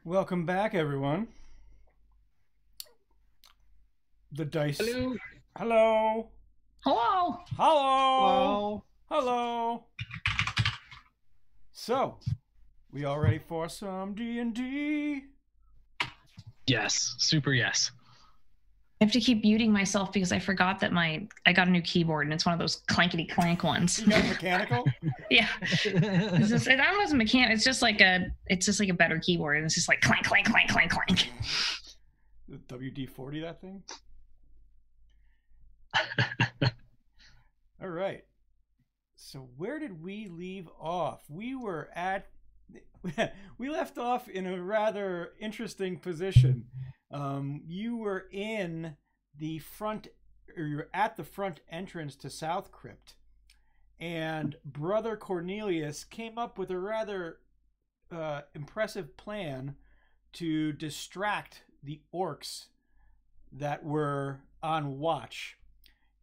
Welcome back, everyone. The dice. Hello. Hello. Hello. Hello. Well, Hello. So, we all ready for some D&D? yes, super yes. I have to keep muting myself because I forgot that I got a new keyboard and it's one of those clankety clank ones. You got mechanical? Yeah. It's just, I don't know if it's a mechanic. It's just like a better keyboard, and it's just like clank, clank, clank, clank, clank. The WD-40, that thing? All right. So where did we leave off? We left off in a rather interesting position. You were in the front, or you're at the front entrance to South Crypt, and Brother Cornelius came up with a rather impressive plan to distract the orcs that were on watch.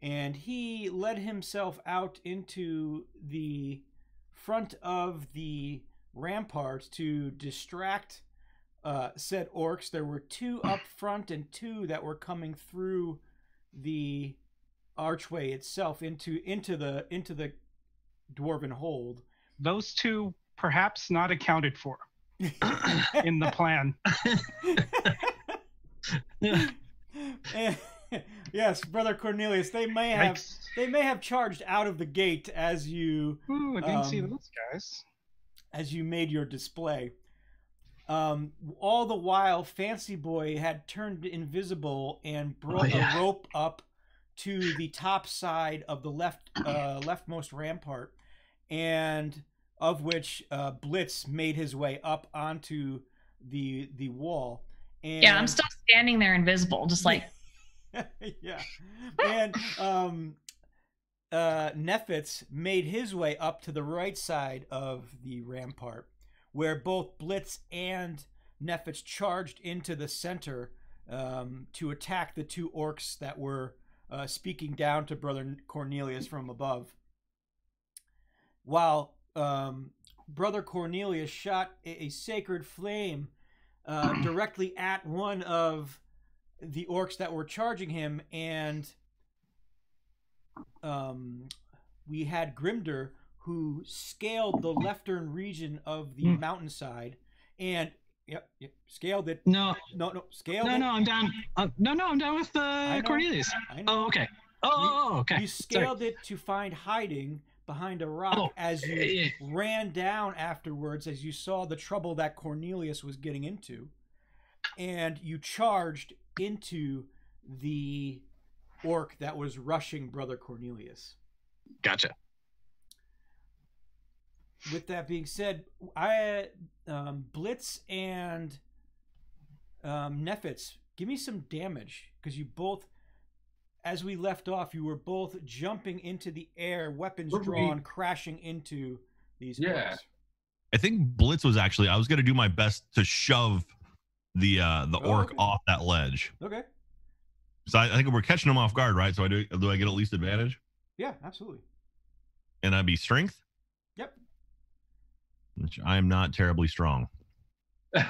And he led himself out into the front of the ramparts to distract said orcs. There were two up front and two that were coming through the archway itself into the dwarven hold. Those two perhaps not accounted for in the plan. And, yes, Brother Cornelius, they may have charged out of the gate as you Ooh, I didn't see those guys. as you made your display. All the while, Fancy Boy had turned invisible and brought a rope up to the top side of the leftmost rampart, and of which Blitz made his way up onto the wall. And Yeah, I'm still standing there invisible, just like yeah. And Nefitz made his way up to the right side of the rampart, where both Blitz and Nefitz charged into the center to attack the two orcs that were speaking down to Brother Cornelius from above. While Brother Cornelius shot a sacred flame directly at one of the orcs that were charging him, and we had Grimder, who scaled the leftern region of the mountainside, and scaled it. Scaled it. No, I'm down. I'm down with Cornelius. I know. Oh, okay. Okay. You scaled it to find hiding behind a rock as you ran down afterwards, as you saw the trouble that Cornelius was getting into, and you charged into the orc that was rushing Brother Cornelius. Gotcha. With that being said, Blitz and Nefitz, give me some damage, because you both, as we left off, you were both jumping into the air, weapons drawn, crashing into these orcs. I think Blitz was actually, I was going to do my best to shove the orc off that ledge. Okay. So I think we're catching him off guard, right? So do I get at least advantage? Yeah, absolutely. And I'd be strength? Yep. Which I am not terribly strong. All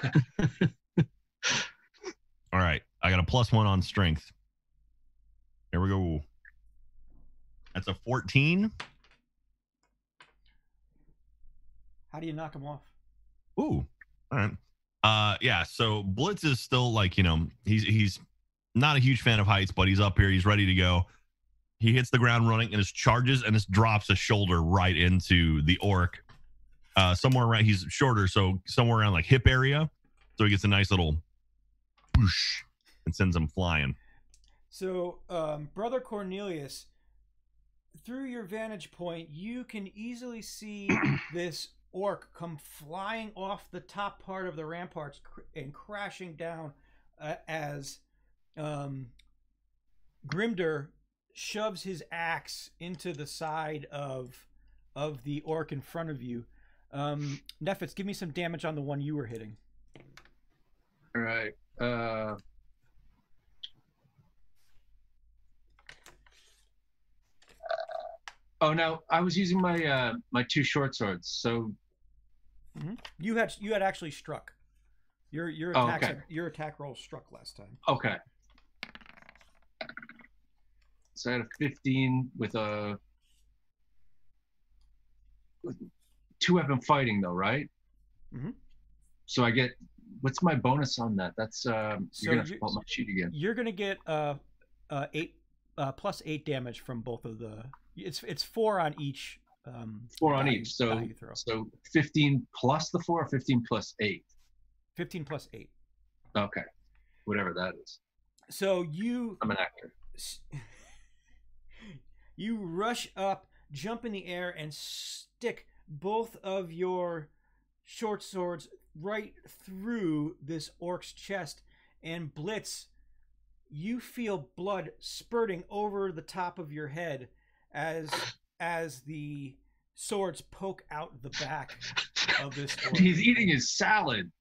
right. I got a +1 on strength. Here we go. That's a 14. How do you knock him off? Ooh. All right. Yeah, so Blitz is still like, he's not a huge fan of heights, but he's up here. He's ready to go. He hits the ground running and just charges and just drops a shoulder right into the orc. Somewhere around, he's shorter, so somewhere around like hip area. So he gets a nice little whoosh and sends him flying. So, Brother Cornelius, through your vantage point, you can easily see this orc come flying off the top part of the ramparts and crashing down as Grimder shoves his axe into the side of the orc in front of you. Nefitz, give me some damage on the one you were hitting. All right. Oh no, I was using my two short swords. So you had actually struck. Your Oh, attack okay. your attack roll struck last time. Okay. So I had a 15 with a 2-weapon fighting though, right? Mhm. So I get, what's my bonus on that? That's So you're gonna have to pull up my sheet again. You're gonna get 8 plus 8 damage from both of the. It's 4 on each. 4 on die- each. So die you throw. 15 plus the 4 or 15 plus 8? 15 plus 8. Okay. Whatever that is. So you I'm an actor. you rush up, jump in the air, and stick both of your short swords right through this orc's chest. And Blitz, you feel blood spurting over the top of your head as the swords poke out the back of this orc. He's eating his salad.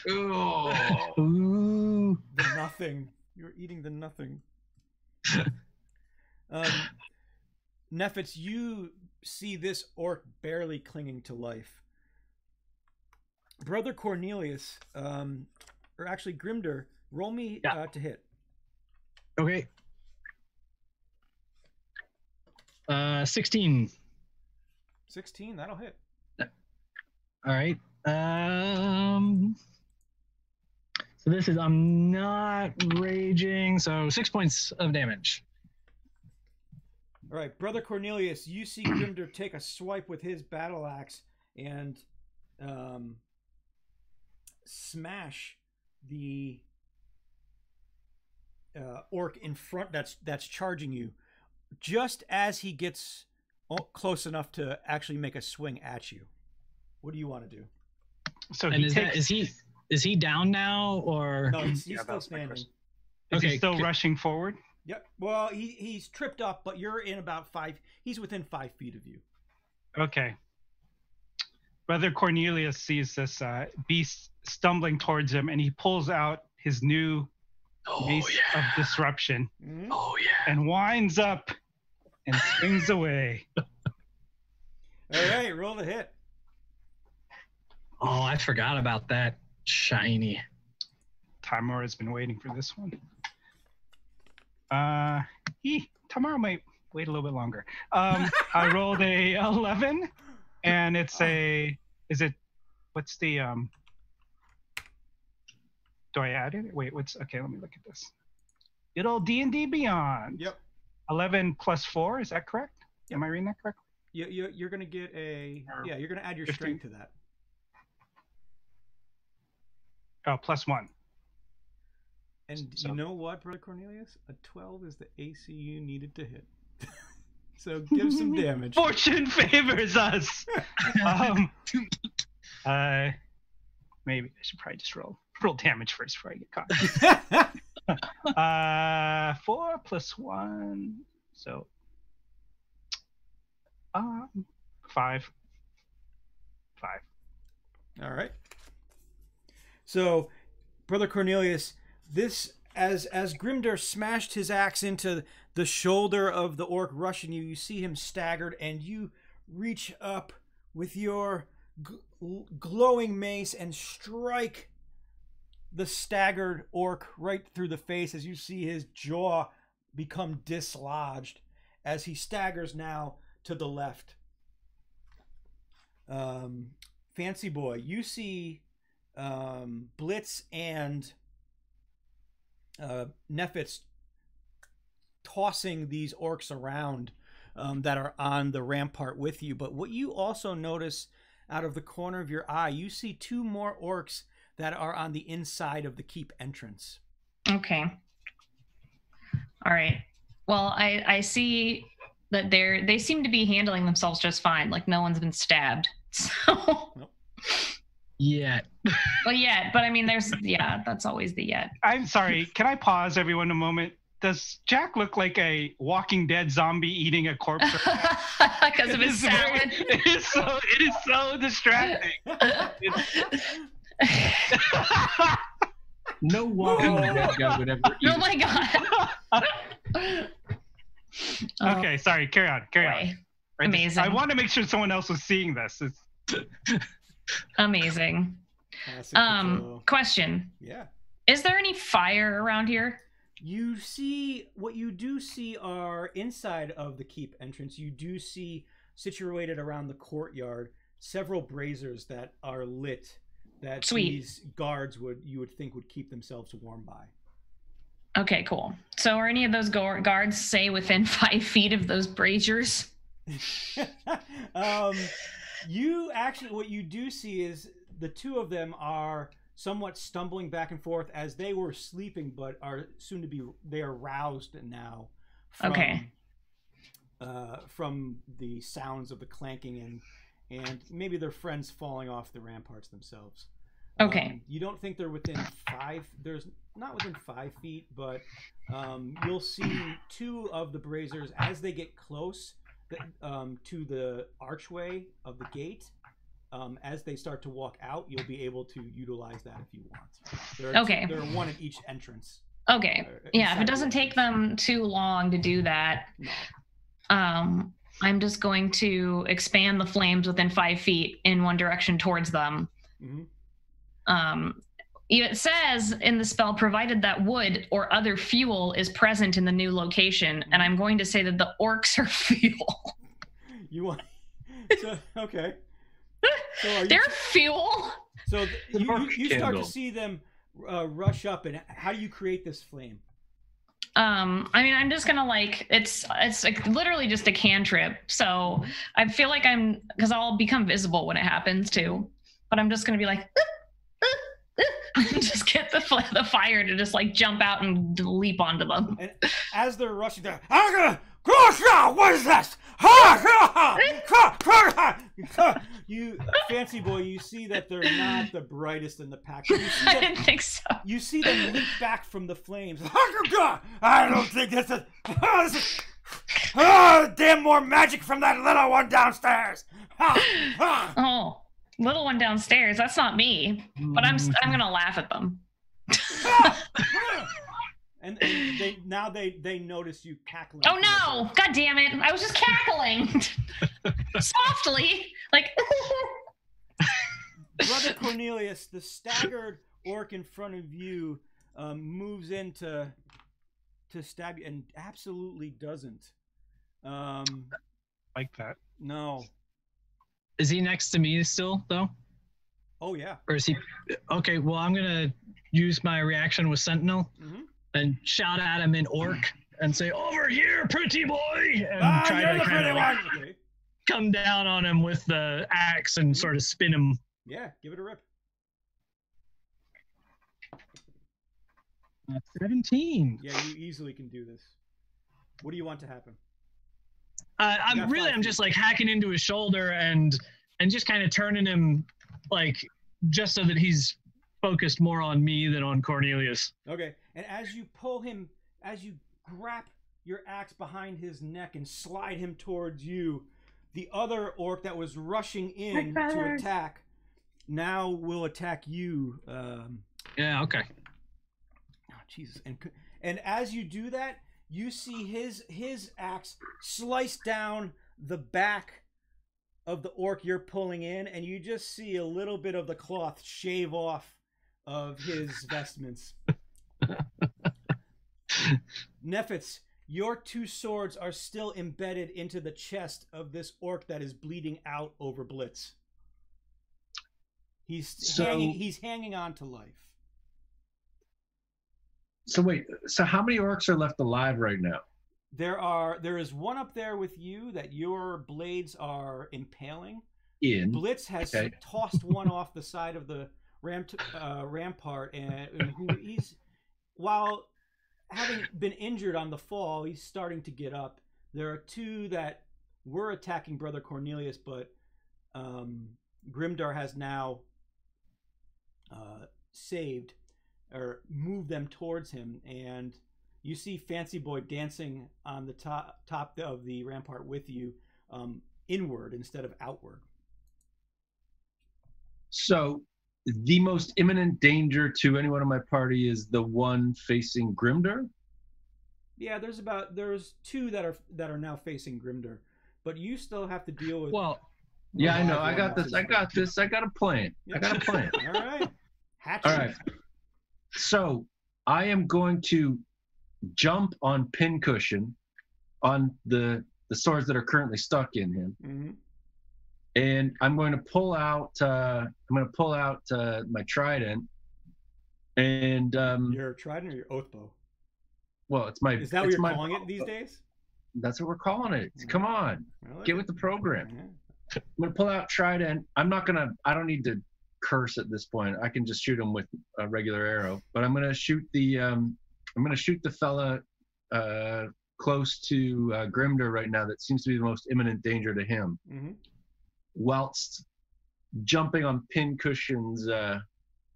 Oh. Ooh. The nothing. You're eating the nothing. Nephitz, you see this orc barely clinging to life. Brother Cornelius, or actually Grimder, roll me to hit. Okay. 16. 16, that'll hit. All right. So this is, I'm not raging, so 6 points of damage. All right, Brother Cornelius, you see Grimder take a swipe with his battle axe and smash the orc in front that's charging you, just as he gets close enough to actually make a swing at you. What do you want to do? So And is he down now, or? No, he's Yeah, still that's my standing. question. Is Okay, he still good. rushing forward? Yep. Well, he's tripped up, but you're in about 5. He's within 5 feet of you. Okay. Brother Cornelius sees this beast stumbling towards him, and he pulls out his new Mace of Disruption Mhm. Oh yeah. and winds up and swings away. All right, roll the hit. Oh, I forgot about that. Shiny. Tamara has been waiting for this one. Tamara might wait a little bit longer. I rolled a 11, and it's a. Is it? What's the? Do I add it? Wait, what's? Okay, let me look at this. Good old D&D Beyond. Yep. 11 plus 4. Is that correct? Yep. Am I reading that correctly? You're gonna get a You're gonna add your 15. strength to that. Oh, plus 1. And So- you know what, Brother Cornelius? A 12 is the AC you needed to hit. So give some damage. Fortune favors us. Maybe I should probably just roll damage first before I get caught. 4 plus 1, so 5. All right. So, Brother Cornelius, this as Grimder smashed his axe into the shoulder of the orc rushing you, you see him staggered, and you reach up with your glowing mace and strike the staggered orc right through the face as you see his jaw become dislodged as he staggers now to the left. Fancy Boy, you see Blitz and Nephitz tossing these orcs around that are on the rampart with you. But what you also notice out of the corner of your eye, you see 2 more orcs that are on the inside of the keep entrance. Okay. All right. Well, I see that they seem to be handling themselves just fine. Like no one's been stabbed. So. Nope. Yeah. Well, yeah, but I mean, that's always the yet. I'm sorry. Can I pause everyone a moment? Does Jack look like a Walking Dead zombie eating a corpse? Because of his salad. It is so distracting. No Walking Dead guy would ever eat. Oh my god. Okay, sorry. Carry on. Boy. Amazing. I want to make sure someone else was seeing this. Amazing. Classic Patillo. Question. Yeah. Is there any fire around here? You see, what you do see are inside of the keep entrance. You do see situated around the courtyard several braziers that are lit that Sweet. these guards you would think would keep themselves warm by. Okay, cool. So are any of those guards, say, within 5 feet of those braziers? You actually, what you do see is the two of them are somewhat stumbling back and forth as they were sleeping, but are soon to be, they are roused now from, Okay. From the sounds of the clanking and maybe their friends falling off the ramparts themselves. Okay. You don't think they're within 5, there's not within 5 feet, but you'll see two of the braziers as they get close to the archway of the gate. As they start to walk out, you'll be able to utilize that if you want. Okay. There are one at each entrance. Okay. Yeah, if it doesn't take them too long to do that, No. I'm just going to expand the flames within 5 feet in one direction towards them. Mm-hmm. It says in the spell, provided that wood or other fuel is present in the new location, and I'm going to say that the orcs are fuel. You want? So, okay. So They're fuel. So you start Candle. to see them rush up, and how do you create this flame? I mean, I'm just gonna it's like literally just a cantrip. So I feel like because I'll become visible when it happens too. But I'm just gonna be like, and just get the fire to just like jump out and leap onto them. And as they're rushing there, I'm gonna what is this? You fancy boy, you see that they're not the brightest in the pack. I didn't think so. You see them leap back from the flames. I don't think this is. Damn more magic from that little one downstairs. Oh, little one downstairs. That's not me. But I'm gonna laugh at them. And they notice you cackling. Oh no! God damn it! I was just cackling softly, like. Brother Cornelius, the staggered orc in front of you, moves in to stab you, and absolutely doesn't. Like that. No. Is he next to me still, though? Oh yeah. Or is he? Okay, well, I'm gonna use my reaction with Sentinel and shout at him in orc and say, "Over here, pretty boy!" And try to kind of like come down on him with the axe and sort of spin him. Yeah, give it a rip. 17. Yeah, you easily can do this. What do you want to happen? I'm just like hacking into his shoulder and just kind of turning him like just so that he's focused more on me than on Cornelius. Okay, and as you pull him, as you grab your axe behind his neck and slide him towards you, the other orc that was rushing in to attack now will attack you. Yeah, okay. Oh, Jesus. And as you do that, you see his axe slice down the back of the orc you're pulling in, and you just see a little bit of the cloth shave off of his vestments. Nephits, your two swords are still embedded into the chest of this orc that is bleeding out over Blitz. He's hanging on to life. So wait, so how many orcs are left alive right now? There is one up there with you that your blades are impaling. Blitz has tossed one off the side of the rampart, and he's, while having been injured on the fall, he's starting to get up. There are two that were attacking Brother Cornelius, but Grimdar has now saved or moved them towards him, and you see Fancy Boy dancing on the top of the rampart with you, inward instead of outward. So the most imminent danger to anyone in my party is the one facing Grimdar? Yeah, there's two that are now facing Grimdar, but you still have to deal with. Well, Yeah, I know. I got this. I got this. I got a plan. I got a plan. All right. Hatchet. All right. So I am going to jump on pincushion on the swords that are currently stuck in him, and I'm going to pull out. My trident, and Your trident or your oath bow? well, it's my. Is that what it's you're my calling bow. it these days? That's what we're calling it. Come on, I like get it. with the program. Yeah. I'm gonna pull out trident. I don't need to curse at this point. I can just shoot him with a regular arrow. But I'm gonna shoot the fella close to Grimder right now. That seems to be the most imminent danger to him. Whilst jumping on Pincushion's,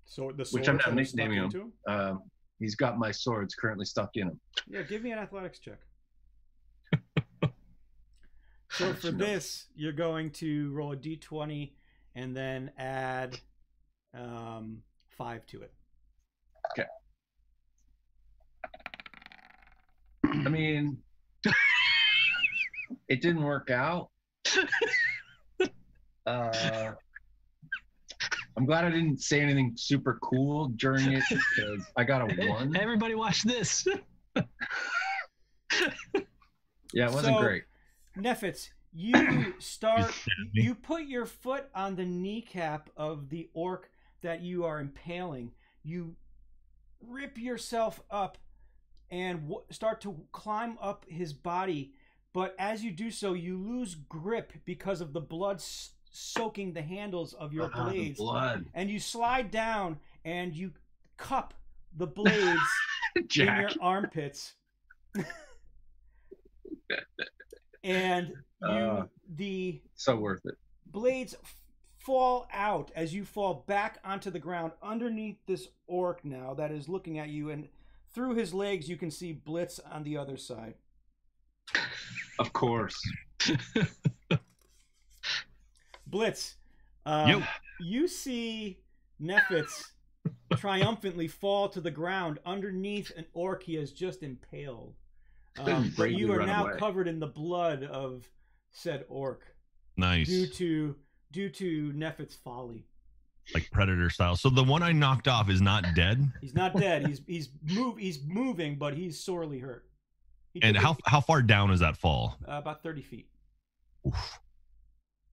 So the which I'm swords not that are stuck nicknaming into him. He's got my swords currently stuck in him. Yeah, give me an athletics check. So for this, you're going to roll a d20 and then add 5 to it. Okay. I mean, it didn't work out. I'm glad I didn't say anything super cool during it because I got a 1. Everybody watch this. Yeah, it wasn't great. Nefitz, you start. You put your foot on the kneecap of the orc that you are impaling. You rip yourself up and start to climb up his body. But as you do so, you lose grip because of the blood soaking the handles of your blades. Blood. And you slide down and you cup the blades in your armpits. And the so worth it. blades fall out as you fall back onto the ground underneath this orc now that is looking at you, and through his legs you can see Blitz on the other side. Of course. Blitz, Yo. you see Nefitz triumphantly fall to the ground underneath an orc he has just impaled. But you are now covered in the blood of said orc. Nice. Due to Nefitz's folly. Like Predator style. So the one I knocked off is not dead? He's not dead. He's moving, but he's sorely hurt. And how far down is that fall? About 30 feet. Oof.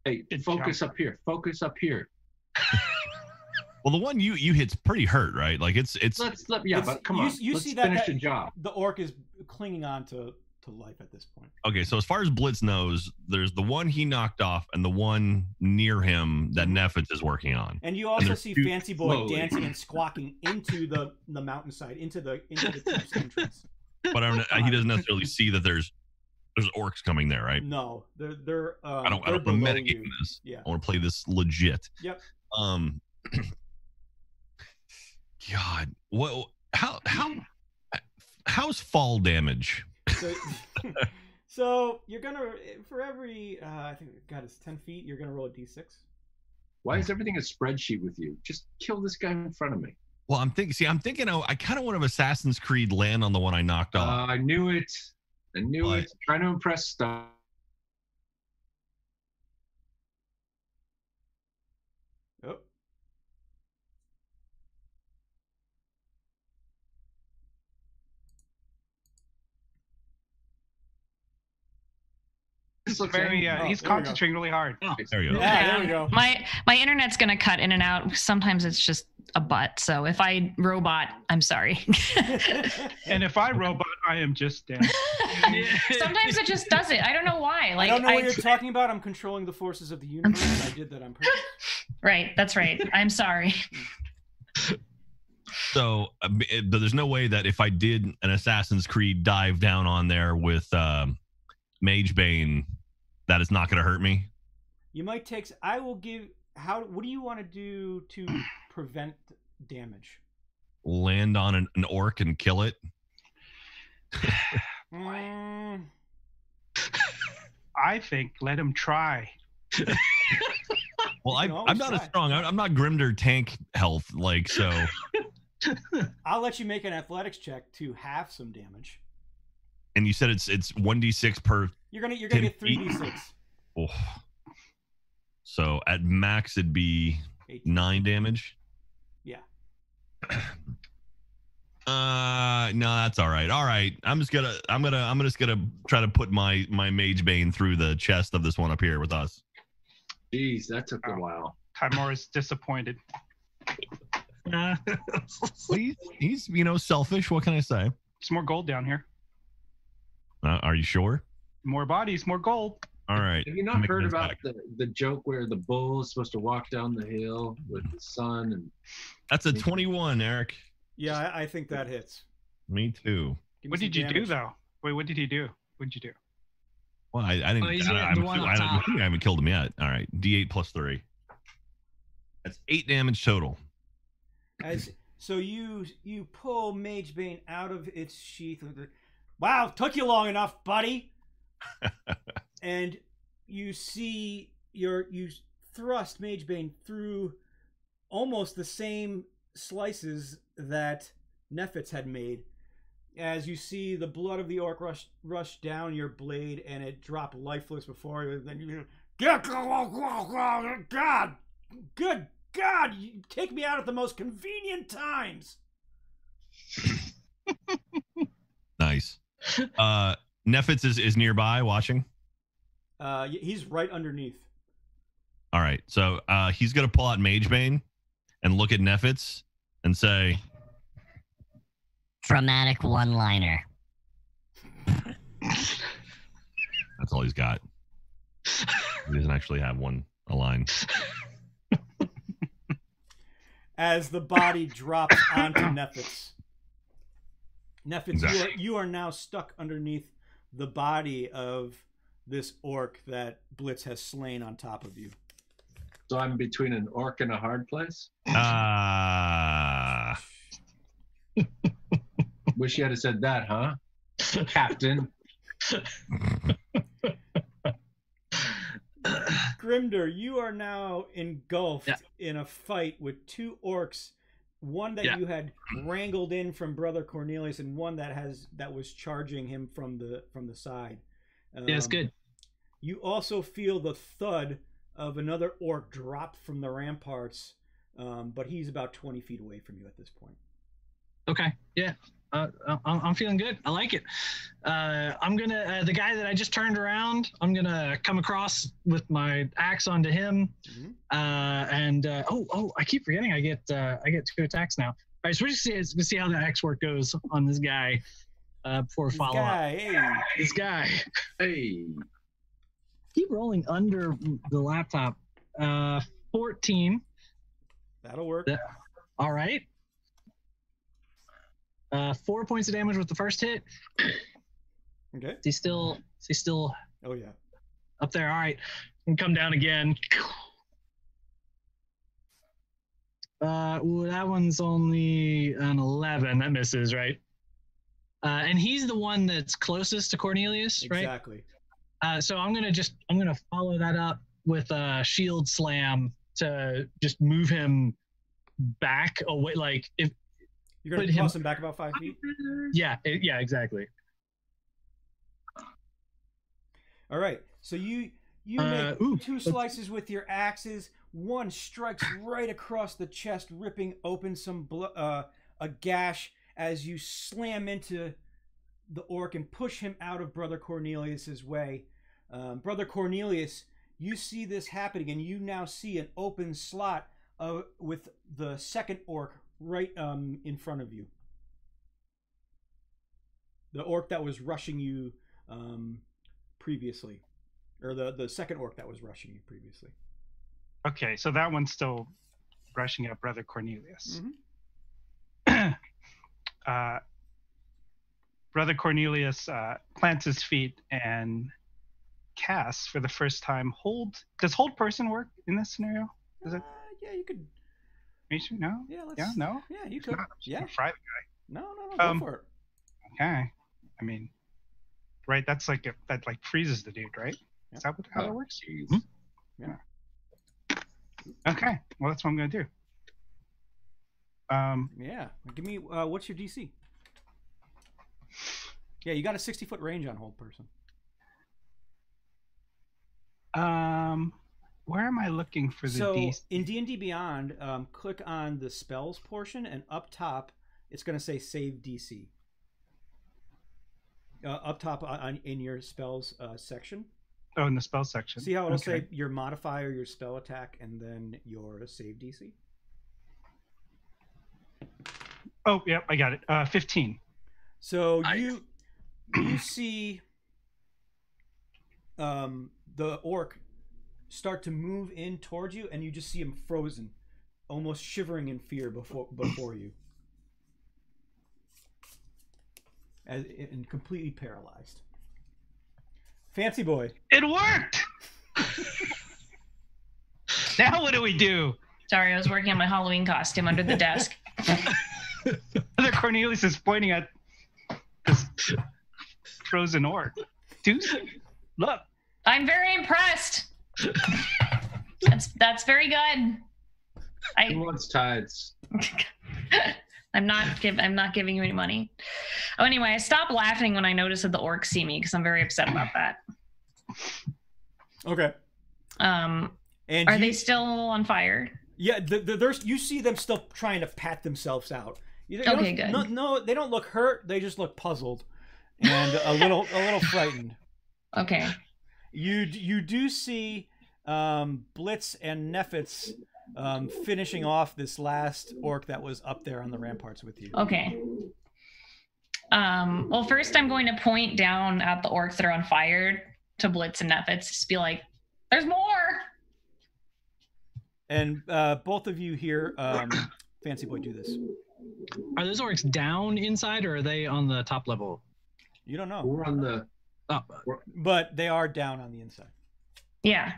Hey, focus up here. Focus up here. Well, the one you hit's pretty hurt, right? Like it's but come on. You let's see finish that the job. The orc is clinging on to life at this point. Okay, so as far as Blitz knows, there's the one he knocked off and the one near him that Nefitz is working on. And you also they're see too Fancy Boy slowly. dancing and squawking into the mountainside, into the keep's entrance. But he doesn't necessarily see that there's orcs coming there, right? No, they're I don't want to below metagame you. this. Yeah. I want to play this legit. Yep. God, how's fall damage? So you're gonna, for every I think God, it's 10 feet, you're gonna roll a d6. Why is everything a spreadsheet with you? Just kill this guy in front of me. Well, I'm thinking I kind of want to Assassin's Creed land on the one I knocked off. I knew it. It. Trying to impress stuff. Oh. This looks Very. angry. He's there we go. concentrating really hard. There you go. Yeah, there we go. My internet's gonna cut in and out. Sometimes it's just a butt. So if I robot, I'm sorry. And if I robot, I am just dead. Sometimes it just does it. I don't know why. Like I don't know what you're talking about. I'm controlling the forces of the universe, and I did that on purpose. Right. That's right. I'm sorry. So there's no way that if I did an Assassin's Creed dive down on there with Mage Bane, that is not going to hurt me. You might take. I will give. What do you want to do to prevent damage? Land on an orc and kill it. I think let him try. Well, You can I'm always not try. as strong. I'm not Grimder tank health, like so. I'll let you make an athletics check to have some damage. And you said it's 1d6 per. You're gonna 10 get feet. 3d6. Oh. So at max it'd be 18. 9 damage. Yeah. No, that's all right. All right. I'm just gonna try to put my Mage Bane through the chest of this one up here with us. Jeez, that took a while. Timor is disappointed. He's selfish. What can I say? There's more gold down here. Are you sure? More bodies, more gold. All right. Have you not heard about the joke where the bull is supposed to walk down the hill with the sun? And that's a 21, Eric. Yeah, I think that hits. Me too. What did you do though? Wait, what did he do? What did you do? Well, I didn't. I haven't killed him yet. All right, D8 plus 3. That's 8 damage total. So you pull Mage Bane out of its sheath. Wow, took you long enough, buddy. And you see you thrust Mage Bane through almost the same slices that Nephits had made. As you see the blood of the orc rush down your blade, and it drop lifeless before you. Then you God, good God, you take me out at the most convenient times. Nice. Nephits is nearby watching. He's right underneath. All right, so he's gonna pull out Mage Bane and look at Nephits and say, "Dramatic one-liner." That's all he's got. He doesn't actually have a line. As the body drops onto Nephits. Nephits, Exactly. you are now stuck underneath the body of this orc that Blitz has slain on top of you. So I'm between an orc and a hard place? Wish you had said that, huh? Captain. Grimder, you are now engulfed in a fight with two orcs, one that you had wrangled in from Brother Cornelius, and one that was charging him from the side. Yeah, it's good. You also feel the thud of another orc drop from the ramparts, but he's about 20 feet away from you at this point. Okay, yeah. I'm feeling good. I like it. I'm gonna the guy that I just turned around. I'm gonna come across with my axe onto him, and I keep forgetting I get 2 attacks now. All right, so we'll see how the axe work goes on this guy before we follow up. This guy. Hey. Keep rolling under the laptop. 14. That'll work. All right. 4 points of damage with the first hit. Okay. Is he still Oh yeah. up there? All right. And come down again. That one's only an 11. That misses, right? And he's the one that's closest to Cornelius, right? Exactly. So I'm gonna follow that up with a shield slam to just move him back away. Like if you're gonna toss him back about 5 feet. Yeah, exactly. All right. So you make 2 slices with your axes. One strikes right across the chest, ripping open a gash as you slam into the orc and push him out of Brother Cornelius's way. Brother Cornelius, you see this happening, and you now see an open slot with the second orc right in front of you. The orc that was rushing you previously, or the second orc that was rushing you previously. Okay, so that one's still rushing at Brother Cornelius. Brother Cornelius plants his feet and casts for the first time Does hold person work in this scenario? Does it? Yeah, you could. No? Yeah, no? Yeah, you could. Yeah. Fry the guy. No, go for it. Okay. I mean, right, that's like that freezes the dude, right? Is that how that works? Yeah. Okay. Well, that's what I'm gonna do. Yeah. Give me what's your DC? Yeah, you got a 60-foot range on hold person. Where am I looking for the So DC? in D&D Beyond, click on the spells portion, and up top, it's going to say Save DC. Up top in your spells section. Oh, in the spell section. See how it'll say your modifier, your spell attack, and then your save DC? Oh, yep, I got it. 15. So you see the orc start to move in towards you, and you just see him frozen, almost shivering in fear before you, and completely paralyzed. Fancy boy. It worked. Now what do we do? Sorry, I was working on my Halloween costume under the desk. Brother Cornelius is pointing at this frozen orc. Dude, look. I'm very impressed. That's very good. Who wants tides? I'm not giving you any money. Oh, anyway, I stopped laughing when I noticed that the orcs see me because I'm very upset about that. Okay. And are they still on fire? Yeah, you see them still trying to pat themselves out. Okay, good. No, they don't look hurt. They just look puzzled and a little frightened. Okay. You do see Blitz and Nephitz finishing off this last orc that was up there on the ramparts with you. Okay. Well, first I'm going to point down at the orcs that are on fire to Blitz and Nephitz. Just be like, "There's more." And both of you here, Fancy Boy, do this. Are those orcs down inside, or are they on the top level? You don't know. We're on the. Oh, but they are down on the inside. Yeah.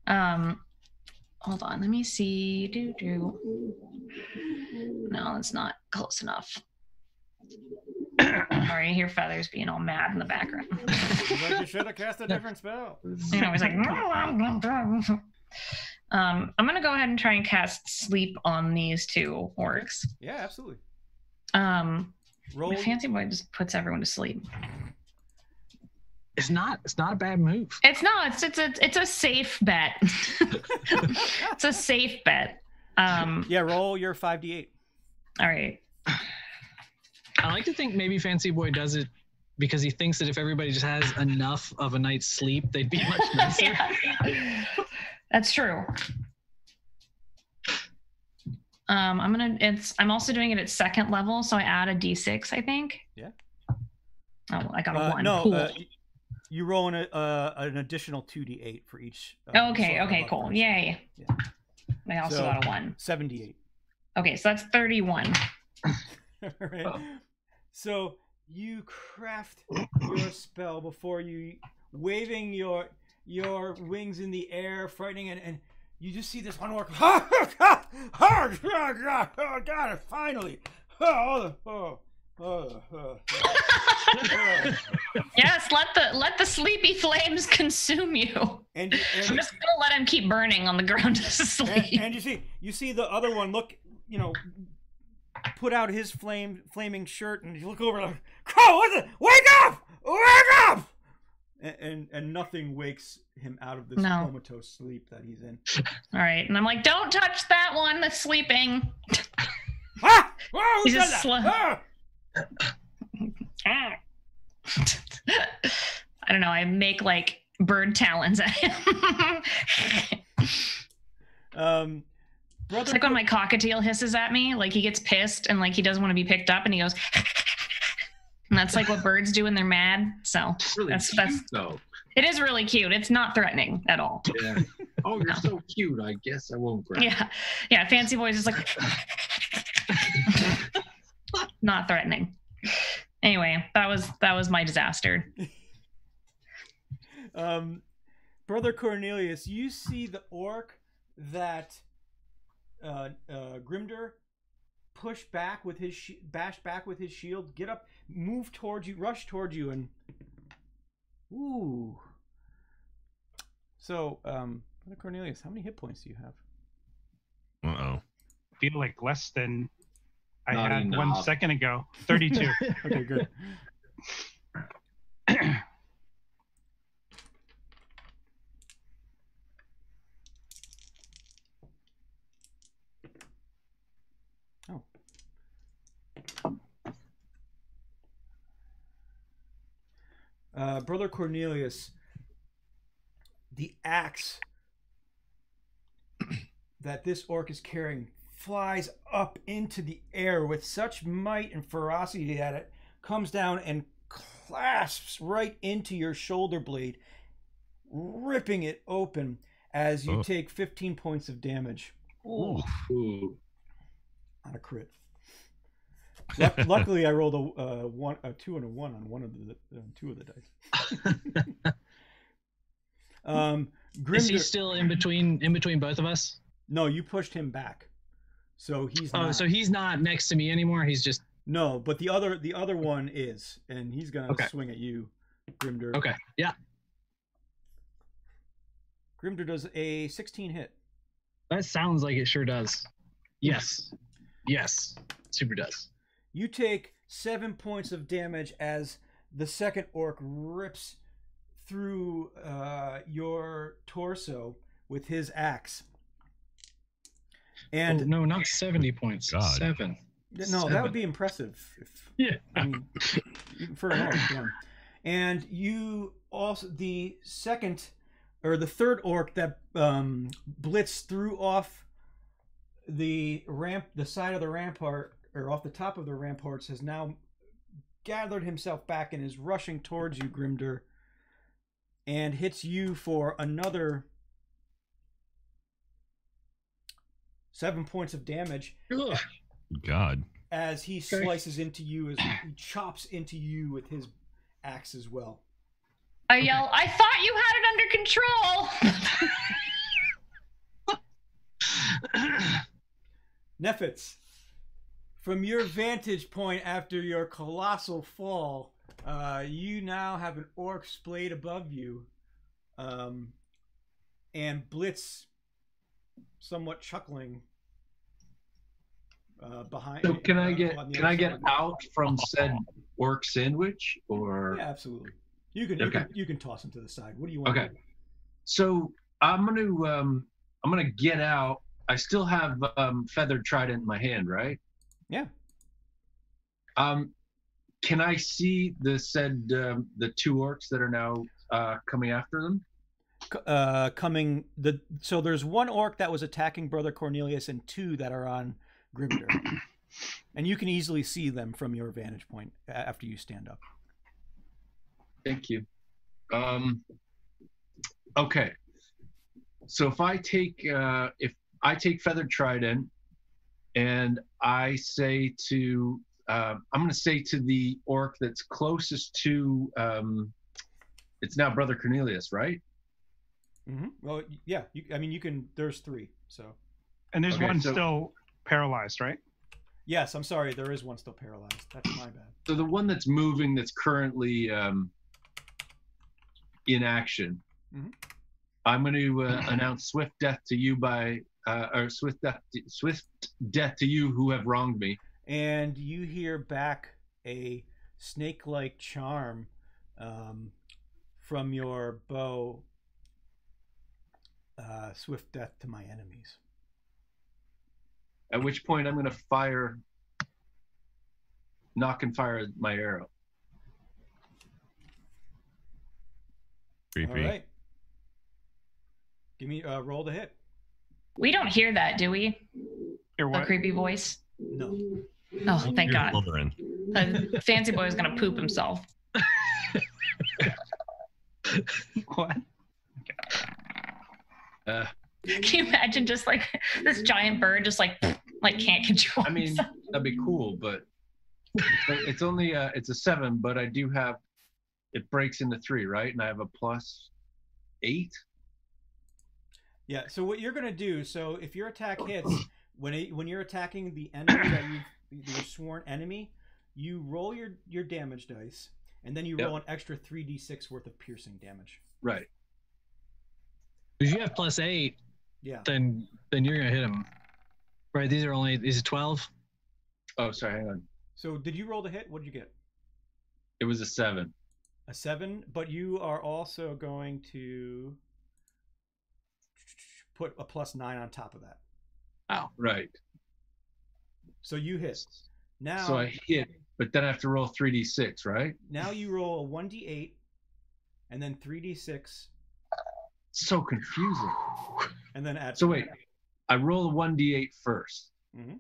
Hold on. Let me see. No, it's not close enough. Sorry, I hear Feathers being all mad in the background. You should have cast a different spell. You know, he's like. I'm gonna go ahead and try and cast Sleep on these two orcs. Yeah, absolutely. Roll. Fancy Boy just puts everyone to sleep. It's not a bad move. It's not. It's a safe bet. It's a safe bet. Yeah, roll your 5d8. All right. I like to think maybe Fancy Boy does it because he thinks that if everybody just has enough of a night's sleep, they'd be much nicer. Yeah. That's true. I'm also doing it at second level, so I add a d6, I think. Yeah. Oh, I got a 1. No, cool. You roll an additional 2d8 for each. Okay, cool. Yay. Yeah. I also got a 1. 78. Okay, so that's 31. Right. Oh. So you craft your spell before you waving your wings in the air, frightening, and you just see this one orc. Oh God! Finally! Yes, let the sleepy flames consume you. And I'm just gonna let him keep burning on the ground to sleep. And you see the other one look, put out his flaming shirt, and you look over like, Crow, what's it? Wake up! And nothing wakes him out of this comatose sleep that he's in. All right, and I'm like, don't touch that one that's sleeping. Ah! Oh, he's just I don't know. I make like bird talons at him. It's like when my cockatiel hisses at me, like he gets pissed and like he doesn't want to be picked up, and he goes. And that's like what birds do when they're mad. So really that's though. It is really cute. It's not threatening at all. Yeah. Oh, you're so cute. I guess I won't grab. Yeah. Fancy Boy's is like not threatening. Anyway, that was my disaster. Brother Cornelius, you see the orc that Grimder pushed back with his bashed back with his shield, get up, move towards you, rush towards you, and ooh. So, Brother Cornelius, how many hit points do you have? I feel like less than I Not had enough. 1 second ago. 32. Okay, good. Brother Cornelius, the axe that this orc is carrying flies up into the air with such might and ferocity that it comes down and clasps right into your shoulder blade, ripping it open as you take 15 points of damage. Ooh. On a crit. Luckily, I rolled a 2 and a 1 on one of the two of the dice. Is he still in between both of us? No, you pushed him back, so he's not. Oh, so he's not next to me anymore. He's just no. But the other one is, and he's gonna swing at you, Grimder. Okay. Yeah. Grimder does a 16 hit. That sounds like it sure does. Yes. Yes. Super does. You take 7 points of damage as the second orc rips through your torso with his axe. And no, not 70 points. God. 7. No, 7. that would be impressive. Yeah. I mean, for an orc, yeah. And you also the third orc that Blitz threw off the side of the rampart, or off the top of the ramparts, has now gathered himself back and is rushing towards you, Grimder, and hits you for another 7 points of damage. Ugh. God. As he slices into you, as he chops into you with his axe as well. I yell, I thought you had it under control. Nefitz, from your vantage point after your colossal fall, you now have an orc splayed above you, and Blitz somewhat chuckling behind. So can I get out from said orc sandwich, or? Yeah, absolutely. You can toss him to the side. What do you want? Okay. So I'm gonna get out. I still have feathered trident in my hand, right? Yeah. Can I see the two orcs that are now coming after them? So there's one orc that was attacking Brother Cornelius and two that are on Grimder. And you can easily see them from your vantage point after you stand up. Thank you. Okay. So if I take feathered trident, and I say to I'm going to say to the orc that's closest to it's now Brother Cornelius, right? Mm-hmm. Well, yeah. You can. There's 3. So. And there's one still paralyzed, right? Yes, I'm sorry. There is one still paralyzed. That's my bad. So the one that's moving, that's currently in action, I'm going to announce swift death to you swift death to you who have wronged me. And you hear back a snake-like charm from your bow. Swift death to my enemies. At which point I'm going to knock and fire my arrow. Creepy. All right. Give me roll to hit. We don't hear that, do we? Hear A what? creepy voice. No. Oh, thank God. Slytherin. Fancy boy is gonna poop himself. What? Can you imagine just like this giant bird just like can't control I mean, himself? that'd be cool, but it's only it's a 7, but I do have it breaks into 3, right? And I have a +8. Yeah. So what you're gonna do? So if your attack hits, when you're attacking the enemy that your sworn enemy, you roll your damage dice, and then you roll an extra 3d6 worth of piercing damage. Right. If you have +8, Yeah. then you're gonna hit him. Right? These are 12. Oh, sorry. Hang on. So did you roll the hit? What did you get? It was a 7. A 7, but you are also going to put a +9 on top of that. Oh. Right. So you hit. Now. So I hit, but then I have to roll 3d6, right? Now you roll a 1d8, and then 3d6. So confusing. And then add. So wait, I roll a 1d8 first. Mm-hmm.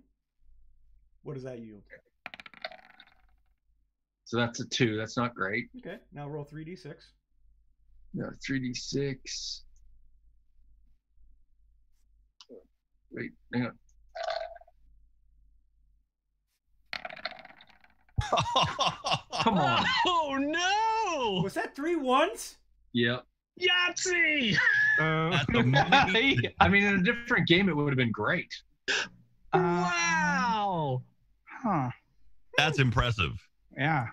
What does that yield? So that's a 2. That's not great. Okay. Now roll 3d6. No, 3d6. Wait, hang on. Come on. Oh no! Was that 3 1s? Yep. Yahtzee! I mean, in a different game, it would have been great. Wow! Huh. That's impressive. Yeah.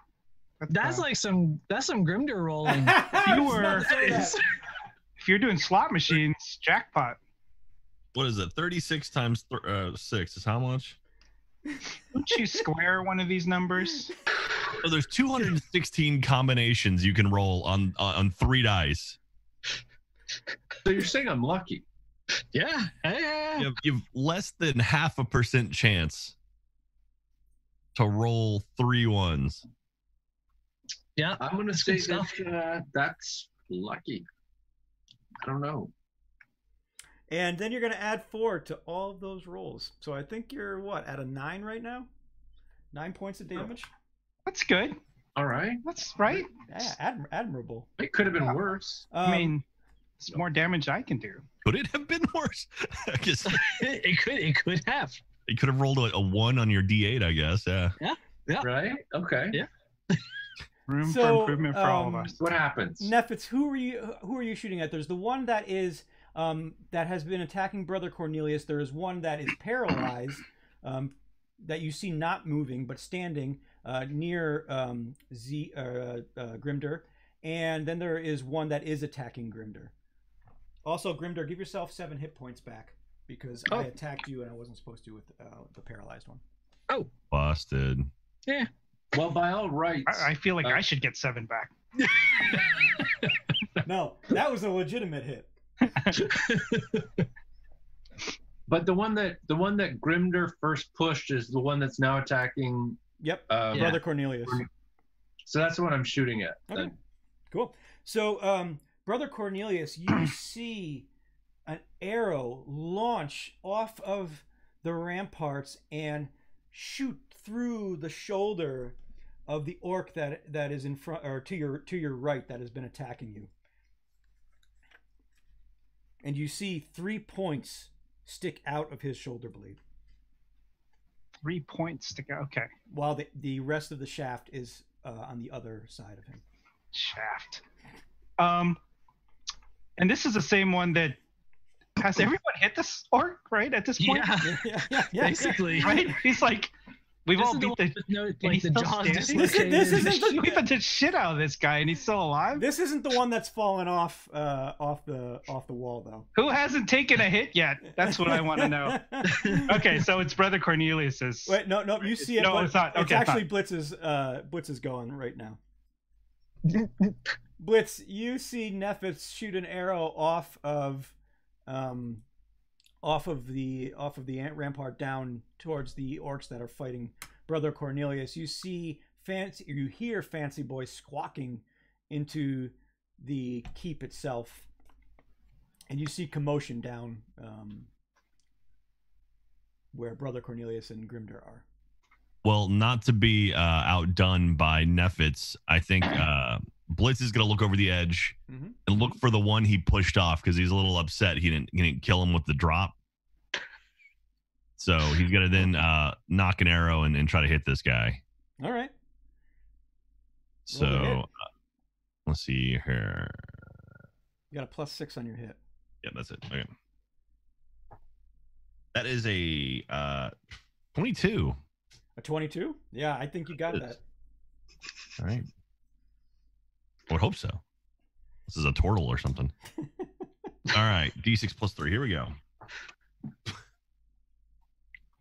That's like some Grimder rolling. You were. If you're doing slot machines, jackpot. What is it? 36 times 6 is how much? Would you square one of these numbers? So there's 216 combinations you can roll on 3 dice. So you're saying I'm lucky? Yeah. Hey. You have less than 0.5% chance to roll 3 1s. Yeah. I'm going to That's say good stuff. that's lucky. I don't know. And then you're going to add 4 to all of those rolls. So I think you're, what, at a 9 right now? 9 points of damage? That's good. All right. That's right. Yeah, admirable. It could have been worse. I mean, it's more damage I can do. Could it have been worse? I guess It could have. you could have rolled a 1 on your D8, I guess. Yeah. Yeah. Right? Okay. Yeah. Room So, for improvement for all of us. What happens? Nefitz, who are you shooting at? There's the one that is that has been attacking Brother Cornelius. There is one that is paralyzed, that you see not moving but standing near Grimder, and then there is one that is attacking Grimder. Also, Grimder, give yourself 7 hit points back because I attacked you and I wasn't supposed to with the paralyzed one. Oh, Busted. yeah. Well, by all rights. I feel like I should get 7 back. No, that was a legitimate hit. But the one that Grimder first pushed is the one that's now attacking. Yep, Yeah. Brother Cornelius. So that's the one I'm shooting at. Okay, then. cool. So, Brother Cornelius, you see an arrow launch off of the ramparts and shoot through the shoulder of the orc that is in front or to your right that has been attacking you. And you see 3 points stick out of his shoulder blade. 3 points stick out. Okay. While the rest of the shaft is on the other side of him. Shaft. And this is the same one that has everyone hit this orc, right? At this point? Yeah. Basically. Right? He's like, we've all beat the... like the jaws This isn't We beat the shit out of this guy and he's still alive? This isn't the one that's fallen off the wall though. Who hasn't taken a hit yet? That's what I want to know. Okay, so it's Brother Cornelius's. Wait, no, you see it. No, but it's not. Okay, it's actually Blitz's. Blitz is going right now. Blitz, you see Nefitz shoot an arrow off of the ant rampart down towards the orcs that are fighting Brother Cornelius. You hear Fancy Boy squawking into the keep itself, and you see commotion down where Brother Cornelius and Grimder are. Well, not to be outdone by Nefitz, I think Blitz is going to look over the edge and look for the one he pushed off because he's a little upset he didn't kill him with the drop. So he's going to then knock an arrow and try to hit this guy. All right. So let's see here. You got a +6 on your hit. Yeah, that's it. Okay. That is a 22. A 22? Yeah, I think you got that. All right. I would hope so. This is a turtle or something. All right. D6 +3. Here we go.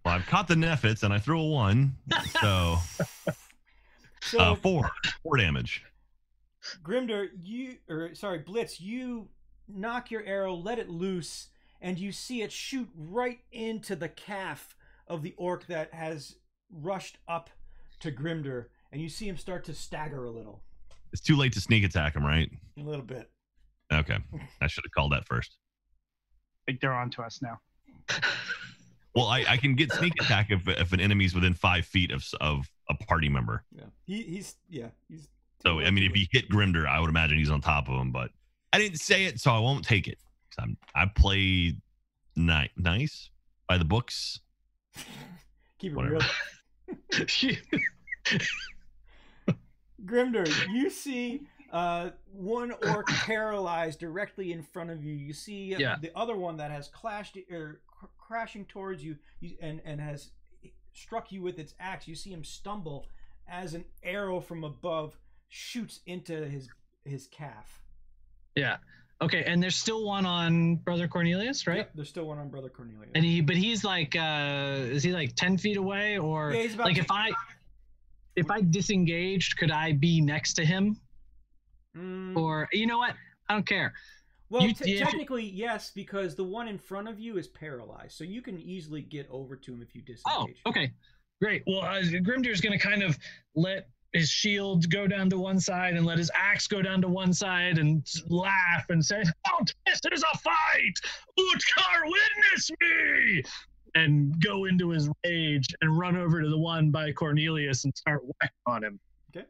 Well, I've caught the Nefitz and I threw a 1. So, 4 damage. Grimder, Blitz, you knock your arrow, let it loose, and you see it shoot right into the calf of the orc that has rushed up to Grimder, and you see him start to stagger a little. It's too late to sneak attack him, right? A little bit. Okay. I should have called that first. I think they're on to us now. Well, I can get sneak attack if an enemy's within 5 feet of a party member. Yeah. He's So, I mean, if he hit Grimder, I would imagine he's on top of him, but I didn't say it, so I won't take it. I play nice by the books. Keep it Whatever. real. Grimder, you see one orc paralyzed directly in front of you. You see the other one that has crashing towards you and has struck you with its axe. You see him stumble as an arrow from above shoots into his calf. Yeah. Okay, and there's still one on Brother Cornelius, right? Yep, there's still one on Brother Cornelius. And he's like, is he like 10 feet away, or yeah, he's about like if I disengaged, could I be next to him? Or you know what? I don't care. Well, technically, yes, because the one in front of you is paralyzed, so you can easily get over to him if you disengage. Oh, okay, great. Well, Grimdir's going to kind of let his shield go down to one side and let his axe go down to one side and laugh and say, "Oh, this is a fight! Utkar, witness me!" And go into his rage and run over to the one by Cornelius and start whacking on him. Okay.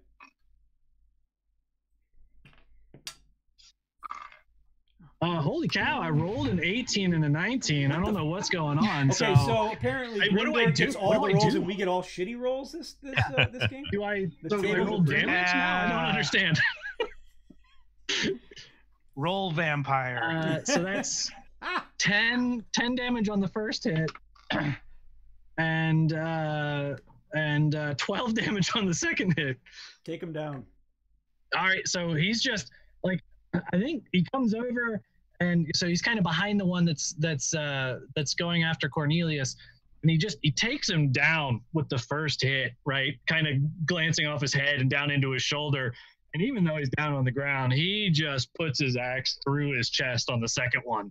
Holy cow, I rolled an 18 and a 19. I don't know what's going on. Okay, so apparently Grimder gets all the rolls and we get all shitty rolls this game? Do I So roll damage now? I don't understand. Roll vampire. So that's 10 damage on the first hit and 12 damage on the second hit. Take him down. All right, so he's just like, I think he comes over, and so he's kind of behind the one that's going after Cornelius, and he takes him down with the first hit, right? Kind of glancing off his head and down into his shoulder. And even though he's down on the ground, he just puts his axe through his chest on the second one.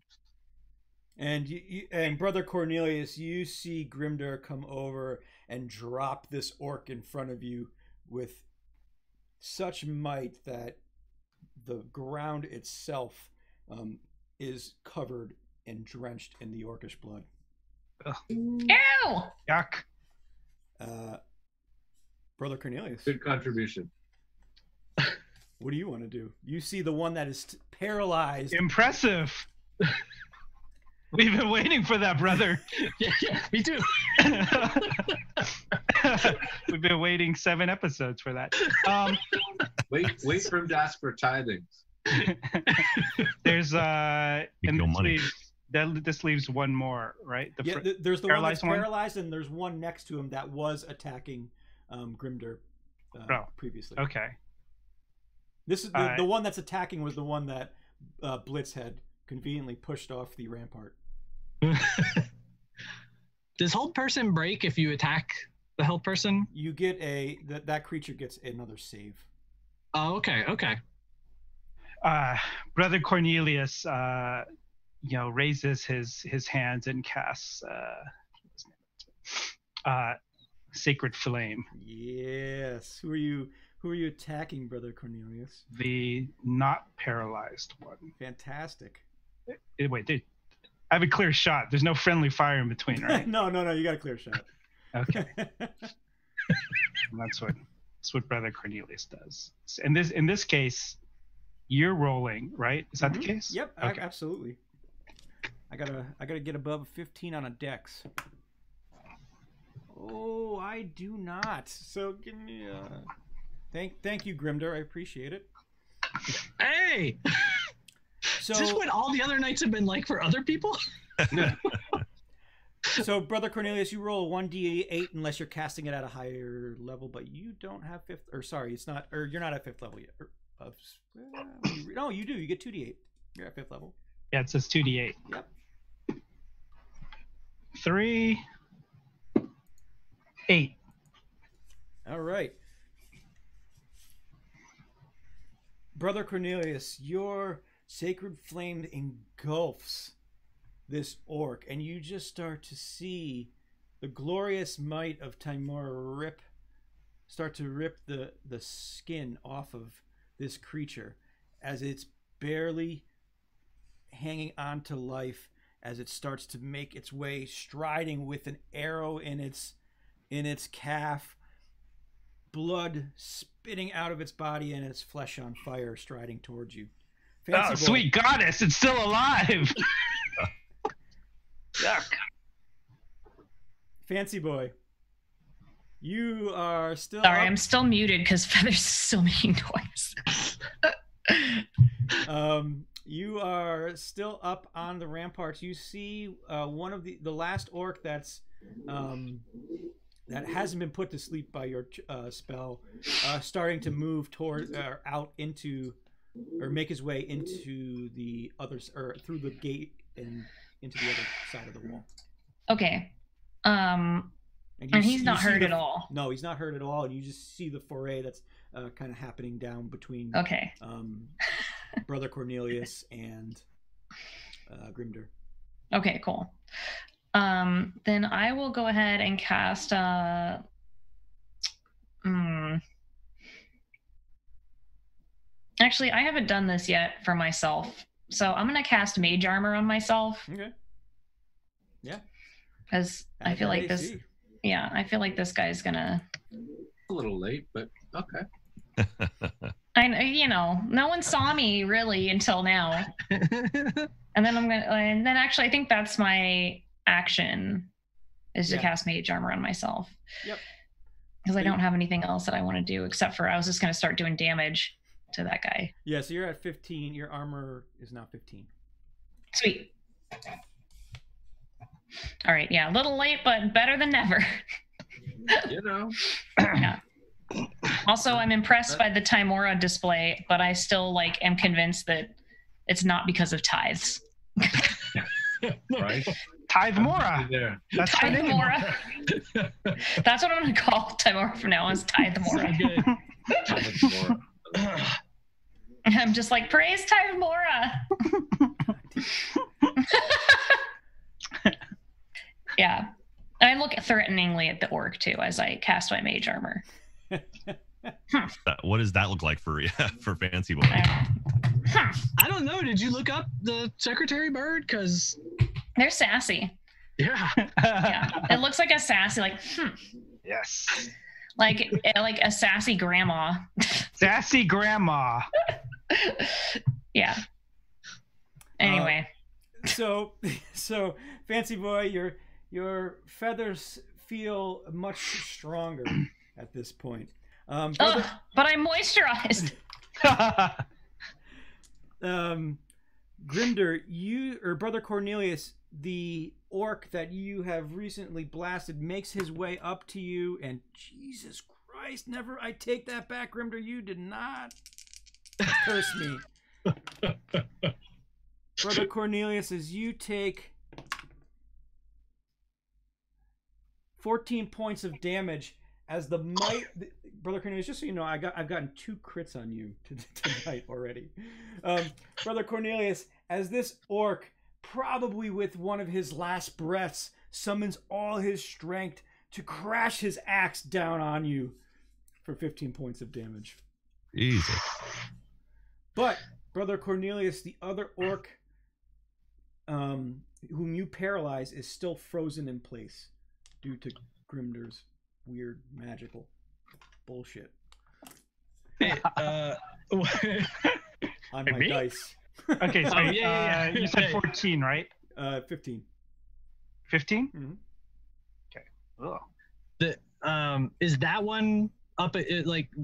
And and Brother Cornelius, you see Grimder come over and drop this orc in front of you with such might that the ground itself is covered and drenched in the orcish blood. Ew! Yuck. Brother Cornelius, Good contribution. what do you want to do? You see the one that is paralyzed. Impressive. We've been waiting for that, brother. Yeah, me too. We've been waiting 7 episodes for that. Wait for him to ask for tithings. There's no money. This leaves one more, right? There's the one that's one? paralyzed, and there's one next to him that was attacking Grimder previously. Okay. This is the one that's attacking was the one that Blitz had conveniently pushed off the rampart. Does hold person break if you attack the held person? You get that creature gets another save. Oh, okay. Brother Cornelius, raises his hands and casts Sacred Flame. Yes. Who are you attacking, Brother Cornelius? The not paralyzed one. Fantastic. Wait, I have a clear shot. There's no friendly fire in between, right? No. You got a clear shot. Okay. That's what Brother Cornelius does. In this case, you're rolling, right? Is that the case? Yep. Okay. Absolutely. I gotta get above 15 on a dex. Oh, I do not. So give me thank you, Grimder. I appreciate it. Hey. So, is this what all the other nights have been like for other people? So, Brother Cornelius, you roll a 1d8 unless you're casting it at a higher level, but you don't have you're not at 5th level yet. No, you do. You get 2d8. You're at 5th level. Yeah, it says 2d8. Yep. 3, 8. All right. Brother Cornelius, your sacred flame engulfs this orc, and you just start to see the glorious might of Timora start to rip the skin off of this creature as it's barely hanging on to life, as it starts to make its way, striding with an arrow in its calf, blood spitting out of its body and its flesh on fire, striding towards you. Oh, sweet goddess, it's still alive. Yuck. Fancy boy, you are still Sorry, up. I'm still muted because Feather's still making noise. You are still up on the ramparts. You see one of the last orc that's that hasn't been put to sleep by your spell, starting to move toward out into, or make his way into the other, or through the gate and into the other side of the wall. Okay. And he's not hurt at all. No, he's not hurt at all. And you just see the foray that's kind of happening down between Brother Cornelius and Grimder. Okay, cool. Then I will go ahead and cast Actually, I haven't done this yet for myself. So I'm going to cast Mage Armor on myself. Okay. Yeah. Because I feel like this... Yeah, I feel like this guy's going to... A little late, but okay. No one saw me really until now. And then actually I think that's my action, is to cast Mage Armor on myself. Yep. Because I don't have anything else that I want to do, except for I was just going to start doing damage to that guy. Yeah, so you're at 15. Your armor is now 15. Sweet. All right, yeah, a little late, but better than never. Yeah. Also, I'm impressed by the Timora display, but I still am convinced that it's not because of tithes. Right? Tithe Mora. That's Tithe Mora. That's what I'm going to call Timora from now on, is Tithe Mora. I'm just like, praise Tithe Mora. Yeah. And I look threateningly at the orc too as I cast my Mage Armor. What does that look like for Fancy Boy? I don't know. Did you look up the Secretary Bird? Because they're sassy. Yeah. Yeah. It looks like a sassy, Yes. Like a sassy grandma. Sassy grandma. Yeah. Anyway. So Fancy Boy, your feathers feel much stronger at this point. But I'm moisturized. Grimder, Brother Cornelius, the orc that you have recently blasted, makes his way up to you, and Jesus Christ, never, I take that back, Grimder, you did not curse me. Brother Cornelius, as you take 14 points of damage as the might... Brother Cornelius, just so you know, I've gotten 2 crits on you tonight already. Brother Cornelius, as this orc, probably with one of his last breaths, summons all his strength to crash his axe down on you for 15 points of damage. Easy. But Brother Cornelius, the other orc whom you paralyze, is still frozen in place due to Grimder's weird magical bullshit. On my dice. Okay, so you said 14, right? 15. 15? Mm-hmm. Okay. Ugh. Is that one up at,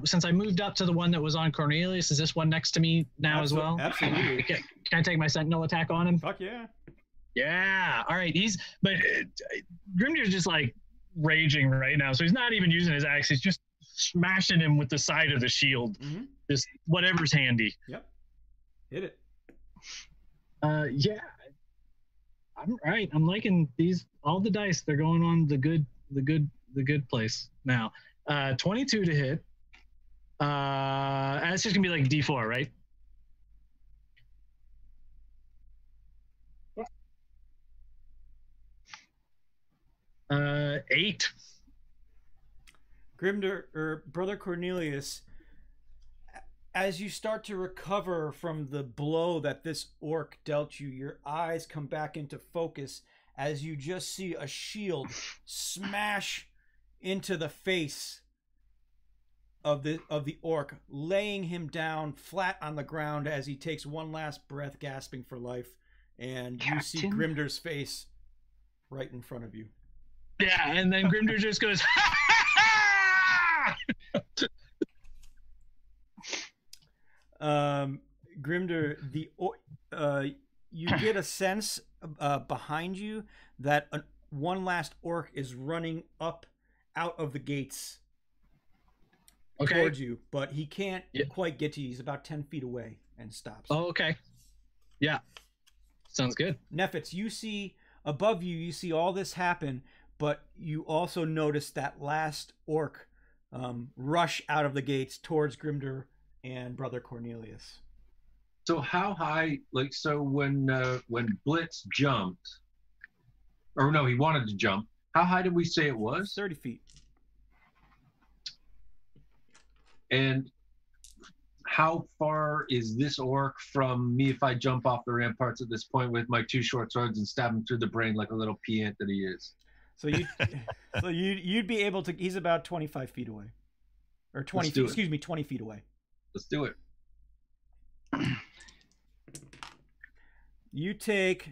since I moved up to the one that was on Cornelius, is this one next to me now as well? Absolutely. Can I take my sentinel attack on him? Fuck yeah. Yeah. All right. But Grimnir's just raging right now, so he's not even using his axe. He's just smashing him with the side of the shield. Mm-hmm. Just whatever's handy. Yep. Hit it. Yeah. I'm right. I'm liking all the dice. They're going on the good place now. 22 to hit. That's just gonna be D4, right? 8. Grimder, or Brother Cornelius, as you start to recover from the blow that this orc dealt you, your eyes come back into focus as you just see a shield smash into the face of the orc, laying him down flat on the ground as he takes one last breath, gasping for life. And you see Grimder's face right in front of you. Yeah, and then Grimder just goes, ha ha ha! Grimder, you get a sense behind you that one last orc is running up out of the gates towards you, but he can't quite get to you. He's about 10 feet away and stops. Oh, okay. Yeah. Sounds good. Nephitz, you see above you, you see all this happen, but you also notice that last orc rush out of the gates towards Grimder and Brother Cornelius. So how high, like, so when Blitz jumped, or no, he wanted to jump, how high did we say it was? 30 feet. And how far is this orc from me if I jump off the ramparts at this point with my 2 short swords and stab him through the brain like a little peant that he is? So you'd be able to. He's about 25 feet away, or 20 feet. Excuse me, 20 feet away. Let's do it. You take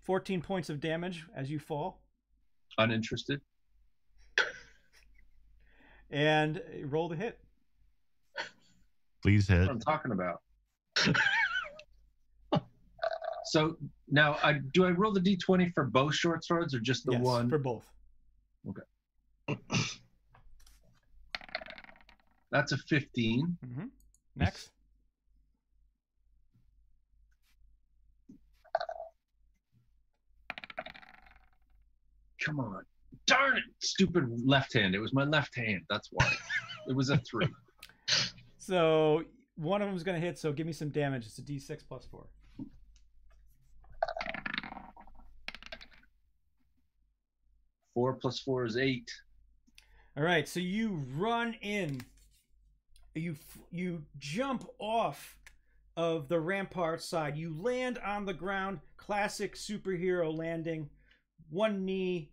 14 points of damage as you fall. Uninterested. And roll the hit. Please hit. That's what I'm talking about. So now, do I roll the d20 for both short swords or just the one? For both. Okay. That's a 15. Mm-hmm. Next. Come on. Darn it. Stupid left hand. It was my left hand. That's why. It was a 3. So one of them is going to hit, so give me some damage. It's a d6 plus 4. 4 plus 4 is 8. All right, so you run in. You jump off of the rampart side. You land on the ground. Classic superhero landing. One knee.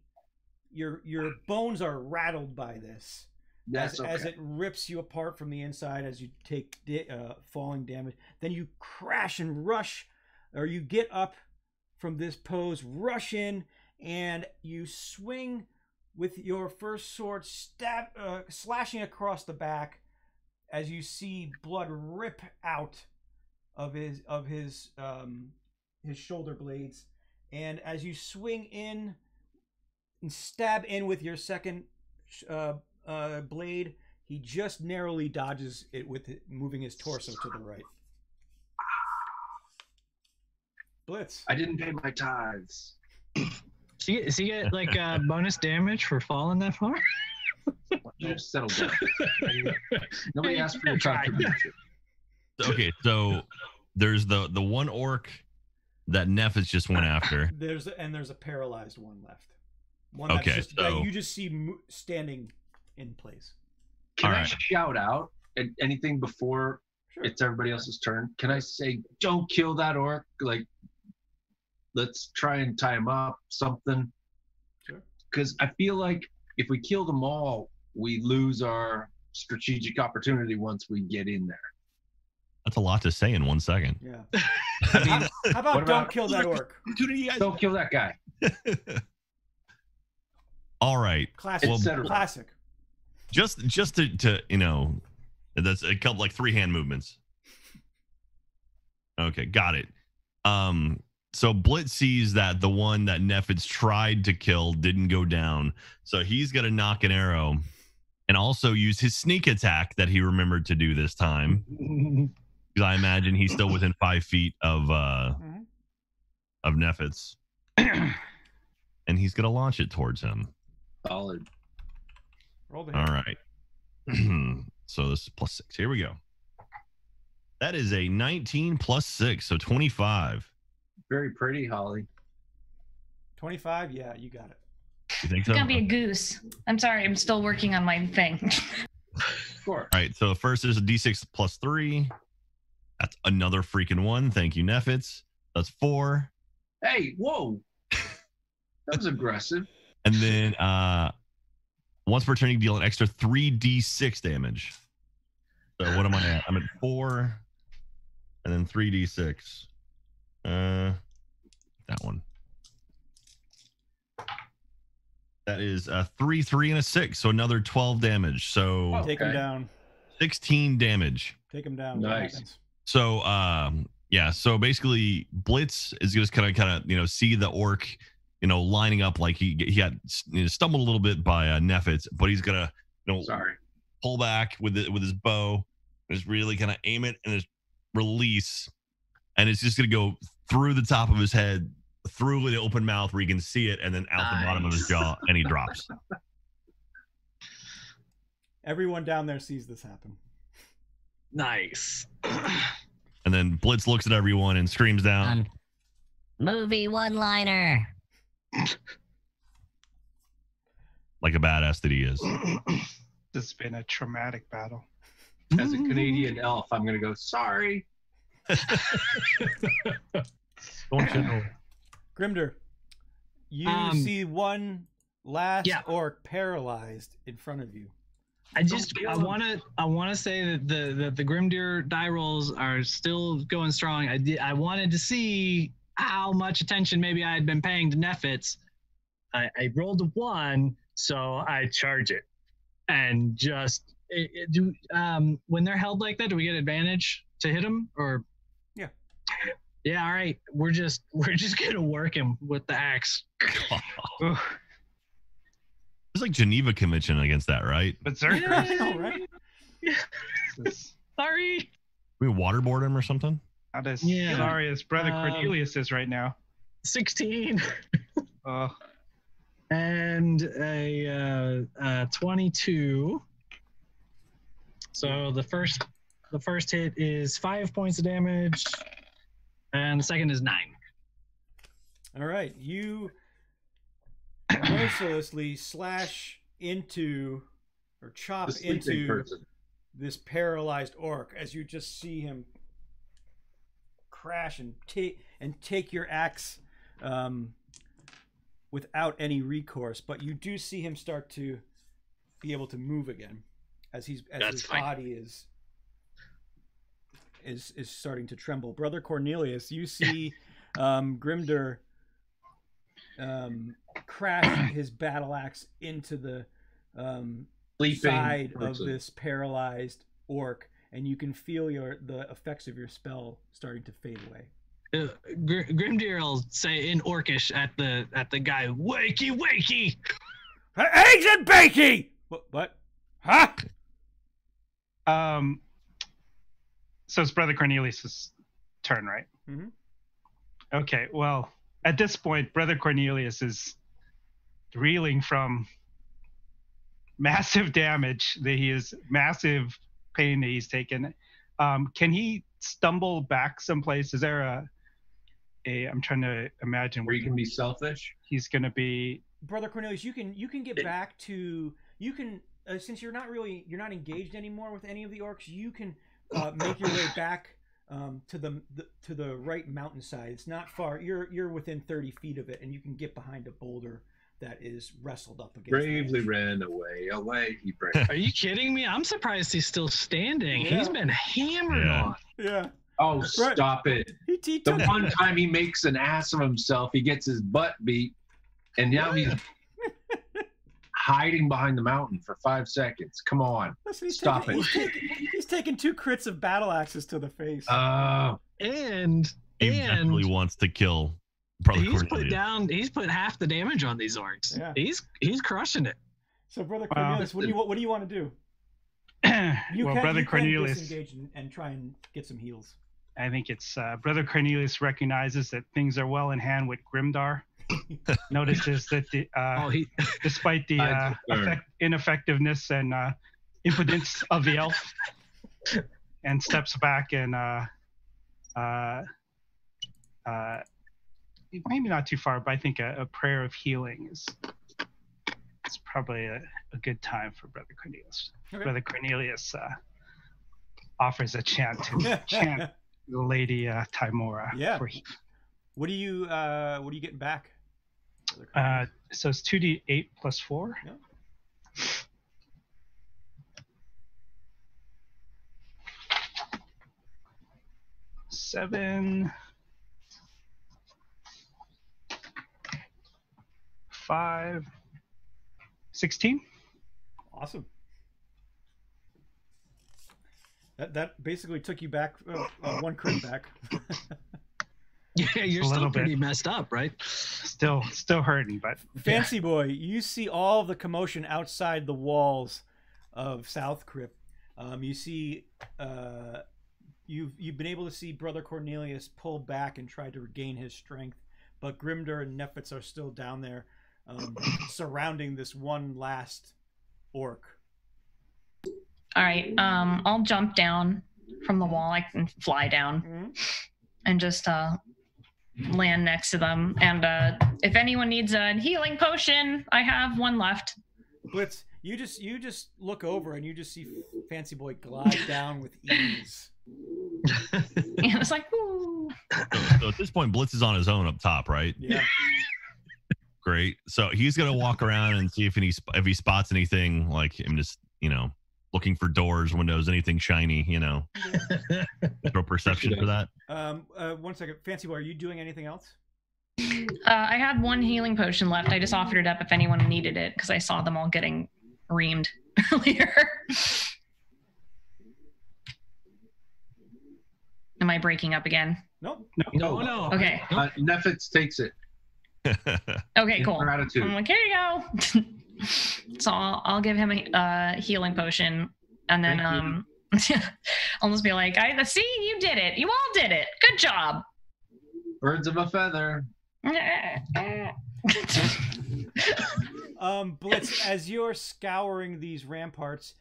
Your bones are rattled by this. That's as it rips you apart from the inside as you take falling damage. Then you crash and rush, or you get up from this pose, rush in, and you swing with your first sword, slashing across the back as you see blood rip out of his shoulder blades. And as you swing in and stab in with your second blade, he just narrowly dodges it with moving his torso to the right. Blitz. I didn't pay my tithes. Does he get like bonus damage for falling that far? Just settle down. Nobody asked for your contribution. Okay, so there's the one orc that Nephis just went after. There's a paralyzed one left. One that you just see standing in place. Can I shout out at anything before it's everybody else's turn? Can I say, don't kill that orc? Like, let's try and tie him up, something. Sure. Because I feel like if we kill them all, we lose our strategic opportunity once we get in there. That's a lot to say in 1 second. Yeah. I mean, how about don't kill that orc? Don't kill that guy. All right. Classic. Well, classic. Just to that's a couple like 3 hand movements. Okay, got it. So Blitz sees that the one that Nephitz tried to kill didn't go down. So he's gonna knock an arrow and also use his sneak attack that he remembered to do this time. Because I imagine he's still within 5 feet of Nephitz. And he's gonna launch it towards him. Solid. Roll the All right. So this is +6. Here we go. That is a 19 + 6, so 25. Very pretty, Holly. 25? Yeah, you got it. You think so? It's gonna be a goose. I'm sorry, I'm still working on my thing. Sure. All right, so first is a d6 plus 3. That's another freaking 1. Thank you, Nefitz. That's 4. Hey, whoa. That was aggressive. And then once per turn, you deal an extra 3d6 damage. So what am I at? I'm at 4. And then 3d6. That one. That is a 3, 3, and a 6. So another 12 damage. So Take him down. 16 damage. Take him down. Nice. So yeah, so basically Blitz is just kind of see the orc lining up, like he got stumbled a little bit by Nefitz, but he's gonna pull back with his bow, just really kind of aim it and just release, and it's just gonna go through the top of his head, through the open mouth where you can see it, and then out the bottom of his jaw, and he drops. Everyone down there sees this happen. Nice. And then Blitz looks at everyone and screams down, Movie one-liner. like a badass that he is. This has been a traumatic battle. As a Canadian elf, I'm going to go, sorry. Don't you know? Grimder, you see one last orc paralyzed in front of you. I want to say that the Grimdir die rolls are still going strong. I wanted to see how much attention maybe I had been paying to Nefitz. I rolled a 1, so I charge it, and just when they're held like that, do we get advantage to hit them or? Yeah. Yeah. All right. We're just gonna work him with the axe. It's like Geneva Convention against that, right? Berserker. Yeah, right? Sorry. We waterboard him or something? How does Yeah. sorry as brother Cornelius is right now. 16. Oh. And a 22. So the first hit is 5 points of damage, and the second is 9. All right, you mercilessly slash into or chop into this paralyzed orc as you just see him crash and take your axe without any recourse, but you do see him start to be able to move again as his body is starting to tremble. Brother Cornelius, you see Grimder crash his battle axe into the side of this paralyzed orc, and you can feel the effects of your spell starting to fade away. Grimdir will say in Orcish at the guy, "Wakey, wakey, eggs and bakey." What? Huh? So it's Brother Cornelius' turn, right? Mm-hmm. Okay. Well, at this point, Brother Cornelius is reeling from massive damage that he is massive pain that he's taken. Can he stumble back someplace? Is there a I'm trying to imagine where you can be selfish. He's going to be Brother Cornelius. You can get back to since you're not engaged anymore with any of the orcs. You can make your way back to the right mountainside. It's not far. You're within 30 feet of it, and you can get behind a boulder that is wrestled up against. Bravely ran away. He ran. Are you kidding me? I'm surprised he's still standing. Yeah. He's been hammered on. Yeah. Oh, stop it. The one time he makes an ass of himself, he gets his butt beat, and now he's hiding behind the mountain for 5 seconds. Come on. Listen, stop it. He's taken 2 crits of battle axes to the face. And he definitely wants to kill Brother Cornelius. He's put half the damage on these orcs. Yeah. He's crushing it. So Brother Cornelius, what do you want to do? Brother Cornelius disengage and try and get some heals. I think it's Brother Cornelius recognizes that things are well in hand with Grimdar. Notices that despite the ineffectiveness and impotence of the elf, and steps back and maybe not too far, but I think a prayer of healing is probably a good time for Brother Cornelius. Okay. Brother Cornelius offers a chant to chant Lady Timora. Yeah. For What are you getting back? so it's 2d8 plus 4. Yeah. Seven, 5, 16. Awesome. That basically took you back one crit back. Yeah, you're A still little pretty bit. messed up, right? Still hurting, but Fancy boy, you see all of the commotion outside the walls of South Crypt. You see, you've been able to see Brother Cornelius pull back and try to regain his strength, but Grimder and Nephitz are still down there, surrounding this one last orc. All right. I'll jump down from the wall. I can fly down and just land next to them. And if anyone needs a healing potion, I have one left. Blitz, you just look over and you just see Fancy Boy glide down with ease. And it's like, ooh. So at this point, Blitz is on his own up top, right? Yeah. Great. So he's gonna walk around and see if he spots anything, like him, just looking for doors, windows, anything shiny. Throw perception for that. 1 second, Fancy Boy, are you doing anything else? I had one healing potion left. I just offered it up if anyone needed it because I saw them all getting reamed earlier. Am I breaking up again? Nope. No. Okay. Nephitz takes it. Okay, In cool. gratitude. I'm like, here you go. So I'll give him a healing potion, and then I'll just be like, I see, you did it. You all did it. Good job. Birds of a feather. Blitz, as you're scouring these ramparts,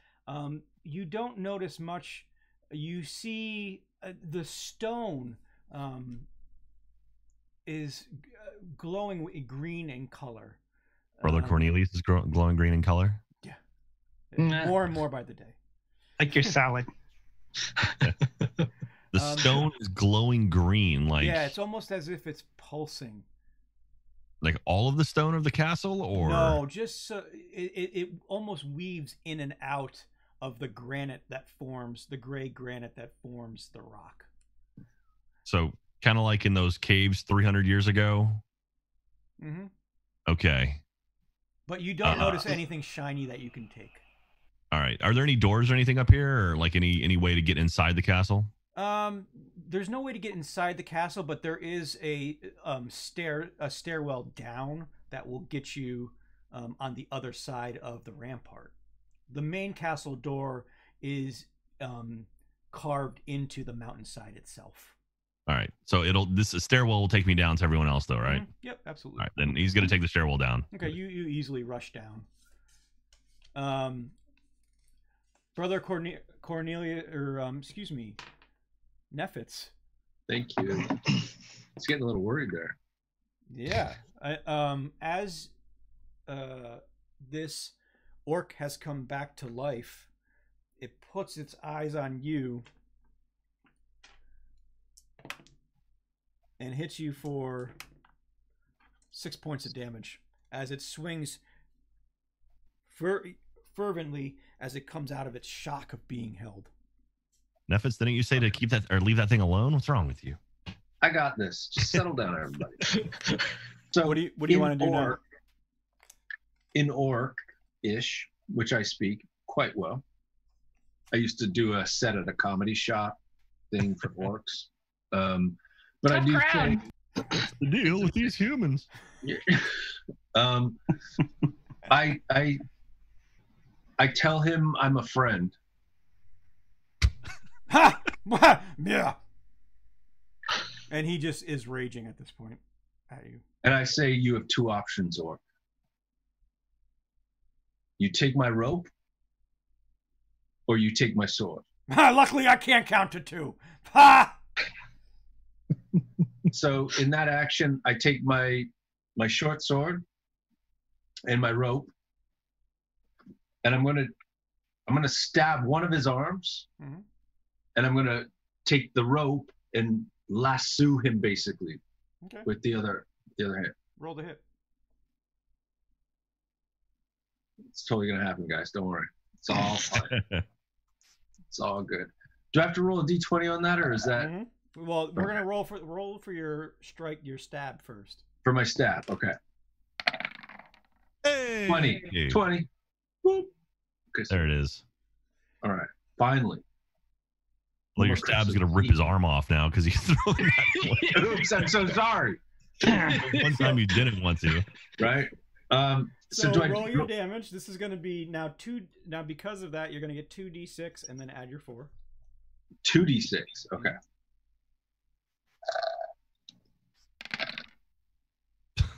you don't notice much. You see the stone is glowing green in color. Brother Cornelius is glowing green in color. Yeah. More and more by the day. like your salad. The stone is glowing green, like yeah, it's almost as if it's pulsing. Like all of the stone of the castle, or no, just so it almost weaves in and out of the granite that forms the gray granite that forms the rock. So kind of like in those caves 300 years ago. Mm-hmm. Okay. But you don't notice anything shiny that you can take. All right. Are there any doors or anything up here, or like any way to get inside the castle? There's no way to get inside the castle, but there is a stairwell down that will get you on the other side of the rampart. The main castle door is carved into the mountainside itself. All right. So this stairwell will take me down to everyone else, though, right? Mm-hmm. Yep, absolutely. All right. Then he's gonna take the stairwell down. Okay, you easily rush down. Brother Cornelia, or excuse me, Nephitz. Thank you. It's getting a little worried there. Yeah. As this orc has come back to life, it puts its eyes on you and hits you for 6 points of damage as it swings fervently as it comes out of its shock of being held. Nephitz, didn't you say to keep that or leave that thing alone? What's wrong with you? I got this. Just settle down, everybody. So what do you want to do now? In Orc-ish, which I speak quite well. I used to do a set at a comedy shop thing for orcs. But I do say, what's the deal with these humans? I tell him I'm a friend. Ha! Yeah. And he just is raging at this point at you. And I say you have two options, Orc. You take my rope, or you take my sword. Luckily, I can't count to two. Ha! So in that action, I take my short sword and my rope, and I'm gonna stab one of his arms, and I'm gonna take the rope and lasso him basically with the other hand. Roll the hit. It's totally gonna happen, guys. Don't worry. It's all fine. It's all good. Do I have to roll a d20 on that, or is that? Well, we're gonna roll for your stab first. For my stab, okay. Hey! 20. Whoop. Okay, so, There it is. all right. Finally. Well, your stab's gonna rip his arm off now because he's throwing that. Oops, I'm so sorry. One time you didn't want to. Right. So do roll your damage. This is going to be now 2. Now because of that, you're going to get 2d6 and then add your 4. 2d6. Okay.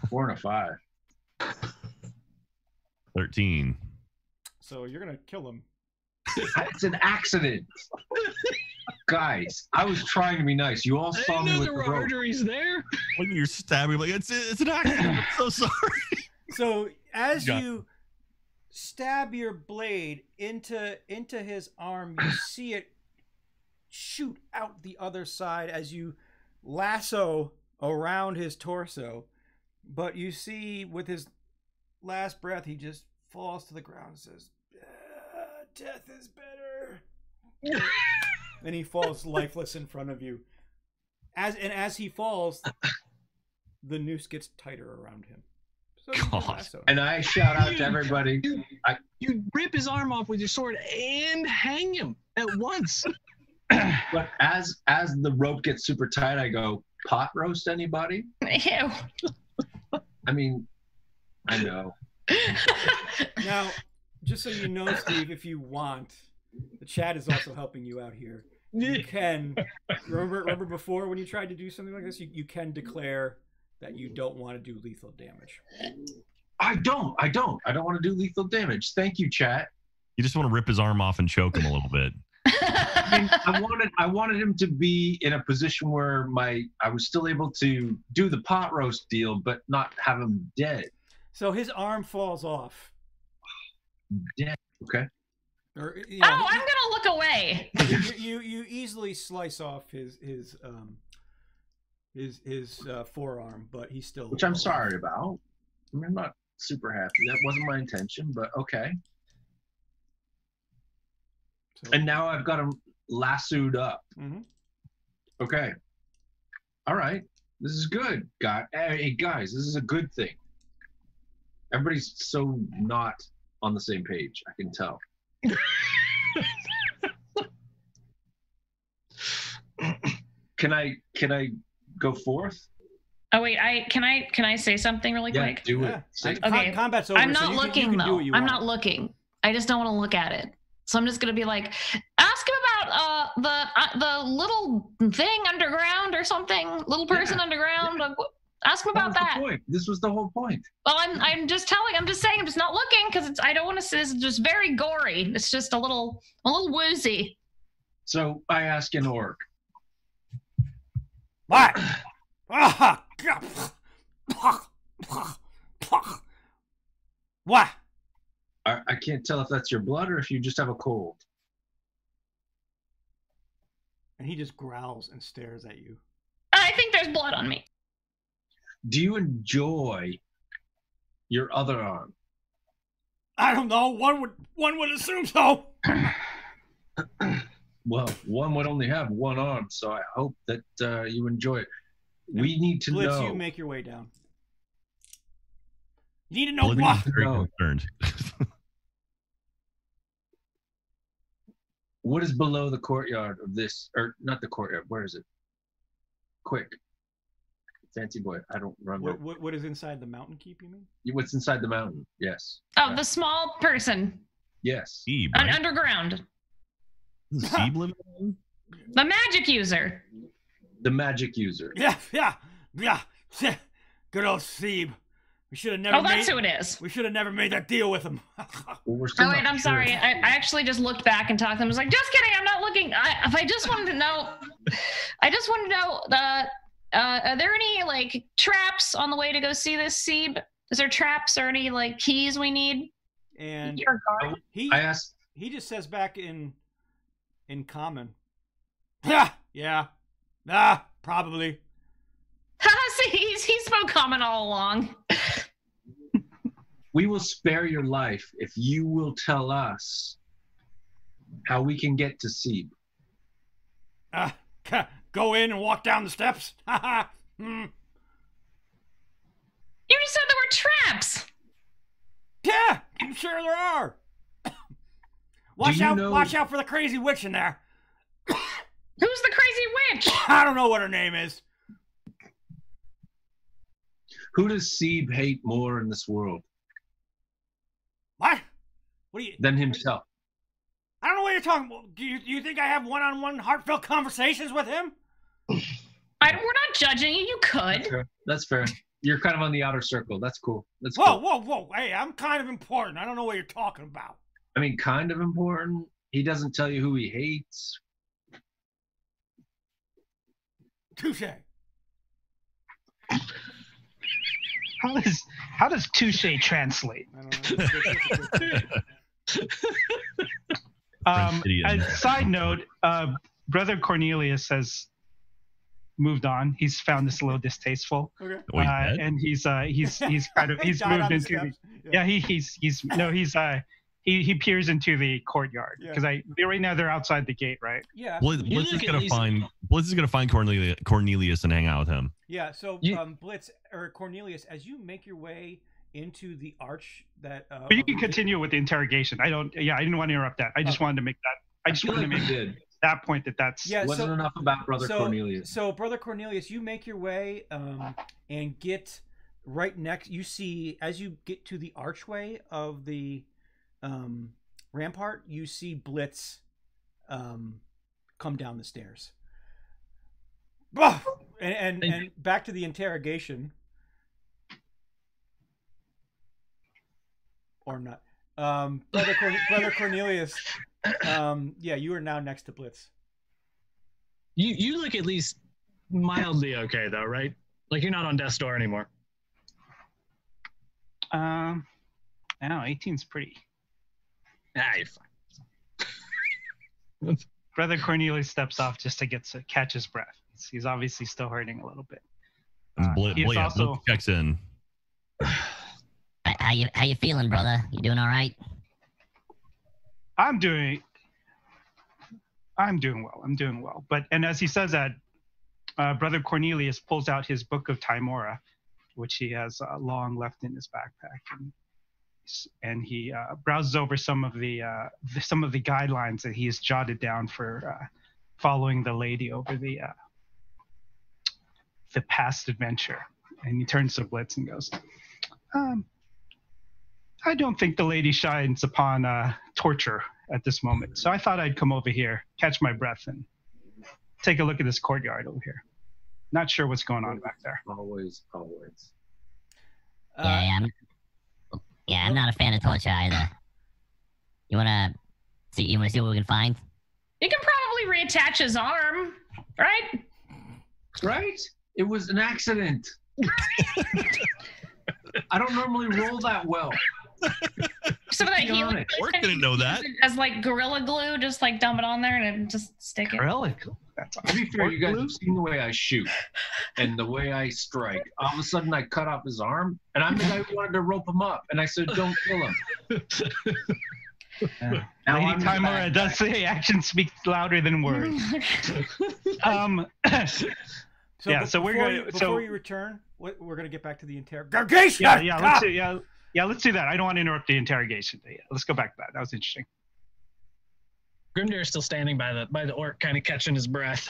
Four and a 5. 13. So you're going to kill him. It's an accident. Guys, I was trying to be nice. You all saw me with there the were rope. arteries there. When you're stabbing, like it's an accident. I'm so sorry. So as you stab your blade into his arm, you see it shoot out the other side as you lasso around his torso. But you see, with his last breath, he just falls to the ground and says, "Death is better." And he falls lifeless in front of you. As he falls, the noose gets tighter around him. So God. And I shout out to everybody. You rip his arm off with your sword and hang him at once. But as the rope gets super tight, I go, pot roast anybody? Ew. I mean, I know. Now, just so you know, Steve, if you want, the chat is also helping you out here. You can remember before when you tried to do something like this, you can declare that you don't want to do lethal damage. I don't want to do lethal damage. Thank you, chat. You just want to rip his arm off and choke him a little bit. I mean, I wanted him to be in a position where I was still able to do the pot roast deal, but not have him dead. So his arm falls off. Dead. Okay. Or, I'm gonna look away. You easily slice off his forearm, but he's still. Which I'm sorry about. I mean, I'm not super happy. That wasn't my intention, but okay. So, And now I've got him lassoed up. Okay. All right. This is good. Hey, guys, this is a good thing. Everybody's so not on the same page. I can tell. Can I go forth? Oh wait, can I say something really quick? Do it. yeah. Say- Okay. Combat's over. I'm so not you looking can do though. what you I'm want. not looking. I just don't want to look at it. So I'm just gonna be like, ask him about the little thing underground or something, little person underground. Ask him about that. Point. This was the whole point. Well, I'm just saying, I'm just not looking because I don't want to say it's just very gory. It's just a little woozy. So I ask an orc. What? What? I can't tell if that's your blood or if you just have a cold. And he just growls and stares at you. I think there's blood on me. Do you enjoy your other arm? I don't know. One would assume so. Well, one would only have one arm, so I hope that you enjoy it. We need to Blitz, know. you make your way down. You need to know Blitz what? is very No. concerned. What is below the courtyard of this, or not the courtyard? Where is it? Quick, fancy boy. I don't remember. What is inside the mountain keep? You mean? What's inside the mountain? Yes. Oh, the small person Yes. Seeb, right? underground. Isn't Seeb living in? The magic user. The magic user. Yeah. Good old Seeb. We should have never. Oh, that's who it is. We should have never made that deal with him. Well, we're still Oh wait, not I'm sure. sorry. I actually just looked back and talked to him. I was like, just kidding. I'm not looking. I just wanted to know. I just wanted to know Are there any like traps on the way to go see this Seeb? Is there traps or any like keys we need? And Your guard. I asked. he just says back in common. Yeah. Probably. See, he spoke common all along. We will spare your life if you will tell us how we can get to Seeb. Go in and walk down the steps. You just said there were traps. Yeah, I'm sure there are. Watch out for the crazy witch in there. Who's the crazy witch? I don't know what her name is. Who does Seeb hate more in this world What? What do you? than himself? I don't know what you're talking about. Do you think I have one-on-one heartfelt conversations with him? We're not judging you. You could. That's fair. You're kind of on the outer circle. That's cool. That's Whoa, cool. whoa! Hey, I'm kind of important. I don't know what you're talking about. I mean, kind of important. He doesn't tell you who he hates. Touche. How does touche translate? I don't know. A side note, Brother Cornelius has moved on. He's found this a little distasteful. Okay. And he's kind of he's Died on moved the into steps. he peers into the courtyard Yeah. because right now they're outside the gate, right? Yeah. Blitz is gonna find Cornelius and hang out with him. Yeah. So, Blitz or Cornelius, as you make your way into the arch that. But you can continue with the interrogation. I didn't want to interrupt that. I just wanted to make that. I just wanted to make did. that point that's. Yeah. Wasn't enough about Brother Cornelius. So, Brother Cornelius, you make your way and get right next. You see, as you get to the archway of the rampart, you see Blitz come down the stairs. And back to the interrogation. Or not. Brother Cornelius, yeah, you are now next to Blitz. You look at least mildly okay though, right? Like you're not on death's door anymore. I don't know, 18's pretty. You're fine. Brother Cornelius steps off just to catch his breath. He's obviously still hurting a little bit. Blitz checks in. How you feeling, brother? You doing all right? I'm doing well. And as he says that, Brother Cornelius pulls out his book of Timora, which he has long left in his backpack, and he browses over some of the guidelines that he has jotted down for following the lady over the past adventure. And he turns to Blitz and goes, I don't think the lady shines upon torture at this moment. So I thought I'd come over here, catch my breath, and take a look at this courtyard over here. Not sure what's going on back there. Always. I'm not a fan of torture either. You wanna see what we can find? You can probably reattach his arm, right? Right? It was an accident. I don't normally roll that well. Some of that healing it. Orc didn't know that. as like gorilla glue, just like dump it on there and just stick it. Really cool. That's To be fair, you guys have seen the way I shoot and the way I strike. All of a sudden, I cut off his arm, and I'm the guy who wanted to rope him up, and I said, "Don't kill him." Now Lady I'm the Timora bad does guy. say actions speak louder than words. So before you return, we're gonna get back to the interrogation. Let's do that. I don't want to interrupt the interrogation. Yeah, let's go back to that. That was interesting. Grimnir is still standing by the orc, kind of catching his breath.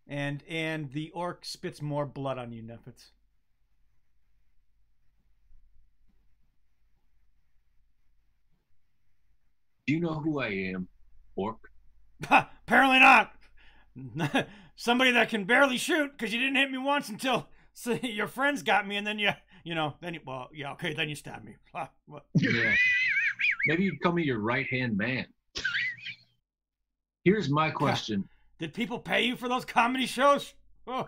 And the orc spits more blood on you, Nefitz. Do you know who I am, orc? Apparently not. Somebody that can barely shoot because you didn't hit me once until your friends got me, and then then you stabbed me. Yeah. Maybe you'd call me your right-hand man. Here's my question. Did people pay you for those comedy shows? Oh.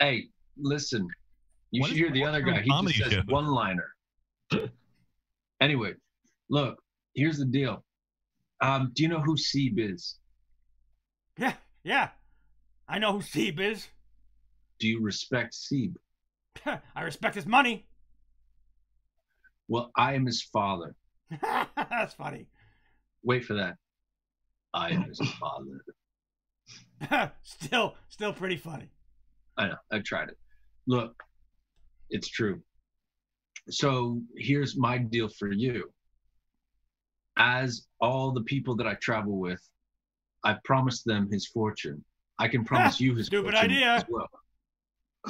Hey, listen. You What should is hear the wrong other with guy. He comedy just says shows? one-liner. Anyway, look. Here's the deal. Do you know who Sieb is? Yeah. I know who Sieb is. Do you respect Sieb? I respect his money. Well, I am his father. That's funny. Wait for that. I am his father. Still pretty funny. I know. I tried it. Look, it's true. So here's my deal for you. As all the people that I travel with, I promised them his fortune. I can promise you his Stupid fortune idea. as well.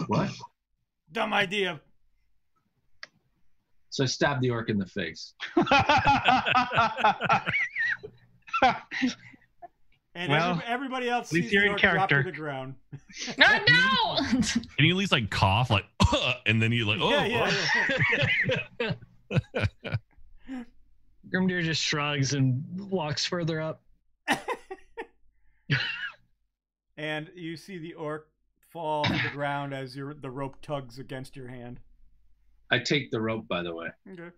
What? Dumb idea. So I stabbed the orc in the face. And Well, everybody else at least sees you're the in orc drop to character. the ground. No! Can you at least like cough like, and then you like, oh, Yeah. Grimdir just shrugs and walks further up. And you see the orc fall to the ground as the rope tugs against your hand. I take the rope, by the way. Okay.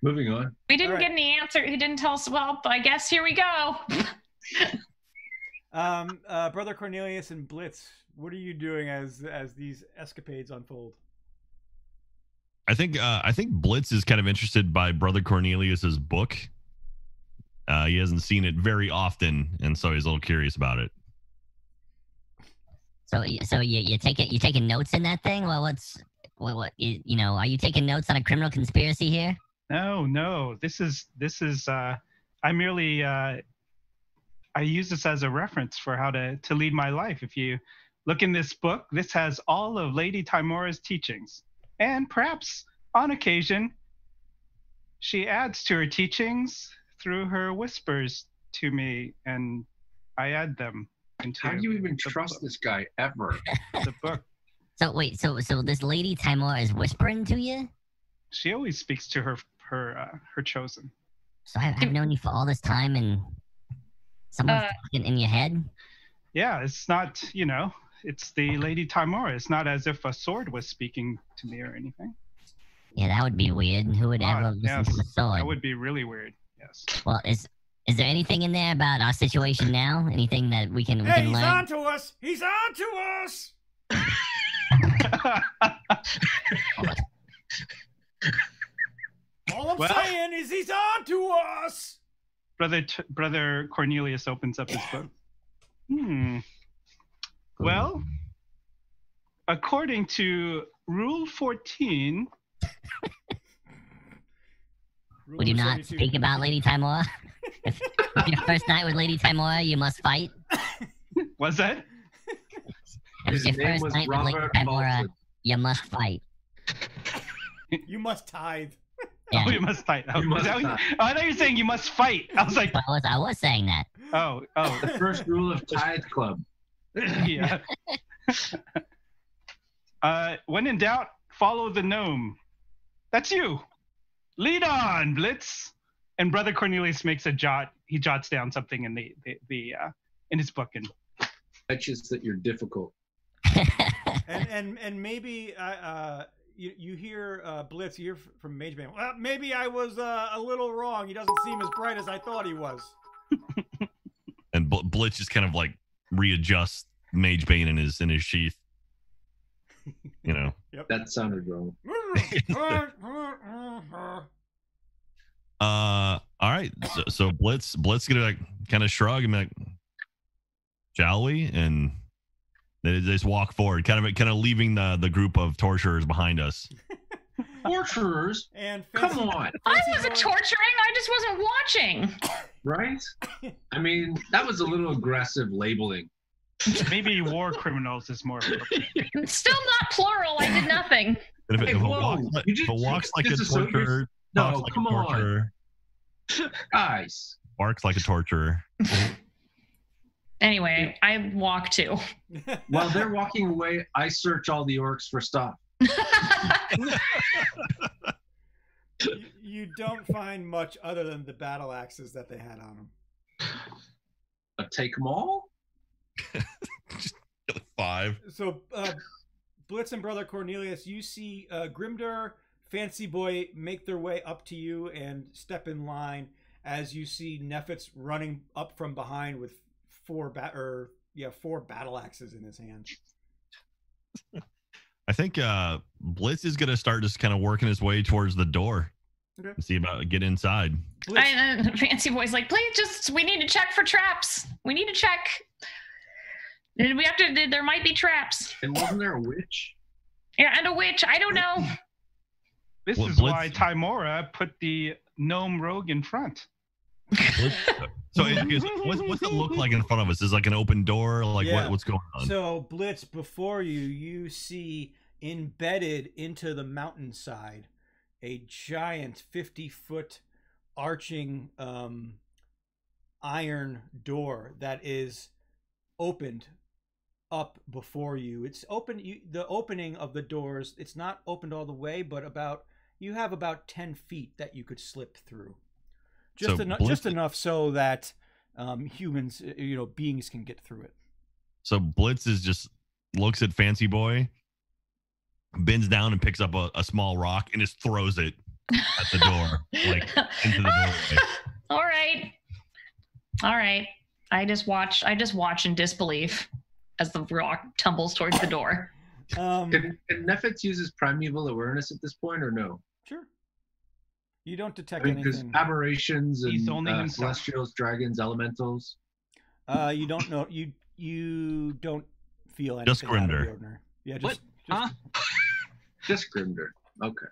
Moving on. We didn't All right. get any answer. He didn't tell us. Well, I guess here we go. Brother Cornelius and Blitz, what are you doing as these escapades unfold? I think Blitz is kind of interested by Brother Cornelius's book. He hasn't seen it very often, and so he's a little curious about it. So you taking notes in that thing? Well, what you know? Are you taking notes on a criminal conspiracy here? No. This is. I merely. I use this as a reference for how to lead my life. If you look in this book, this has all of Lady Timora's teachings, and perhaps on occasion, she adds to her teachings through her whispers to me, and I add them into. How do you even trust this guy ever? The book? So wait, so this Lady Timora is whispering to you? She always speaks to her chosen. So I've known you for all this time, and someone's talking in your head. Yeah, it's not. It's the Lady Timora. It's not as if a sword was speaking to me or anything. Yeah, that would be weird. Who would ever listen to a sword? That would be really weird. Yes. Well, is there anything in there about our situation now? Anything that we can Hey, he's learn? on to us! He's on to us! All I'm saying is he's on to us! Brother Cornelius opens up his book. Well, according to Rule 14. Would you not speak about Lady Timora? If your first night with Lady Timora, you must fight. Was that? If it's His your name first was night with Lady Robert Timora, Fulton. you must fight. You must tithe. Yeah. Oh, you must fight. Oh, You must is that what fight. I thought you were saying you must fight. I was like, I was saying that. oh, The first rule of Tithe Club. yeah. When in doubt, follow the gnome. That's you. Lead on, Blitz. And Brother Cornelius makes a jot. He jots down something in the in his book, and Betches that you're difficult. And maybe you hear Blitz, you hear from Mage Bane. Well, maybe I was a little wrong. He doesn't seem as bright as I thought he was. And Blitz just kind of like readjusts Mage Bane in his sheath. Yep. That sounded wrong. All right. So Blitz gonna like kind of shrug and be like, shall we? And they just walk forward, kind of leaving the group of torturers behind us. Torturers? And Come on. I wasn't torturing. I just wasn't watching. Right? I mean, that was a little aggressive labeling. maybe war criminals is more appropriate. It's still not plural. I did nothing. And if Hey, it whoa, walks like a disassociate- torturer, No, talks like come a torturer, Guys. barks like a torturer. Anyway, I walk too. While they're walking away, I search all the orcs for stuff. You don't find much other than the battle axes that they had on them. Take them all? Just 5. So, Blitz and Brother Cornelius, you see Grimdur, Fancy Boy make their way up to you and step in line as you see Nephitz running up from behind with 4 battle axes in his hand. I think Blitz is going to start just kind of working his way towards the door. Okay. See about get inside. Fancy Boy's like, please, we need to check for traps. We need to check. We have to. There might be traps. And wasn't there a witch? Yeah, and a witch. I don't know. This is why Timora put the gnome rogue in front. So what's it look like in front of us? Is it like an open door? Like what's going on? So Blitz, before you see embedded into the mountainside a giant 50-foot arching iron door that is opened up before you. It's open. The opening of the doors, it's not opened all the way, but you have about 10 feet that you could slip through. Just enough so that humans, beings can get through it. So Blitz is just looks at Fancy Boy, bends down and picks up a small rock and just throws it at the door, like into the doorway. All right. I just watch in disbelief as the rock tumbles towards the door. Can Nephitz use his primeval awareness at this point, or no? Sure. You don't detect Because anything. aberrations He's and only himself. celestials, dragons, elementals. You don't know. You don't feel anything. Just out of the Grimdur. ordinary. Yeah, What? Just Grimdur. Okay.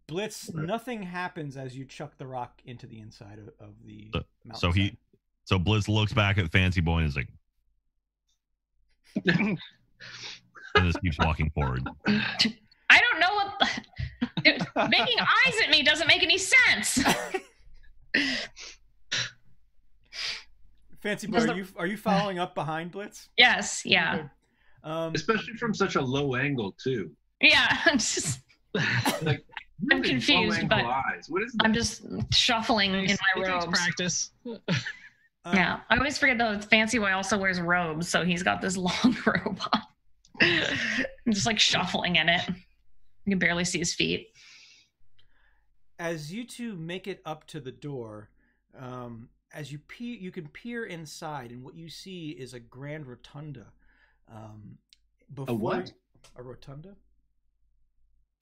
Blitz, nothing happens as you chuck the rock into the inside of the So mountainside. So Blitz looks back at Fancy Boy and is like, and just keeps walking forward. I don't know what making eyes at me doesn't make any sense. Fancy Boy, are you following up behind Blitz? Yes, yeah. Okay. Especially from such a low angle too. Yeah, I'm just Like I'm really confused, low-angle but eyes. What is that? I'm just shuffling in It my takes robes. practice. Yeah, I always forget though. Fancy Boy also wears robes, so he's got this long robe on. I'm just like shuffling in it. You can barely see his feet. As you two make it up to the door, as you can peer inside, and what you see is a grand rotunda. A what? A rotunda?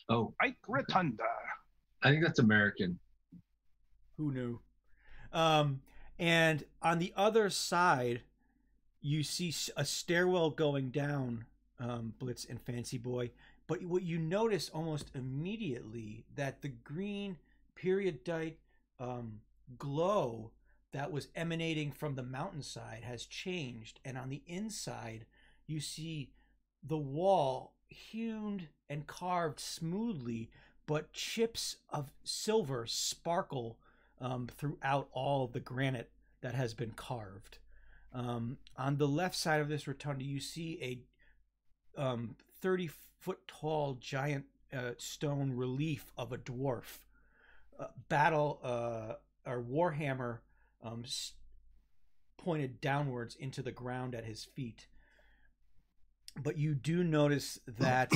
Oh, Ike Rotunda. I think that's American. Who knew? And on the other side, you see a stairwell going down, Blitz and Fancy Boy. But what you notice almost immediately that the green periodite glow that was emanating from the mountainside has changed. And on the inside, you see the wall hewn and carved smoothly, but chips of silver sparkle throughout all the granite that has been carved. On the left side of this rotunda, you see a 30-foot tall giant stone relief of a dwarf or warhammer pointed downwards into the ground at his feet. But you do notice that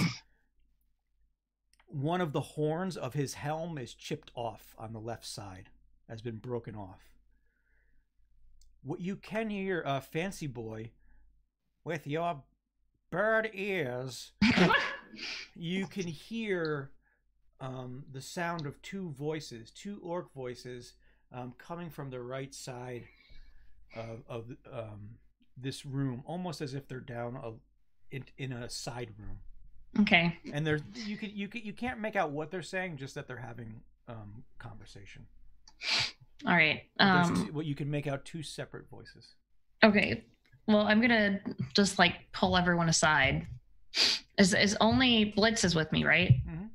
one of the horns of his helm is chipped off on the left side, has been broken off. What you can hear, Fancy Boy, with your bird ears, you can hear the sound of two orc voices, coming from the right side of this room, almost as if they're down in a side room. Okay. And you can't make out what they're saying, just that they're having conversation. All right. What you can make out two separate voices. Okay. Well, I'm gonna just like pull everyone aside. Is only Blitz is with me, right? Mm-hmm.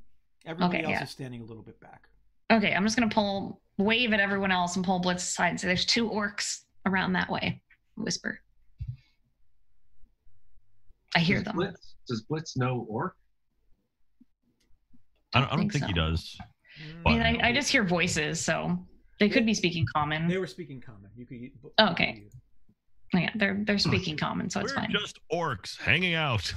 Everybody Okay, else yeah. is standing a little bit back. Okay, I'm just gonna wave at everyone else and pull Blitz aside and say there's 2 orcs around that way. Whisper. I hear them. Does Blitz know orc? I don't think so. he does. I mean, I just hear voices, so They could be speaking common. They were speaking common. You could. Oh, okay. Yeah, they're speaking common, so it's We're fine. just orcs hanging out.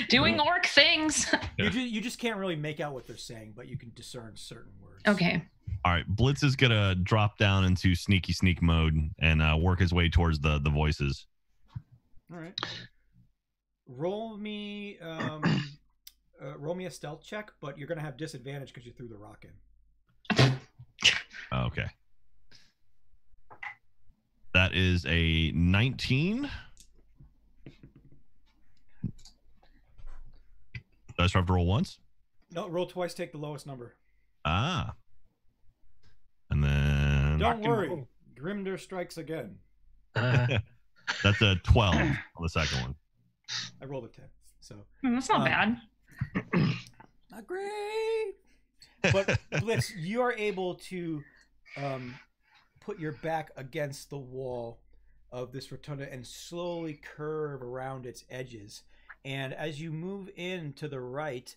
Doing orc things. You just can't really make out what they're saying, but you can discern certain words. Okay. All right, Blitz is gonna drop down into sneaky sneak mode and work his way towards the voices. All right. Roll me a stealth check, but you're gonna have disadvantage because you threw the rock in. Okay. That is a 19. Do I just have to roll once? No, roll twice. Take the lowest number. Ah. And then Don't worry, Grimder strikes again. that's a 12 on the second one. I rolled a 10, so That's not bad. not great. But Blitz, you are able to put your back against the wall of this rotunda and slowly curve around its edges. And as you move in to the right,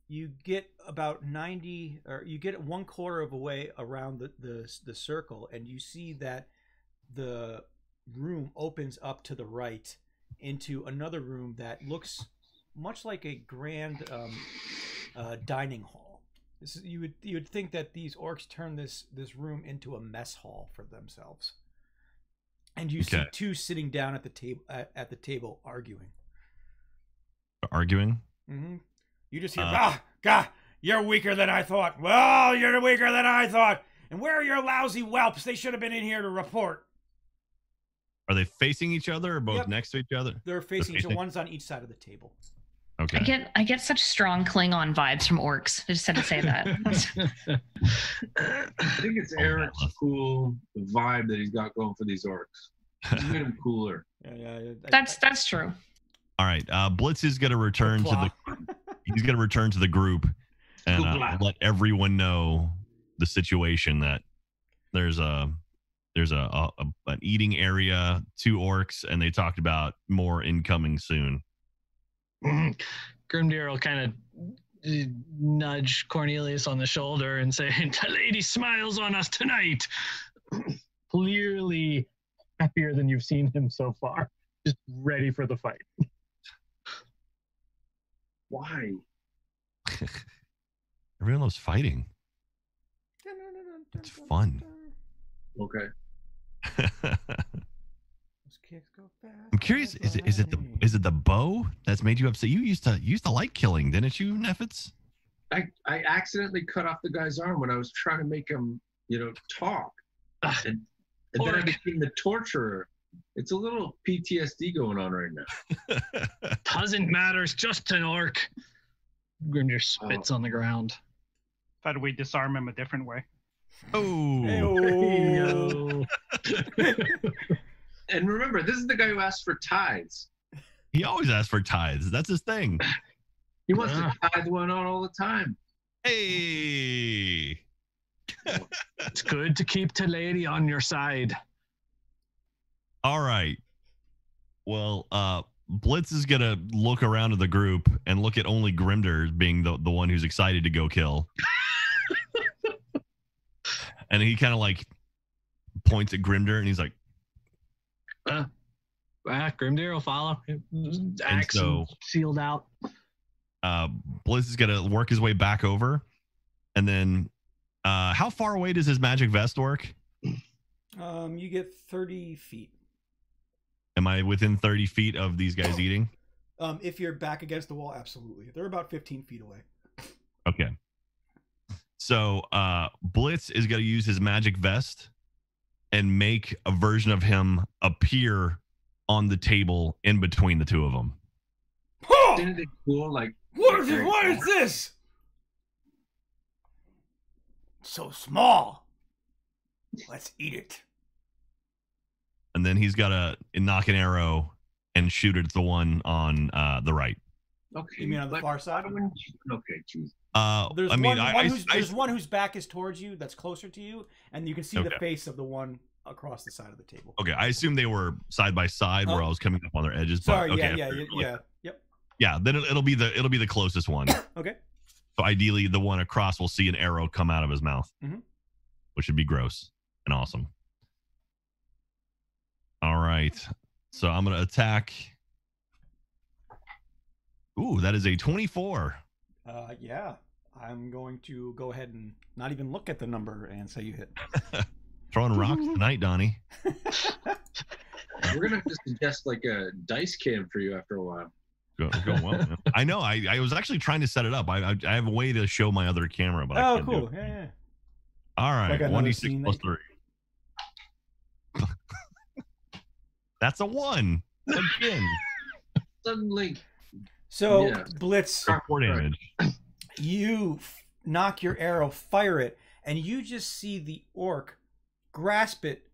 you get about 90, or you get 1/4 of a way around the circle, and you see that the room opens up to the right into another room that looks much like a grand dining hall. You would think that these orcs turn this room into a mess hall for themselves. And you see two sitting down at the table arguing. Arguing? Mm-hmm. You just hear, "Gah, you're weaker than I thought. Well, you're weaker than I thought. And where are your lousy whelps? They should have been in here to report." Are they facing each other or both Yep. next to each other? They're facing each other. One's on each side of the table. Okay. I get such strong Klingon vibes from orcs. I just had to say that. I think it's Eric's cool vibe that he's got going for these orcs. He's made him cooler. Yeah. That's true. All right. Blitz is going to return to the group and let everyone know the situation, that there's an eating area, 2 orcs, and they talked about more incoming soon. Grimdir will kind of nudge Cornelius on the shoulder and say, "The lady smiles on us tonight." Clearly happier than you've seen him so far. Just ready for the fight. Why? Everyone loves fighting. It's fun. Okay. I'm curious. Is it the bow that's made you upset? You used to like killing, didn't you, Neffets? I accidentally cut off the guy's arm when I was trying to make him, talk, and then I became the torturer. It's a little PTSD going on right now. Doesn't matter. It's just an orc. Grimdir spits on the ground. Thought we disarm him a different way. Oh. And remember, this is the guy who asked for tithes. He always asks for tithes. That's his thing. He wants to tithe one on all the time. Hey. It's good to keep the lady on your side. All right. Well, Blitz is going to look around to the group and look at only Grimder being the one who's excited to go kill. And he kind of like points at Grimder and he's like, Grimdir will follow. Axe sealed out. Blitz is going to work his way back over. And then how far away does his magic vest work? You get 30 feet. Am I within 30 feet of these guys eating? If you're back against the wall, absolutely. They're about 15 feet away. Okay. So Blitz is going to use his magic vest and make a version of him appear on the table in between the two of them. Isn't it cool? Like, what is this? So small. Let's eat it. And then he's got to knock an arrow and shoot it at the one on the right. Okay. You mean on the far side? Okay, geez. There's one whose back is towards you, that's closer to you, and you can see the face of the one across the side of the table. Okay, I assume they were side by side where I was coming up on their edges. Sorry, but, okay, yep. Yeah, then it'll be the closest one. Okay. So ideally, the one across will see an arrow come out of his mouth, which would be gross and awesome. All right. So I'm going to attack. Ooh, that is a 24. Yeah. I'm going to go ahead and not even look at the number and say you hit. Throwing rocks tonight, Donnie. We're going to have to suggest like a dice cam for you after a while. Go well. I know. I was actually trying to set it up. I have a way to show my other camera, but I can't cool. do it. Yeah. All right. Like 1d6 plus 3. That's a 1. Again. Suddenly. So, Yeah. Blitz, 4 damage. you knock your arrow, fire it, and you just see the orc grasp it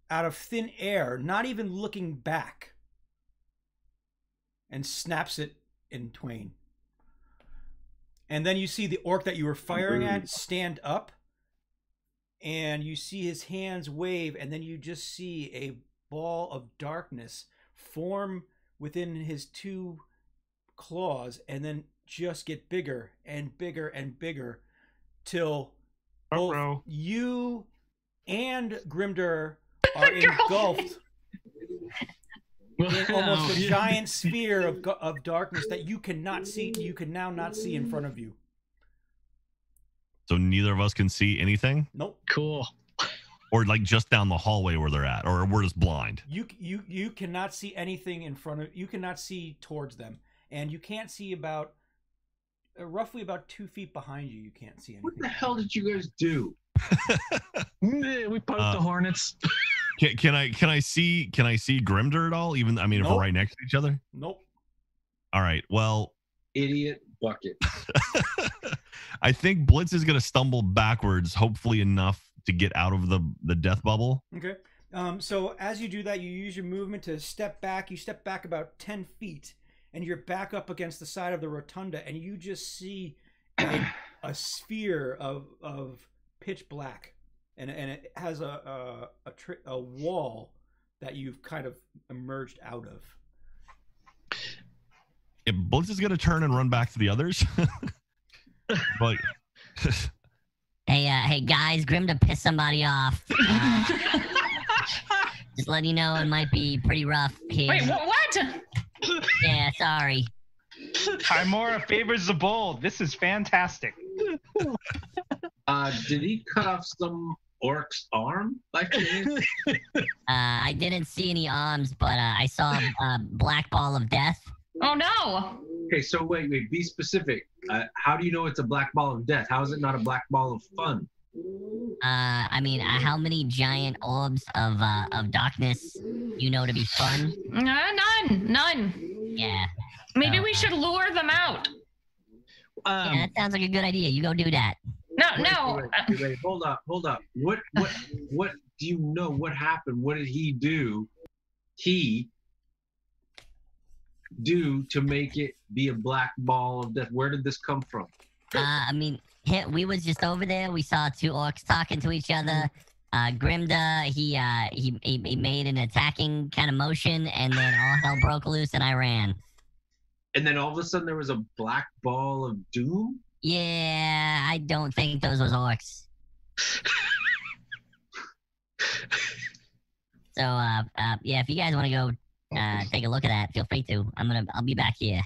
out of thin air, not even looking back, and snaps it in twain. And then you see the orc that you were firing at stand up, and you see his hands wave, and then you just see a ball of darkness form within his 2 claws, and then just get bigger and bigger and bigger till both you and Grimder are engulfed in almost a giant sphere of darkness that you cannot see. You can now not see in front of you. So neither of us can see anything? Nope. Cool. Or like just down the hallway where they're at, or we're just blind. You cannot see anything in front of you. Cannot see towards them, and you can't see about roughly about 2 feet behind you. You can't see anything. What the hell did you guys do? We poked the hornets. Can I see Grimder at all? Even if we're right next to each other. Nope. All right. Well, idiot bucket. I think Blitz is going to stumble backwards, hopefully enough to get out of the death bubble. Okay. So as you do that, you use your movement to step back. You step back about 10 feet, and you're back up against the side of the rotunda, and you just see a sphere of pitch black, and it has a wall that you've kind of emerged out of. Yeah, Blitz is going to turn and run back to the others. But hey guys, Grim to piss somebody off. Just letting you know it might be pretty rough here. Wait, what? Yeah, sorry. Hymora favors the bold. This is fantastic. Did he cut off some orc's arm by chance? I didn't see any arms, but I saw a black ball of death. Oh no! Okay, so wait, be specific. How do you know it's a black ball of death? How is it not a black ball of fun? How many giant orbs of darkness you know to be fun? None. Yeah. Maybe we should lure them out. Yeah, that sounds like a good idea. You go do that. No. Wait, hold up. What do you know? What happened? What did he do? To make it be a black ball of death? Where did this come from? We was just over there. We saw 2 orcs talking to each other. Grimda, he made an attacking kind of motion, and then all hell broke loose, and I ran. And then all of a sudden there was a black ball of doom? Yeah, I don't think those was orcs. So, yeah, if you guys want to go take a look at that, feel free to. I'll be back here.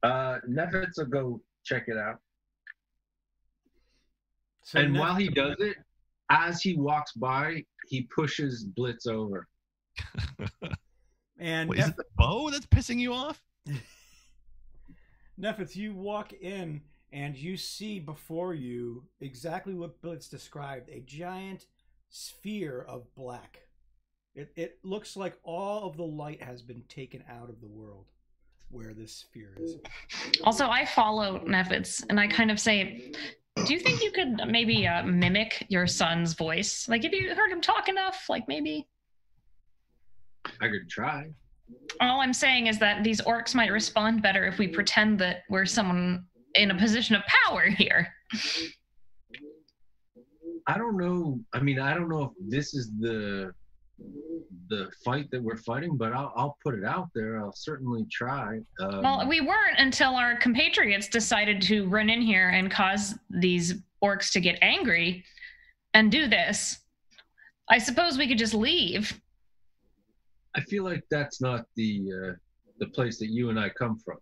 Nefitz will go check it out. So and while he does it, as he walks by, he pushes Blitz over. And wait, is it the bow that's pissing you off? Nefitz, you walk in and you see before you exactly what Blitz described, a giant sphere of black. It looks like all of the light has been taken out of the world where this sphere is. Also, I follow Nefitz, and I kind of say, do you think you could maybe mimic your son's voice? Like, if you heard him talk enough, like maybe... I could try. All I'm saying is that these orcs might respond better if we pretend that we're someone in a position of power here. I don't know. I don't know if this is the the fight that we're fighting, but I'll put it out there. I'll certainly try. Well, we weren't until our compatriots decided to run in here and cause these orcs to get angry and do this. I suppose we could just leave. I feel like that's not the place that you and I come from.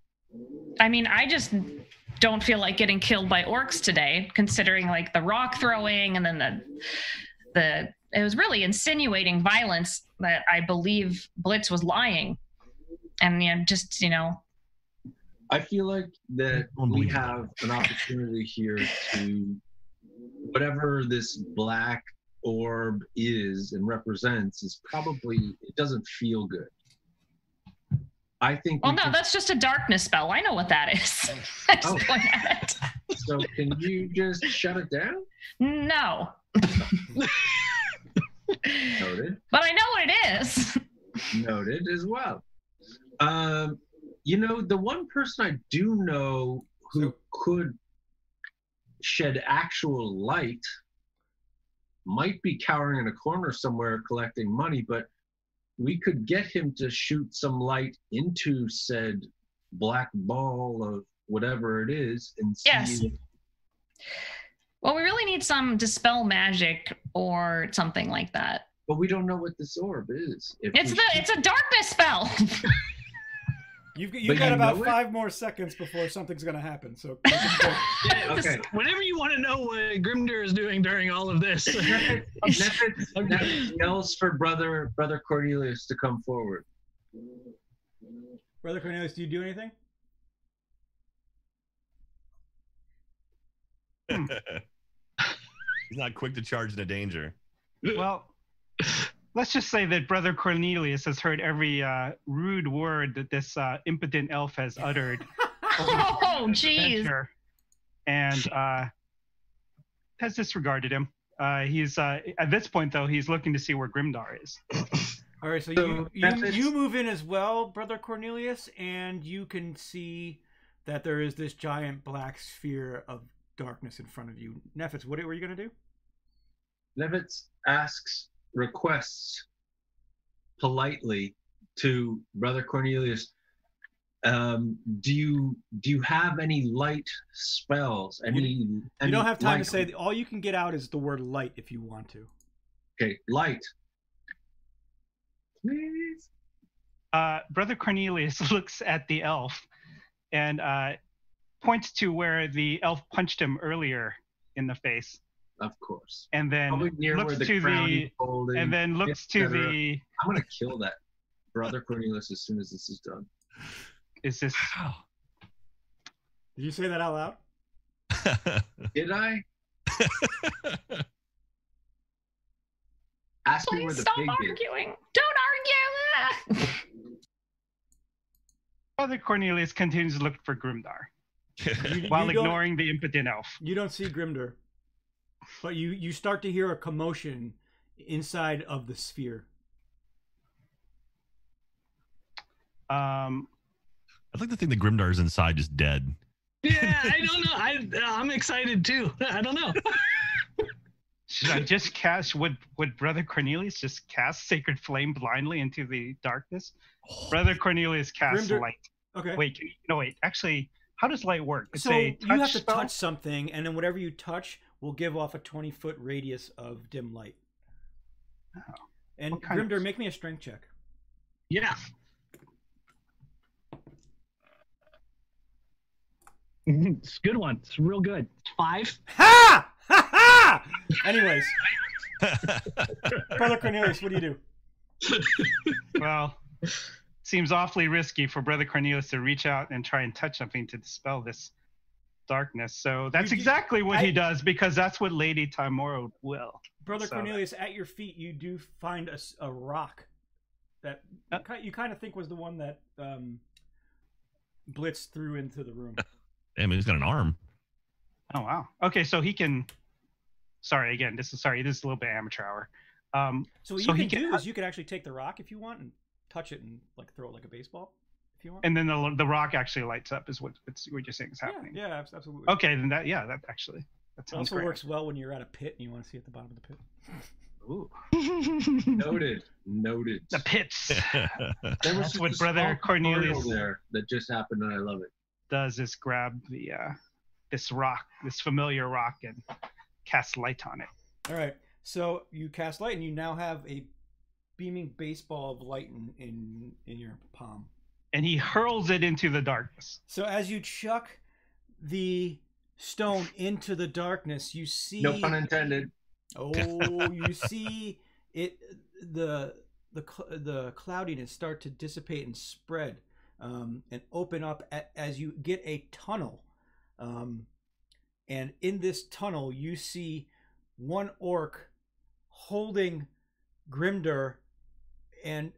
I mean, I just don't feel like getting killed by orcs today, considering like the rock throwing and then it was really insinuating violence that I believe Blitz was lying. And I feel like that we have an opportunity here to, whatever this black orb is and represents, is probably, it doesn't feel good. I think. Well, no, that's just a darkness spell. I know what that is. I just point at it. So can you just shut it down? No. Noted. But I know what it is. Noted as well. The one person I do know who could shed actual light might be cowering in a corner somewhere collecting money, but we could get him to shoot some light into said black ball of whatever it is and see. Yes. Well, we really need some dispel magic or something like that. But we don't know what this orb is. It's a darkness spell. You've got about 5 more seconds before something's going to happen. So okay. Whenever you want to know what Grimder is doing during all of this, Nefit yells for brother Cornelius to come forward. Brother Cornelius, do you do anything? He's not quick to charge into danger. Well, let's just say that Brother Cornelius has heard every rude word that this impotent elf has uttered. Oh, jeez. And has disregarded him. He's at this point, though, he's looking to see where Grimdar is. All right, so you move in as well, Brother Cornelius, and you can see that there is this giant black sphere of darkness in front of you. Nefitz, what were you going to do? Nefitz requests politely to Brother Cornelius, do you have any light spells? You don't have time to say. All you can get out is the word light if you want to. Okay, light. Please. Brother Cornelius looks at the elf and points to where the elf punched him earlier in the face. Of course. And then looks to the I'm gonna kill that Brother Cornelius as soon as this is done. Is this? Wow. Did you say that out loud? Did I? Ask me where the stop pig arguing. is. Don't argue. Brother Cornelius continues to look for Grimdar while ignoring the impotent elf. You don't see Grimdar, but you start to hear a commotion inside of the sphere. I'd like to think the Grimdar's inside just dead. Yeah, I don't know. I'm excited too. I don't know. Should I just cast, would Brother Cornelius just cast Sacred Flame blindly into the darkness? Brother Cornelius casts light. Okay. Wait, wait. Actually, how does light work? It's so you have to touch something, and then whatever you touch will give off a 20-foot radius of dim light. Oh. And Grimdar, make me a strength check. Yeah. It's a good one. It's real good. 5. Ha! Ha ha! Anyways. Brother Cornelius, what do you do? Well, seems awfully risky for Brother Cornelius to reach out and try and touch something to dispel this darkness. So that's exactly what he does, because that's what Lady Timora will. Brother Cornelius, at your feet, you do find a rock that you kind of think was the one that Blitz threw into the room. Damn, he's got an arm. Oh wow. Okay, so he can. Sorry again. This is a little bit amateur hour. So what you can do is you could actually take the rock if you want and touch it and like throw it like a baseball if you want. And then the rock actually lights up is what you're saying is happening. Yeah, absolutely. Okay, then that actually that sounds also great. works well when you're at a pit and you want to see at the bottom of the pit. Ooh. Noted. The pits. There was That's just what a Brother small Cornelius tutorial there that just happened, and I love it. does is grab the this rock, this familiar rock, and cast light on it. All right. So you cast light, and you now have a beaming baseball of light in your palm. And he hurls it into the darkness. So as you chuck the stone into the darkness, you see. No pun intended. Oh, you see it. The cloudiness start to dissipate and spread, and open up as you get a tunnel. And in this tunnel, you see one orc holding Grimder and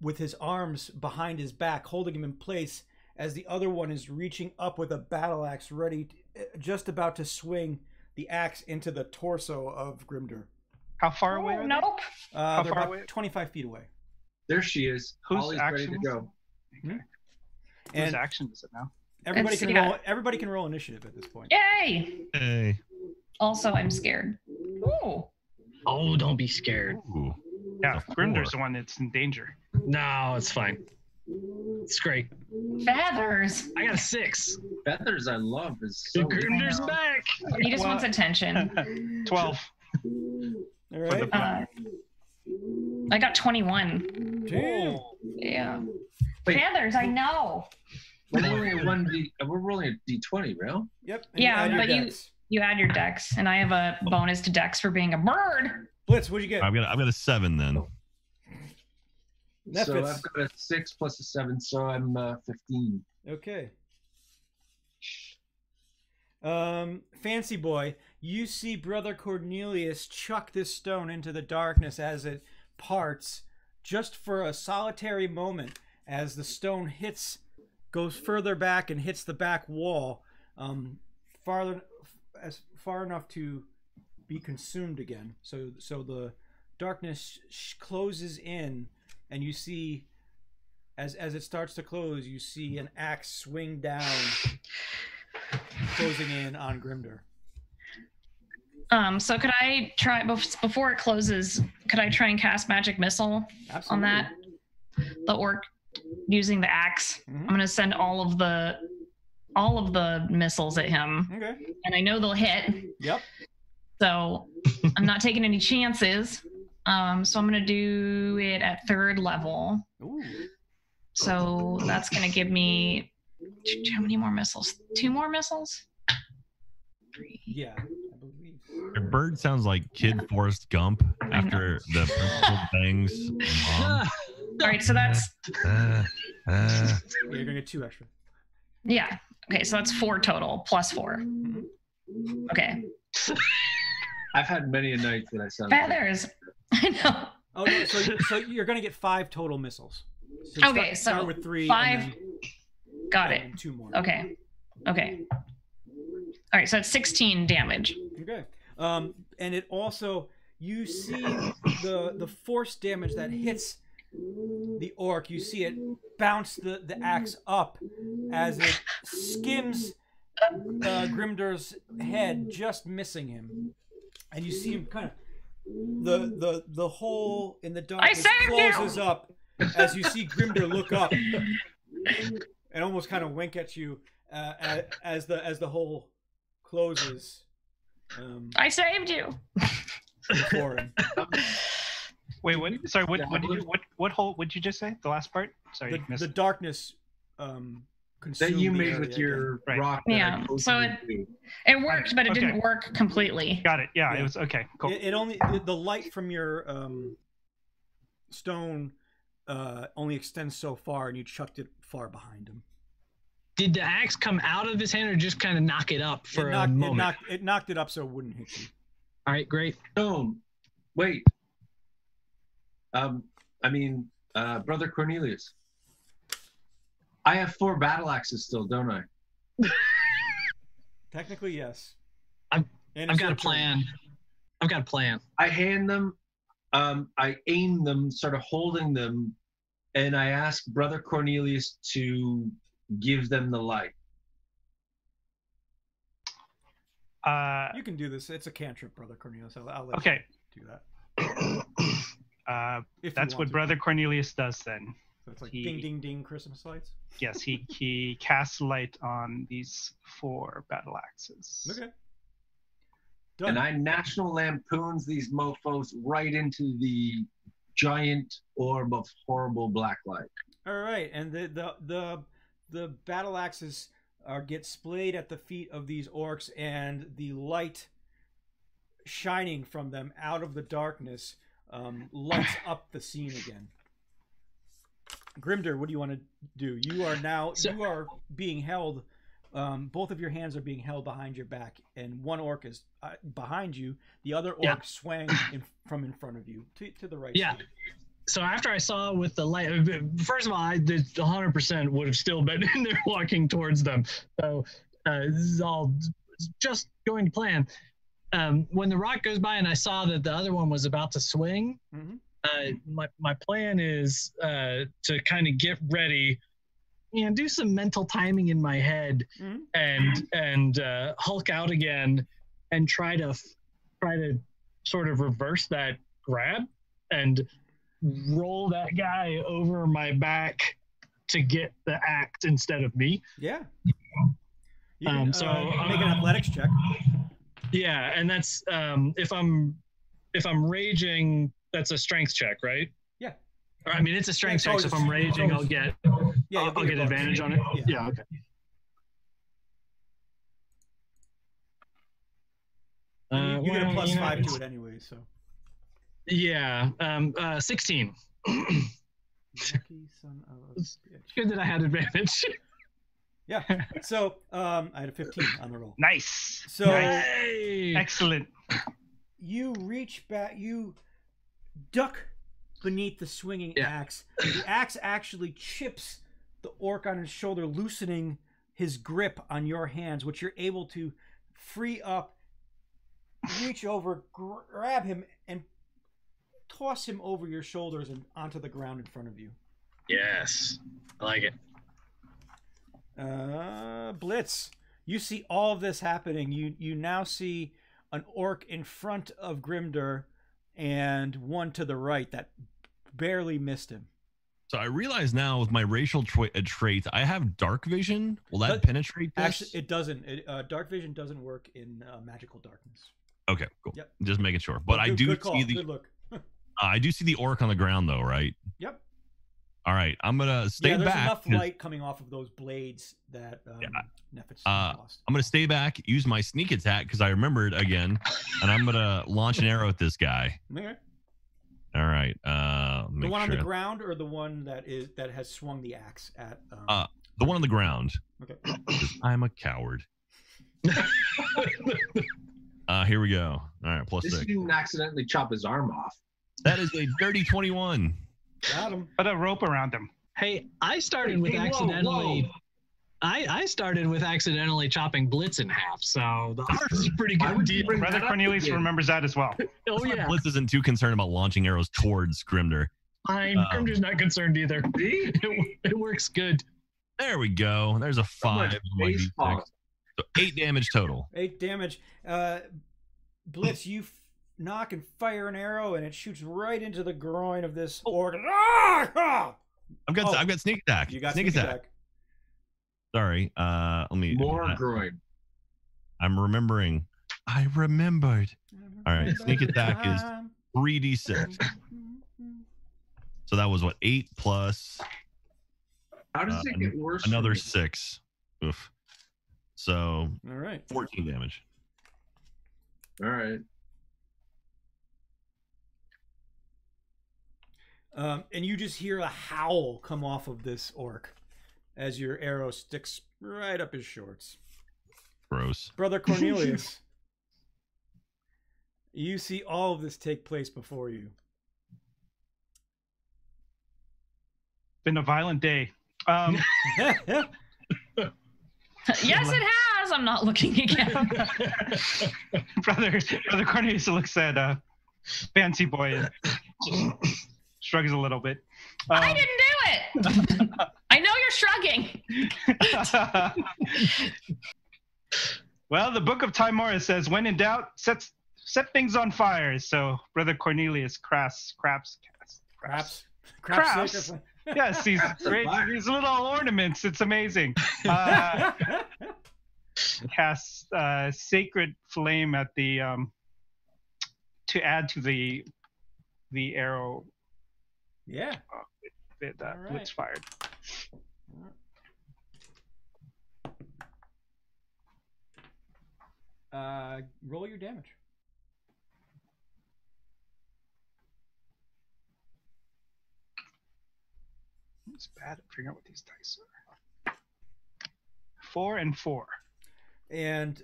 with his arms behind his back, holding him in place, as the other one is reaching up with a battle axe, ready, just about to swing the axe into the torso of Grimder. How far away are they? Nope. They're far about away? 25 feet away. There she is. Whose Ollie's ready action to was go. Okay. And Whose action is it now? everybody It's- can yeah. roll. Everybody can roll initiative at this point. Yay! Hey. Also, I'm scared. Ooh. Oh, don't be scared. Ooh. Yeah, A Grimdar's 4. the one that's in danger. No, it's fine. It's great. Feathers. I got a 6. Feathers I love is The so Grimdar's back. He just Well- wants attention. 12. All right. I got 21. Damn. Yeah. Wait. Feathers, I know. We're rolling a 1D. We're rolling a D20, real? Yep. and Yeah, add your but dex. you add your dex, and I have a bonus to dex for being a bird. Blitz, what'd you get? I've got a 7 then. That So fits. I've got a 6 plus a 7, so I'm 15. Okay. Fancy boy, you see Brother Cornelius chuck this stone into the darkness as it parts, just for a solitary moment, as the stone goes further back and hits the back wall, far enough to be consumed again. So the darkness closes in, and you see, as it starts to close, you see an axe swing down, closing in on Grimder. So could I try before it closes? Could I try and cast magic missile Absolutely. on that? The orc using the axe. Mhm. I'm gonna send all of the missiles at him, Okay. and I know they'll hit. Yep. So I'm not taking any chances. So I'm gonna do it at 3rd level. Ooh. So that's gonna give me how many more missiles? 2 more missiles? 3. Yeah, I believe. Your bird sounds like Kid Forrest Gump after the principal bangs mom. All right, so that's Yeah, you're gonna get 2 extra. yeah. Okay, so that's 4 total plus 4. Okay. I've had many a night that I sound. Feathers. I know. Oh no, so you're gonna get 5 total missiles. Okay, start so with 3. 5. And Got then, it. and 2 more. Okay. Okay. All right, so it's 16 damage. Okay. And it also, you see the force damage that hits the orc. You see it bounce the axe up as it skims Grimdar's head, just missing him. And you see him kind of the hole in the darkness saved you! closes up as you see Grimdar look up and almost kind of wink at you as the hole closes. I saved you. For him. Wait, what? Sorry, what hole? What'd you just say? The last part? Sorry, The, missed the it. darkness consumed That you the made area with again. your Right. rock. That Yeah, I told so you it- to do. It worked, but it Okay. didn't work completely. Got it. Yeah, Yeah. it was okay. Cool. It only the light from your stone only extends so far, and you chucked it far behind him. Did the axe come out of his hand or just kind of knock it up for a moment? It knocked it up so it wouldn't hit you. All right, great. Stone. Wait. Brother Cornelius. I have 4 battle axes still, don't I? Technically, yes. I've And I've it's got a your turn. plan. I've got a plan. I hand them, I aim them, sort of holding them, and I ask Brother Cornelius to give them the light. You can do this. It's a cantrip, Brother Cornelius. I'll let Okay. you do that. That's what Brother Cornelius does then. So it's like ding, ding, ding, Christmas lights? Yes, he casts light on these 4 battle axes. Okay. Done. And I National Lampoons these mofos right into the giant orb of horrible black light. All right, and the battle axes get splayed at the feet of these orcs, and the light shining from them out of the darkness lights up the scene again. Grimder, what do you want to do? You are being held. Both of your hands are being held behind your back, and one orc is behind you. The other orc swang from in front of you to the right. Yeah. Side. So after I saw with the light, first of all, I did 100% would have still been in there walking towards them. So this is all just going to plan. When the rock goes by and I saw that the other one was about to swing, my plan is to kind of get ready, do some mental timing in my head, and Hulk out again, and try to sort of reverse that grab and roll that guy over my back to get the axe instead of me. Yeah. So make an athletics check. Yeah, and that's if I'm raging, that's a strength check, right? Yeah. I mean, it's a strength check. So if I'm raging, I'll get advantage on it. Yeah. Okay. You get a +5 to it anyway, so. Yeah. 16. Lucky son of a bitch. Good that I had advantage. Yeah. So I had a 15 on the roll. Nice. So excellent. You reach back. You duck beneath the swinging axe. The axe actually chips the orc on his shoulder, loosening his grip on your hands, which you're able to free up, reach over, grab him, and toss him over your shoulders and onto the ground in front of you. Yes, I like it. Blitz, you see all of this happening. You now see an orc in front of Grimder and one to the right that barely missed him. So I realize now with my racial trait, I have dark vision. Will that penetrate this? Actually, it doesn't. Dark vision doesn't work in magical darkness. Okay, cool. Yep. Just making sure. But I do see the. Good look. I do see the orc on the ground, though, right? Yep. All right, I'm gonna stay there's back. Enough light coming off of those blades that Nephits lost. I'm gonna stay back, use my sneak attack because I remembered again, and I'm gonna launch an arrow at this guy. Okay. All right. The one on the ground, or the one that has swung the axe at? The one on the ground. Okay. I'm a coward. Here we go. All right, +6. This didn't accidentally chop his arm off. That is a dirty 21. Got him. Put a rope around him. Hey, I started with accidentally. Whoa. I started with accidentally chopping Blitz in half, so the odds is pretty good deal. Brother Cornelius remembers that as well. Oh yeah. Blitz isn't too concerned about launching arrows towards Grimder. Fine. Grimder's not concerned either. It works good. There we go. There's a 5. on my D6. So 8 damage total. 8 damage. Blitz, you knock and fire an arrow, and it shoots right into the groin of this orc. I've got sneak attack. You got sneak attack. Sorry. Let me. More groin. I'm remembering. I remembered. All right. Sneak attack is 3d6. So that was what, 8 plus. How does it get worse? Another 6. Oof. So. All right. 14 damage. All right. And you just hear a howl come off of this orc as your arrow sticks right up his shorts. Gross. Brother Cornelius, you see all of this take place before you. Been a violent day. Yes, it has. I'm not looking again. Brother Cornelius looks at Fancy Boy and shrugs a little bit. I didn't do it. I know you're shrugging. Well, the Book of Timora says, when in doubt, set set things on fire. So Brother Cornelius crafts. Yes, these great, these little ornaments. It's amazing. Casts sacred flame at the to add to the arrow. Yeah. That Blitz fired. Roll your damage. It's bad at figuring out what these dice are. 4 and 4. And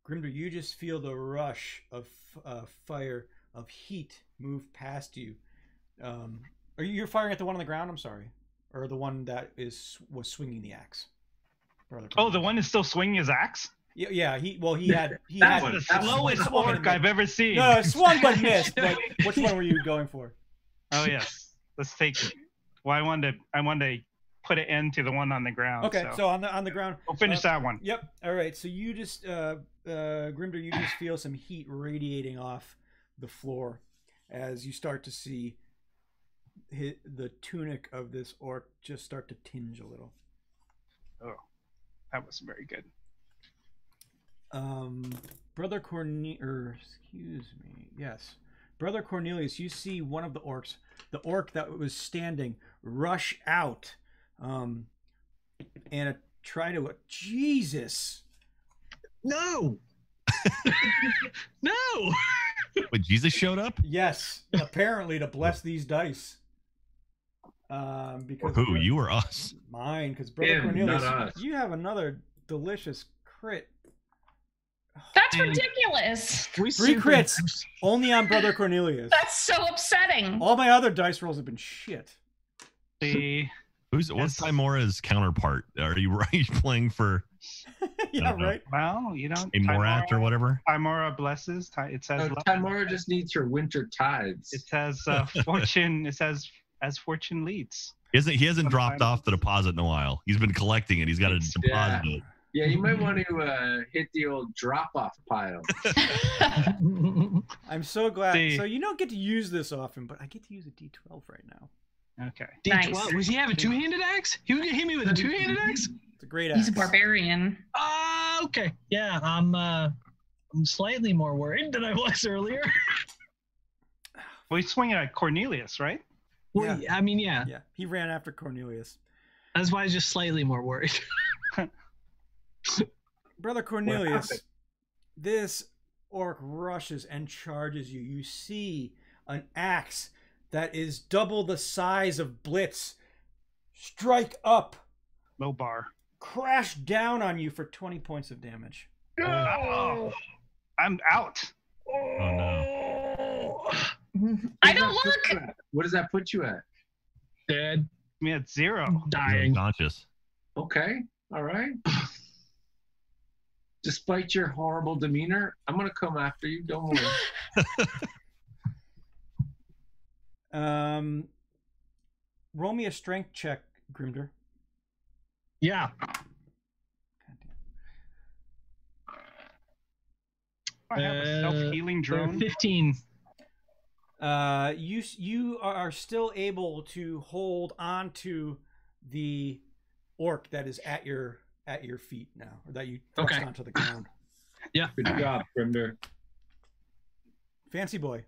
Grimder, you just feel the rush of fire, of heat move past you. You're firing at the one on the ground? I'm sorry, or the one that was swinging the axe. Oh, the one is still swinging his axe. Yeah. He had the slowest orc I've ever seen. No, swung but missed. But which one were you going for? Oh yes, let's take it. Well, I wanted to put an end to the one on the ground. Okay, so on the ground. We'll finish that one. Yep. All right. So you just Grimder, you just feel some heat radiating off the floor as you start to see the tunic of this orc just start to tinge a little. Oh, that was very good. Brother Brother Cornelius, you see one of the orcs, the orc that was standing, rush out, and try to Jesus. No. No. Wait, Jesus showed up? Yes, apparently to bless these dice. Because who? You or us? Mine, because Brother Cornelius, you have another delicious crit. That's ridiculous. 3 crits only on Brother Cornelius. That's so upsetting. All my other dice rolls have been shit. What's Timora's counterpart? Are you playing for? Yeah, right. Well, you don't. A Morat or whatever. Timora blesses. It says. Timora just needs her winter tithes. It says fortune. It says as fortune leads. He hasn't dropped off the deposit in a while. He's been collecting it. He's got to deposit it. Yeah, you might want to hit the old drop-off pile. I'm so glad. So you don't get to use this often, but I get to use a D12 right now. Okay. D12. Nice. Was he have a two-handed axe? He would hit me with a two-handed axe? It's a great axe. He's a barbarian. Okay. Yeah, I'm slightly more worried than I was earlier. Well, he's swinging at Cornelius, right? Well, yeah. I mean, yeah. Yeah, he ran after Cornelius. That's why I was just slightly more worried. Brother Cornelius, this orc rushes and charges you. You see an axe that is double the size of Blitz strike up, low bar, crash down on you for 20 points of damage. Oh, I'm out. Oh no. I don't look. What does that put you at? Dead. Me at 0. Dying. Unconscious. Okay. All right. Despite your horrible demeanor, I'm going to come after you. Don't worry. Roll me a strength check, Grimder. Yeah. I have a self-healing drone. 15. You are still able to hold on to the orc that is at your feet now, or that you thrust onto the ground. Yeah. Good job, Grimder. Fancy boy.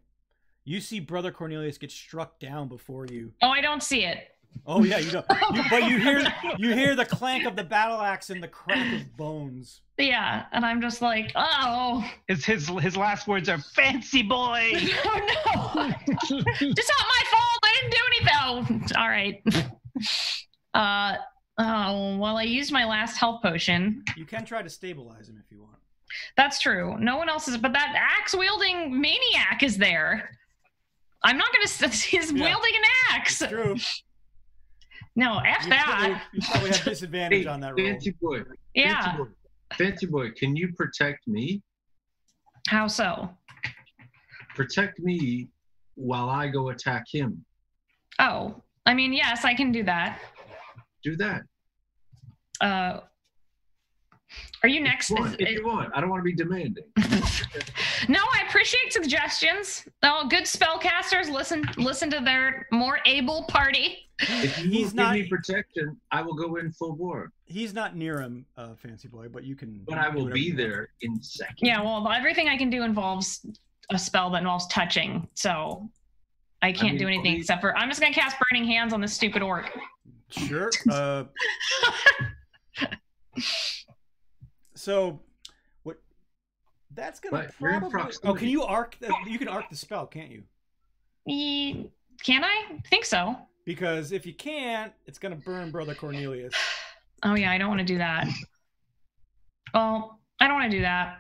You see Brother Cornelius get struck down before you. Oh, I don't see it. Oh yeah, you don't. But you hear the clank of the battle axe and the crack of bones. Yeah, and I'm just like, oh. His last words are "fancy boy." Oh no! It's not my fault. I didn't do anything. Oh, all right. Oh, well, I used my last health potion. You can try to stabilize him if you want. That's true. No one else is, but that axe-wielding maniac is there. I'm not going to. He's wielding an axe. It's true. No, F that. You probably have disadvantage on that roll. Fancy boy. Yeah. Fancy boy, can you protect me? How so? Protect me while I go attack him. Oh, I mean, yes, I can do that. Do that. Are you next? If you want. I don't want to be demanding. No, I appreciate suggestions. Oh, good spellcasters listen to their more able party. If you give me protection, I will go in full bore. He's not near him, Fancy Boy, but you can. But I will be there in seconds. Yeah, well, everything I can do involves a spell that involves touching, so I can't do anything except for I'm just gonna cast Burning Hands on this stupid orc. Sure. So, what? That's gonna probably. Oh, can you arc? You can arc the spell, can't you? Can I? Think so. Because if you can't, it's gonna burn Brother Cornelius. Oh yeah, I don't want to do that. Well, I don't want to do that.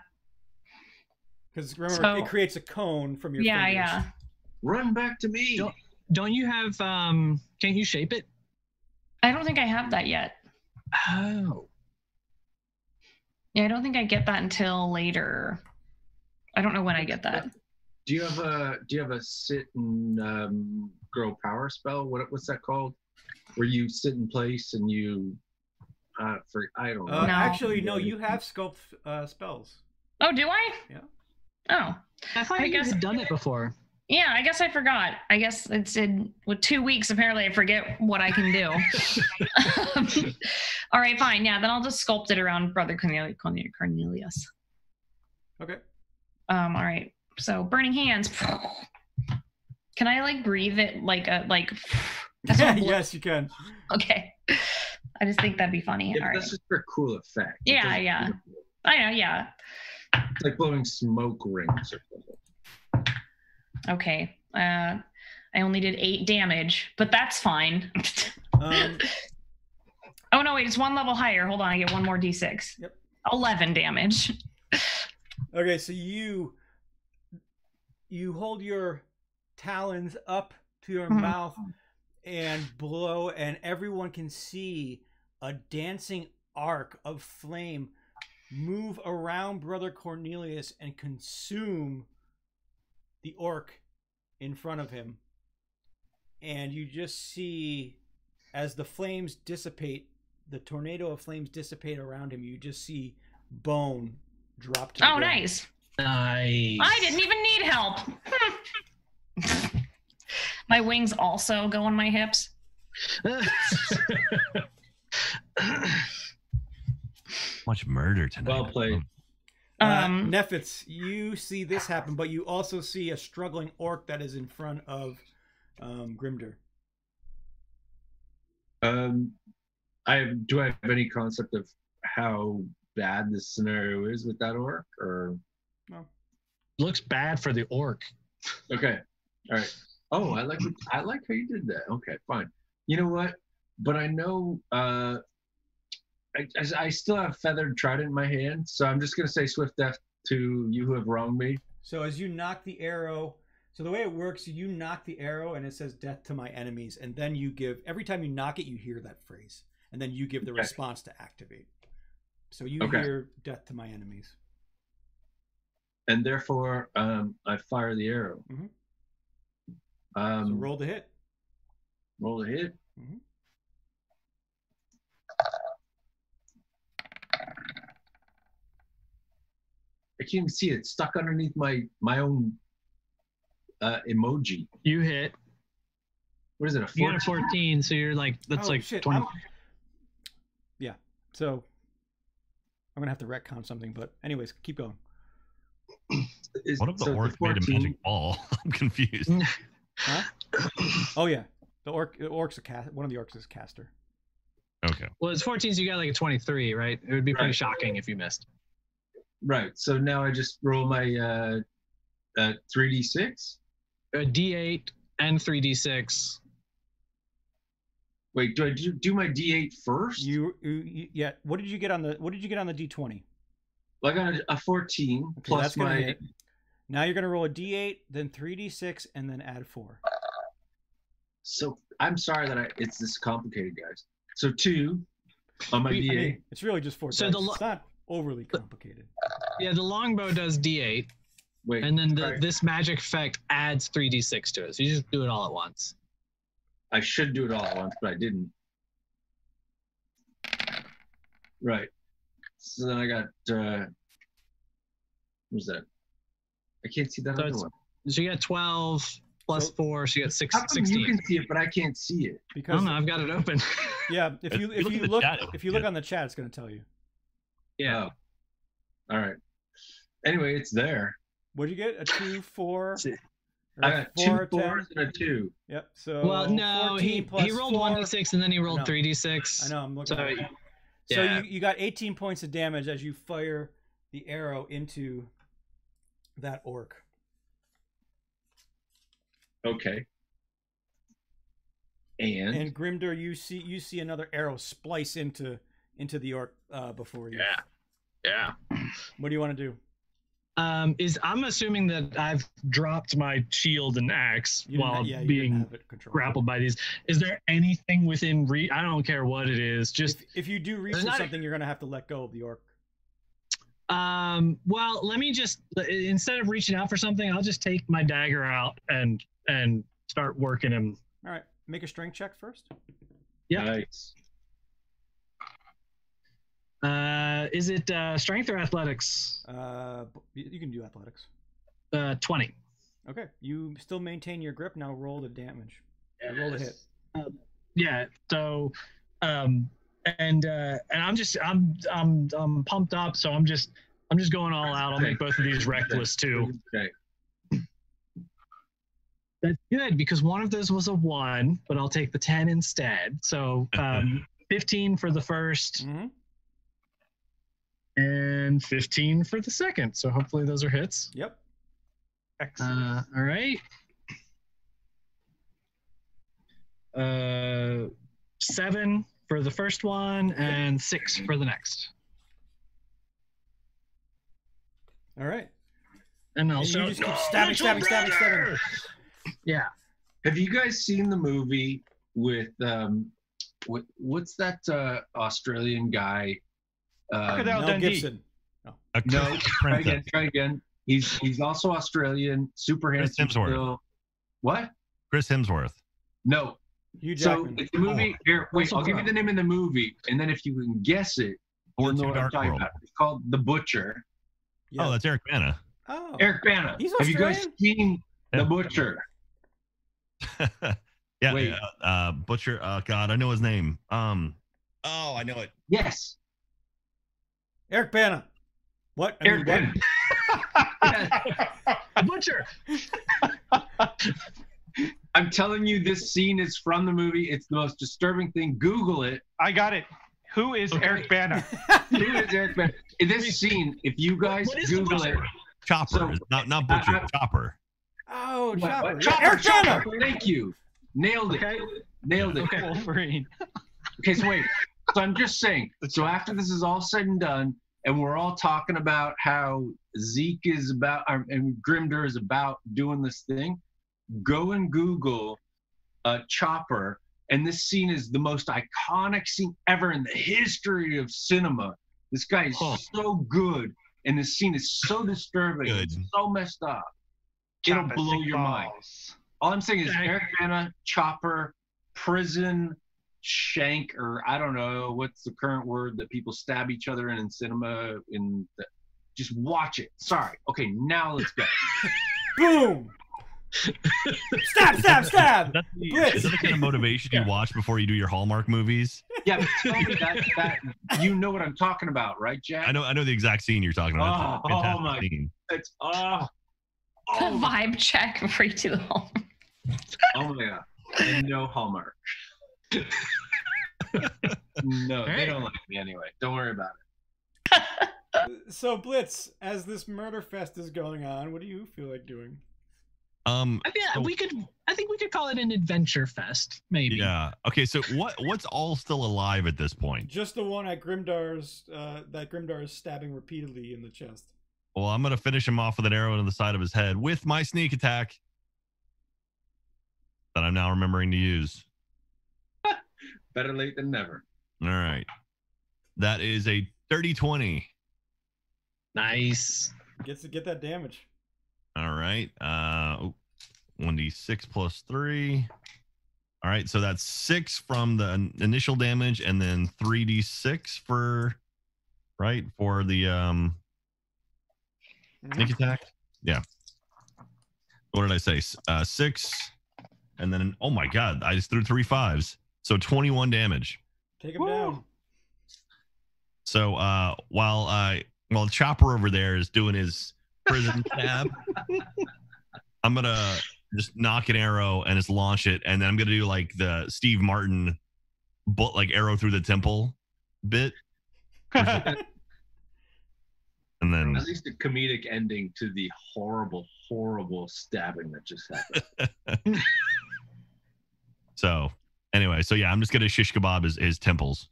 Because remember, it creates a cone from your fingers. Yeah. Run back to me. Don't you have? Can't you shape it? I don't think I have that yet. Oh. Yeah, I don't think I get that until later. I don't know when I get that. Do you have a sit and grow power spell? What's that called? Where you sit in place and you I don't know. No. Actually, no. You have sculpt spells. Oh, do I? Yeah. Oh. I thought you had done it before. Yeah, I guess I forgot. I guess it's with 2 weeks. Apparently, I forget what I can do. All right, fine. Yeah, then I'll just sculpt it around Brother Cornelius. Okay. All right. So burning hands. Can I breathe it like? Yes, you can. Okay. I just think that'd be funny. Yeah, all right. that's just for cool effect. Yeah. I know. Yeah. It's like blowing smoke rings or something. Okay. I only did 8 damage, but that's fine. Oh no, wait, it's 1 level higher. Hold on, I get 1 more d6. Yep. 11 damage. Okay, so you hold your talons up to your mouth and blow, and everyone can see a dancing arc of flame move around Brother Cornelius and consume the orc in front of him. And you just see, as the flames dissipate, the tornado of flames dissipate around him, you just see bone drop to the ground. Nice. Nice. I didn't even need help. My wings also go on my hips. Much murder tonight. Well played. Nephitz, you see this happen, but you also see a struggling orc that is in front of Grimder. Do I have any concept of how bad this scenario is with that orc, or no? Looks bad for the orc. Okay, all right. Oh, I like how you did that. Okay, fine. You know what? But I know I still have feathered trident in my hand, so I'm just gonna say swift death to you who have wronged me. So as you knock the arrow, so the way it works, you knock the arrow and it says death to my enemies, and then you give, every time you knock it, you hear that phrase, and then you give the response to activate. So you hear death to my enemies. And therefore, I fire the arrow. Mm-hmm. So roll the hit. Roll the hit. Mm-hmm. I can't even see it. It's stuck underneath my own emoji. You hit. What is it? A 14? You got a 14, so you're that's shit. 20. Yeah. So I'm gonna have to retcon something, but anyways, keep going. What if the orc made a magic ball? I'm confused. Huh? Oh yeah, the orc's a one of the orcs is a caster. Okay. Well, it's 14, so you got a 23, right? It would be pretty shocking if you missed. Right. So now I just roll my 3d6. A d8 and 3d6. Wait, do I do my d8 first? You yeah. What did you get on the d20? Well, I got a 14 plus that's gonna my. hit. Now you're gonna roll a d8, then 3d6, and then add 4. So I'm sorry that it's this complicated, guys. So 2 on my d8. I mean, it's really just 4 So dice. It's not overly complicated. Yeah, the longbow does d8. Wait, and then this magic effect adds 3d6 to it. So you just do it all at once. I should do it all at once, but I didn't. Right. So then I got what was that? I can't see that So other it's- one. So you got 12 plus So- 4, so you got How come 16. you can see it, but I can't see it? I Because don't know. I've got it open. yeah, if If you you look at the look chat, if you look on the chat, it's going to tell you. Yeah. Oh. All right. Anyway, it's there. What'd you get? A 2, 4? See, I Or got 4, 2 10? 4s and a 2. Yep. So Well, no, 14 he plus rolled 4. 1d6 and then he rolled know. 3d6. I know. I'm looking. So, At it. So yeah. you got 18 points of damage as you fire the arrow into that orc. Okay. And Grimdur, you see another arrow splice into the orc before you. Yeah. What do you want to do? I'm assuming that I've dropped my shield and axe You didn't- while yeah, you didn't being have it controlled. grappled by these. Is there anything within reach? I don't care what it is. Just If you do reach There's for not- something, you're gonna have to let go of the orc. well, let me just instead of reaching out for something, I'll just take my dagger out and start working him. All right, make a strength check first. Yeah. nice. Is it strength or athletics? You can do athletics. 20. Okay, you still maintain your grip. Now roll the damage. Roll the hit. Yeah. So, and I'm pumped up. So I'm just going all out. I'll make both of these reckless too. Okay. That's good because one of those was a 1, but I'll take the 10 instead. So 15 for the first Mm-hmm. and 15 for the second. So hopefully those are hits. Yep. Excellent. All right. 7 for the first one and 6 for the next. All right. And And also you just keep stabbing. Yeah. Have you guys seen the movie with what's that Australian guy? Crocodile Mel Dundee. Gibson. A No, Christmas try princess. again. Try again. He's also Australian, super Chris handsome. Hemsworth. Still. What? Chris Hemsworth. No. Hugh So Jackman. it's the movie. Here, wait. Russell I'll give you Crowe. the name of the movie, and then if you can guess it, Or you'll know Two what I'm Dark talking World. about. It's called The Butcher. Yeah. Oh, that's Eric Bana. Oh. Eric Bana. He's Have you guys Australian? seen Yeah. The Butcher? Yeah, Wait. Butcher. God, I know his name. Oh, I know it. Yes. Eric Bana. What? Eric what? Bana. Yes. Butcher. I'm telling you, this scene is from the movie. It's the most disturbing thing. Google it. I got it. Who is Okay. Eric Bana? Who is Eric Bana? In this scene, if you guys What is The Google it, Butcher? Chopper, So- not Butcher. Chopper. Oh, What- Chopper. what? Yeah, Chopper, Eric Bana. Chopper. Thank you. Nailed it. Okay. Nailed it. Okay. Wolverine. Okay, so wait. So I'm just saying. So after this is all said and done, and we're all talking about how Zeke is about, and Grimdur is about doing this thing, go and Google Chopper, and this scene is the most iconic scene ever in the history of cinema. This guy is so good, and this scene is so disturbing, Good. it's so messed up. It'll Chopper blow Sick your mind. Balls. All I'm saying is Okay. Eric Bana, Chopper, prison, shank, or I don't know what's the current word that people stab each other in cinema. Just watch it. Sorry. Okay, now let's go. Boom. Stab. Is that the Blitz. kind of motivation you watch before you do your Hallmark movies? Yeah, but tell me that you know what I'm talking about, right, Jack? I know the exact scene you're talking about. It's a Oh, fantastic my- scene. It's The my, vibe check before you do the home. oh my god. And no Hallmark. No, they don't like me anyway. Don't worry about it. So Blitz, as this murder fest is going on, what do you feel like doing? Yeah, So- I think we could call it an adventure fest, maybe. Yeah. Okay. So what's all still alive at this point? Just the one at Grimdar's that Grimdar is stabbing repeatedly in the chest. Well, I'm gonna finish him off with an arrow into the side of his head with my sneak attack that I'm now remembering to use. Better late than never. All right. That is a 30-20. Nice. Get that damage. All right. 1d6 plus 3. All right. So that's 6 from the initial damage and then 3d6 for right? For the sneak attack. Yeah. What did I say? 6, and then oh my god, I just threw 3 5s, so 21 damage. Take him down. So while Chopper over there is doing his prison stab, I'm gonna just knock an arrow and just launch it, and then I'm gonna do like the Steve Martin, like arrow through the temple bit. And then at least a comedic ending to the horrible stabbing that just happened. So anyway, so yeah, I'm just gonna shish kebab his temples.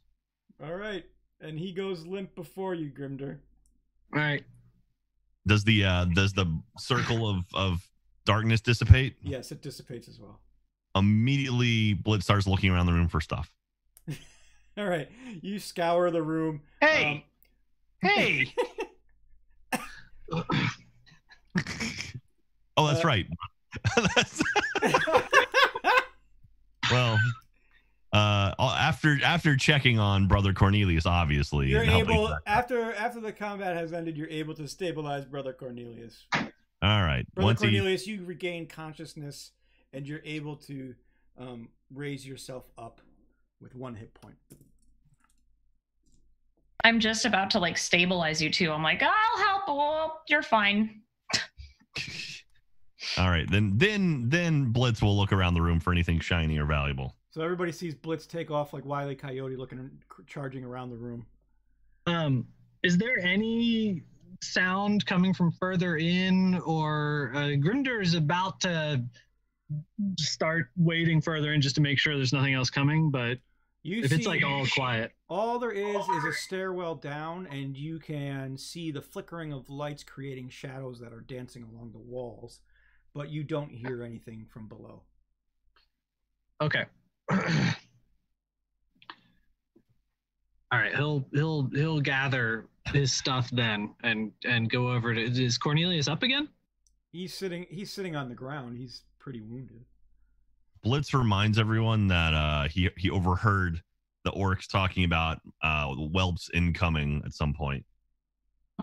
All right, and he goes limp before you, Grimder. All right. Does the circle of darkness dissipate? Yes, it dissipates as well. Immediately, Blitz starts looking around the room for stuff. All right, you scour the room. Hey, hey. Oh, that's right. Well, after checking on Brother Cornelius, obviously, you're and helping- able after the combat has ended. You're able to stabilize Brother Cornelius. All right, Brother Cornelius, you regain consciousness, and you're able to raise yourself up with 1 hit point. I'm just about to like stabilize you too. I'm like, I'll help. Oh, you're fine. All right, then Blitz will look around the room for anything shiny or valuable. So everybody sees Blitz take off like Wile E. Coyote, charging around the room. Is there any sound coming from further in, or Grinder is about to start waiting further in just to make sure there's nothing else coming? But it's like all quiet, all there is a stairwell down, and you can see the flickering of lights creating shadows that are dancing along the walls, but you don't hear anything from below. Okay. All right, he'll gather his stuff then and go over to. Is Cornelius up again? He's sitting on the ground. He's pretty wounded. Blitz reminds everyone that he overheard the orcs talking about whelps incoming at some point.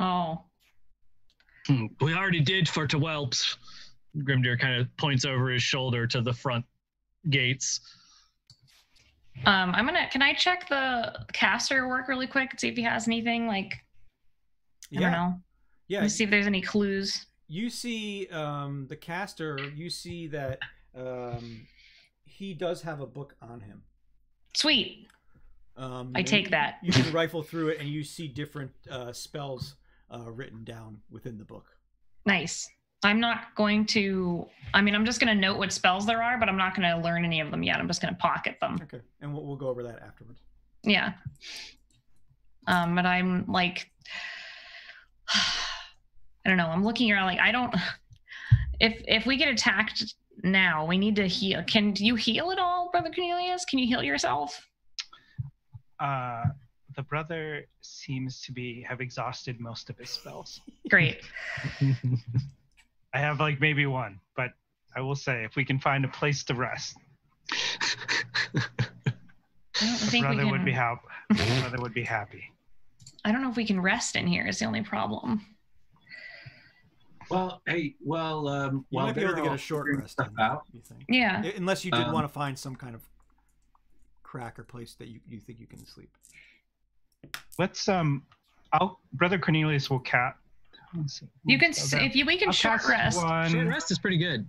Oh. We already did for to whelps. Grimdir kind of points over his shoulder to the front gates. Can I check the caster work really quick and see if he has anything like, I don't know. Yeah. Let's see if there's any clues. You see the caster, you see that he does have a book on him. Sweet. I take that. You can rifle through it and you see different spells written down within the book. Nice. I'm not going to, I'm just going to note what spells there are, but I'm not going to learn any of them yet. I'm just going to pocket them. Okay. And we'll go over that afterwards. Yeah. But I'm like, I don't know. I'm looking around like, if we get attacked now, we need to heal. Can you heal at all, Brother Cornelius? Can you heal yourself? The brother seems to have exhausted most of his spells. Great. I have like maybe one, but I will say if we can find a place to rest, the brother would be happy. The brother would be happy. I don't know if we can rest in here. Is the only problem. Well, hey, you might be able to get a short rest out. You think? Yeah. Unless you did want to find some kind of crack or place that you think you can sleep. Let's Brother Cornelius will You can we can short rest. Short rest is pretty good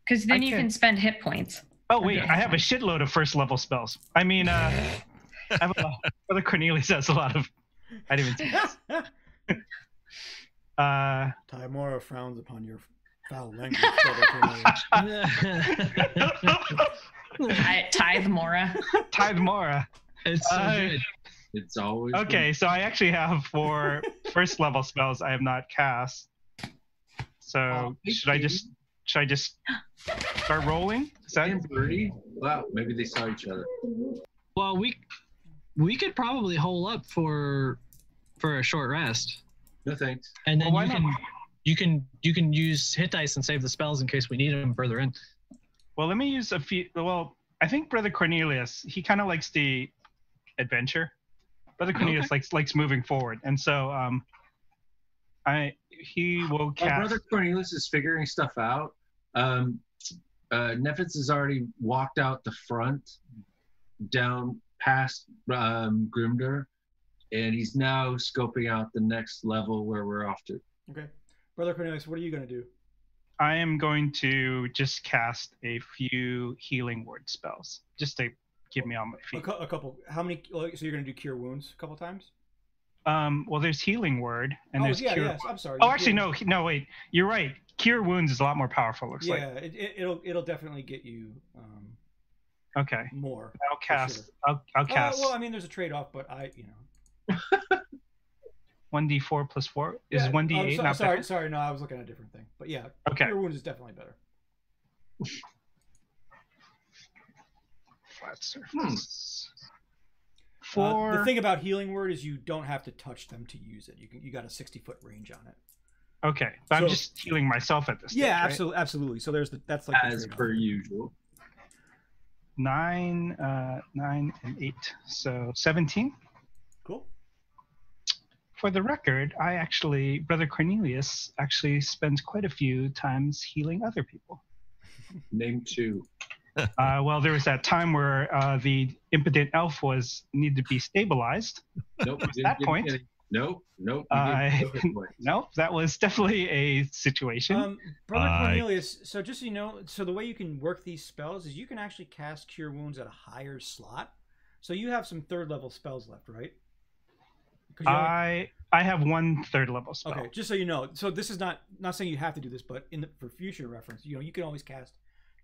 because then you can spend hit points. Oh wait, I have a shitload of first level spells. I mean, Brother Cornelius has a lot of. I didn't even see this. Tymora frowns upon your foul language, Brother Cornelius. Tithe Mora. It's so good. It's always okay. good. So I actually have 4 first level spells I have not cast. So should I just start rolling? Is that wow, maybe they saw each other. Well, we could probably hole up for a short rest. No thanks. And then you can use hit dice and save the spells in case we need them further in. Well, let me use a few. Well, I think Brother Cornelius, he kind of likes the adventure. Brother Cornelius likes moving forward, and so he will cast. While Brother Cornelius is figuring stuff out, Nefitz has already walked out the front, down past Grimder, and he's now scoping out the next level where we're off to. Okay. Brother Cornelius, what are you going to do? I am going to just cast a few healing word spells, just to get me on my feet. A couple. How many? So you're going to do Cure Wounds a couple times? Well, there's healing word, and there's cure. Yes. I'm sorry. Oh, actually, no, wait. You're right. Cure wounds is a lot more powerful. Looks like. Yeah, it'll definitely get you. Okay. More. I'll cast. Sure. I'll cast. Well, I mean, there's a trade-off, but 1d4 plus 4 is 1d8. Sorry. No, I was looking at a different thing. But yeah, okay. Cure Wounds is definitely better. Flat surface. The thing about healing word is you don't have to touch them to use it. You got a 60-foot range on it. Okay, but I'm just healing myself at this stage. Yeah, right? absolutely. So that's like as per usual. 9, 9, and 8, so 17. Cool. For the record, Brother Cornelius actually spends quite a few times healing other people. Name 2. Well, there was that time where the impotent elf needed to be stabilized. Nope. At that point. Nope. Nope, that was definitely a situation. Brother Cornelius, so just so you know, so the way you can work these spells is you can actually cast Cure Wounds at a higher slot. So you have some 3rd level spells left, right? I have 1 3rd level spell. Okay, just so you know. So this is not saying you have to do this, but for future reference, you can always cast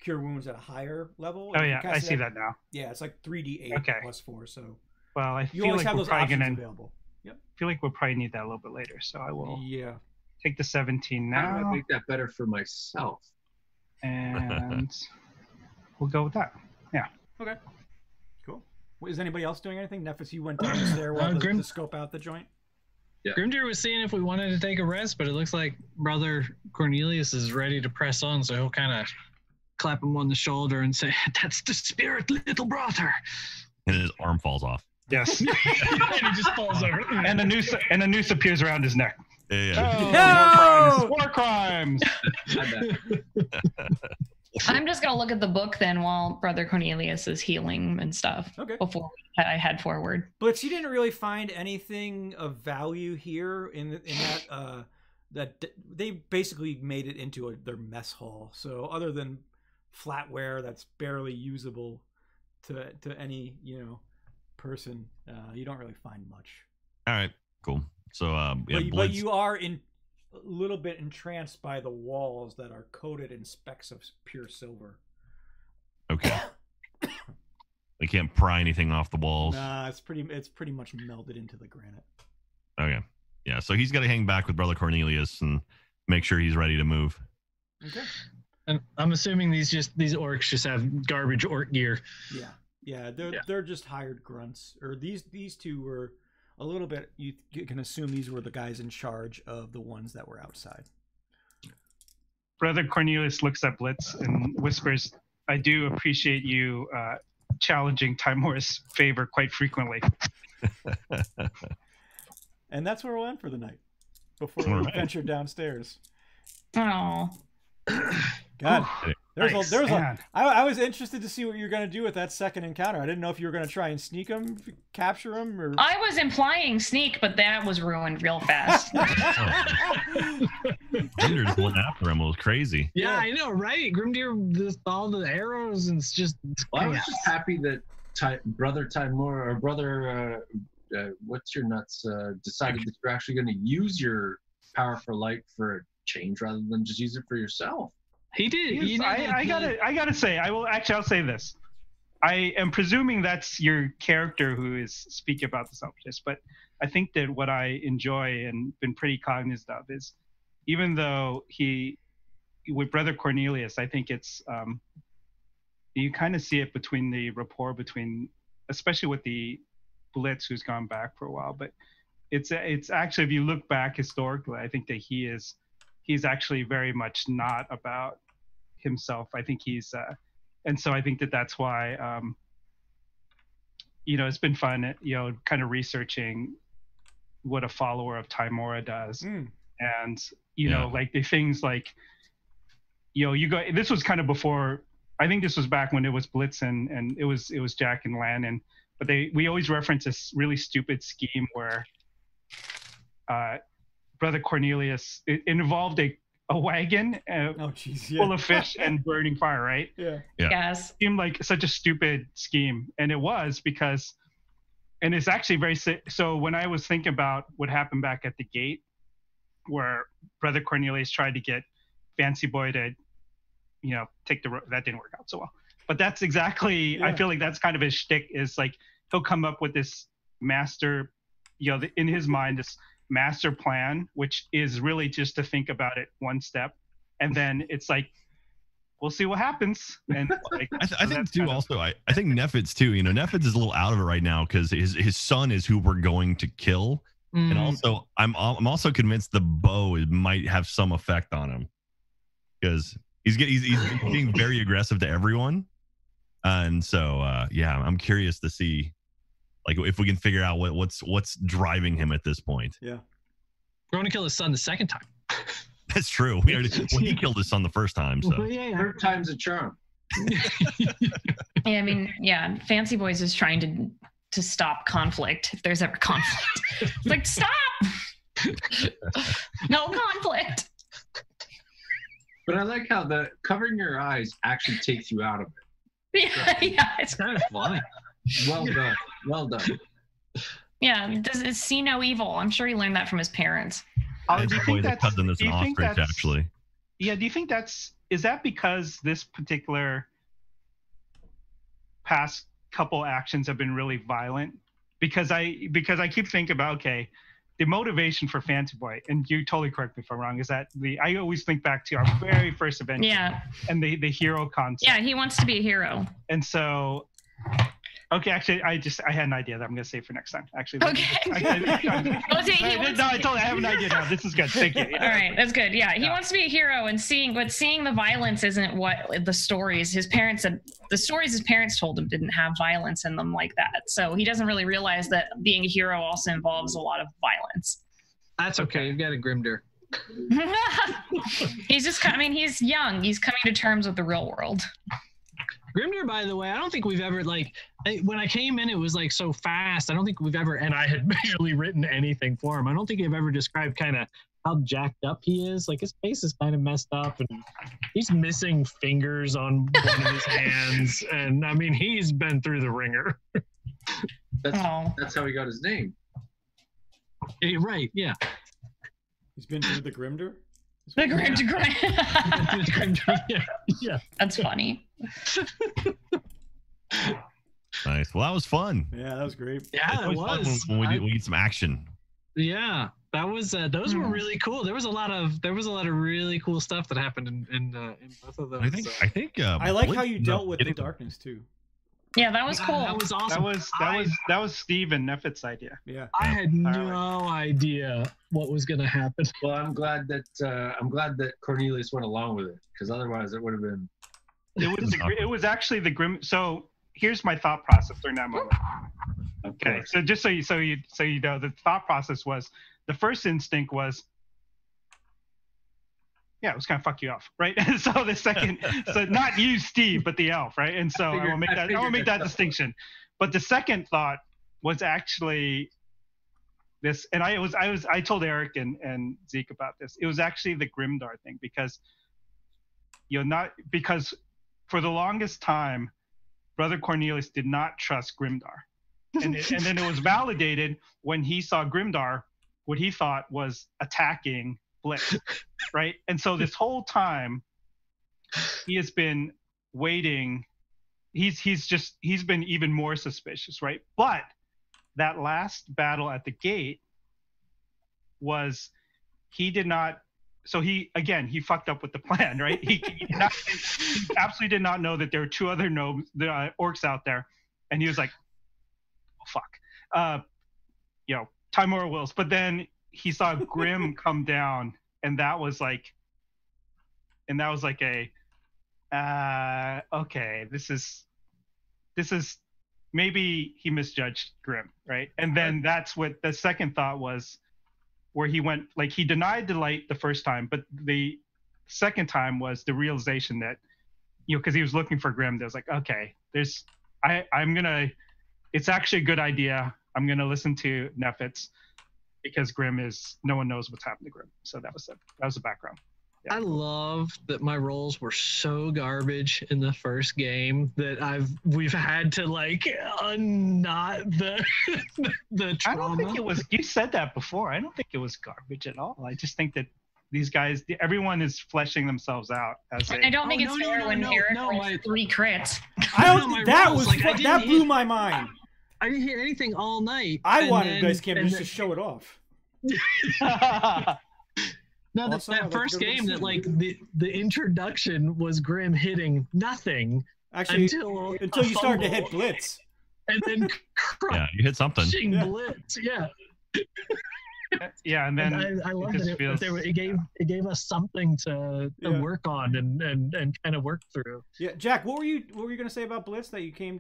Cure Wounds at a higher level. Oh yeah, I see that now. Yeah, it's like 3d8 plus 4. So well, I feel like we're probably gonna available. Yep. I feel like we'll probably need that a little bit later. So I will. Yeah. Take the 17 now. How do I make that better for myself? And we'll go with that. Yeah. Okay. Cool. Is anybody else doing anything? Nefis, you went down the stairwell to scope out the joint. Yeah. Grimdir was seeing if we wanted to take a rest, but it looks like Brother Cornelius is ready to press on, so he'll kind of clap him on the shoulder and say, "That's the spirit, little brother." And his arm falls off. Yes. And he just falls over. And a noose appears around his neck. Yeah. Oh, War crimes. I'm just gonna look at the book then while Brother Cornelius is healing and stuff. Okay. Before I head forward. Blitz, you didn't really find anything of value here in that they basically made it into their mess hall. So other than flatware that's barely usable to any person, you don't really find much. All right, cool. So but you are a little bit entranced by the walls that are coated in specks of pure silver. Okay. They can't pry anything off the walls. Nah, it's pretty much melded into the granite. Okay. Yeah, so he's got to hang back with Brother Cornelius and make sure he's ready to move. Okay. And I'm assuming these orcs just have garbage orc gear. Yeah, they're just hired grunts. Or these two were a little bit. You can assume these were the guys in charge of the ones that were outside. Brother Cornelius looks at Blitz and whispers, "I do appreciate you challenging Timor's favor quite frequently." And that's where we'll end for the night before we venture downstairs. Oh. God. Nice. I was interested to see what you're going to do with that second encounter. I didn't know if you were going to try and sneak him, capture him, or... I was implying sneak, but that was ruined real fast. Grimdir just went after him. It was crazy. Yeah, I know, right? Grimdir, all the arrows and it's just... Well, I was just happy that Brother Timor, or Brother, what's your nuts, decided that you're actually going to use your power for light for a change rather than just use it for yourself. He did. I gotta say, I'll say this. I am presuming that's your character who is speaking about the selfishness, but I think that what I enjoy and been pretty cognizant of is, even though with Brother Cornelius, I think it's you kind of see it between the rapport between, especially with the Blitz who's gone back for a while, but it's actually, if you look back historically, I think that he's actually very much not about himself. I think he's and so I think that that's why it's been fun, kind of researching what a follower of Timora does. And, like the things like, this was kind of before, I think this was back when it was Blitz and it was Jack and Lannon, but we always reference this really stupid scheme where Brother Cornelius, it involved a wagon full of fish and burning fire, right? Yeah. Yes. It seemed like such a stupid scheme, and it was because, and it's actually very so when I was thinking about what happened back at the gate where Brother Cornelius tried to get Fancy Boy to take the road, that didn't work out so well, but that's exactly I feel like that's kind of his shtick, is like he'll come up with this master, in his mind, this master plan, which is really just to think about it one step, and then it's like we'll see what happens. And like, I think too. Also, I think Nephitz too. Nephitz is a little out of it right now because his son is who we're going to kill, and also I'm also convinced the bow might have some effect on him because he's being very aggressive to everyone, and so I'm curious to see. Like if we can figure out what's driving him at this point. Yeah. We're going to kill his son the second time. That's true. He killed his son the first time. So Third time's a charm. I mean, Fancy Boys is trying to stop conflict if there's ever conflict. It's like, stop! No conflict. But I like how the covering your eyes actually takes you out of it. Yeah, it's kind of funny. Well done. Well done. Yeah, does see no evil. I'm sure he learned that from his parents. Do you think that's cousin is an ostrich, actually? Yeah, do you think is that because this particular past couple actions have been really violent? Because I keep thinking about, okay, the motivation for Fancy Boy, and you totally correct me if I'm wrong, is that I always think back to our very first adventure. Yeah. And the hero concept. Yeah, he wants to be a hero. And so okay, actually, I had an idea that I'm going to save for next time. Actually, okay. I have an idea now. This is good. Thank you. All right, that's good. Yeah, he wants to be a hero, and seeing the violence isn't what the stories his parents told him didn't have violence in them like that. So he doesn't really realize that being a hero also involves a lot of violence. That's okay. You've got a Grimder. He's young. He's coming to terms with the real world. Grimner, by the way, I don't think we've ever, when I came in, it was so fast. I don't think we've ever, and I had barely written anything for him. I don't think you've ever described kind of how jacked up he is. His face is kind of messed up, and he's missing fingers on one of his hands. And I mean, he's been through the ringer. That's how he got his name. Right, yeah. He's been through the Grimder? The Grimder. Yeah. That's funny. Nice. Well, that was fun. Yeah, that was great. Yeah, it was. When we need some action. Yeah, that was. Those were really cool. There was a lot of really cool stuff that happened in both of those. I like how you dealt with the darkness too. Yeah, that was cool. That was awesome. That was Steve and Nephit's idea. Yeah. I had no idea what was going to happen. Well, I'm glad that Cornelius went along with it, because otherwise it would have been. It was actually the grim. So here's my thought process during that moment. Okay, so just so you know, the thought process was, the first instinct was, yeah, it was kind of fuck you off, right? So the second, so not you, Steve, but the elf, right? And so I will make that distinction. But the second thought was actually this, and I told Eric and Zeke about this. It was actually the Grimdar thing, because because for the longest time, Brother Cornelius did not trust Grimdar, and then it was validated when he saw Grimdar, what he thought was attacking Blitz, right? And so this whole time, he has been waiting. He's been even more suspicious, right? But that last battle at the gate was, he did not. So he fucked up with the plan, right? He absolutely did not know that there were two other orcs out there, and he was like, oh, "Fuck, Timora wills." But then he saw Grim come down, and that was like a, okay, this is maybe he misjudged Grim, right? And then that's what the second thought was, where he went, like, he denied the light the first time, but the second time was the realization that, because he was looking for Grim, there's like, okay, it's actually a good idea. I'm gonna listen to Nefitz because Grim no one knows what's happened to Grim. So that was the background. Yeah. I love that my rolls were so garbage in the first game that we've had to like unknot the trauma. I don't think it was. You said that before. I don't think it was garbage at all. I just think that these guys, everyone is fleshing themselves out as I don't think it's fair when Eric rolls 3 crits. That blew my mind. I didn't hear anything all night. I wanted Dice Cam just to show it off. No, that first game that like the introduction was Grim hitting nothing. Actually, until you started to hit Blitz. And then you hit something. Blitz, yeah. Yeah, and then I love that it gave us something to work on and kind of work through. Yeah, Jack, what were you gonna say about Blitz? That you had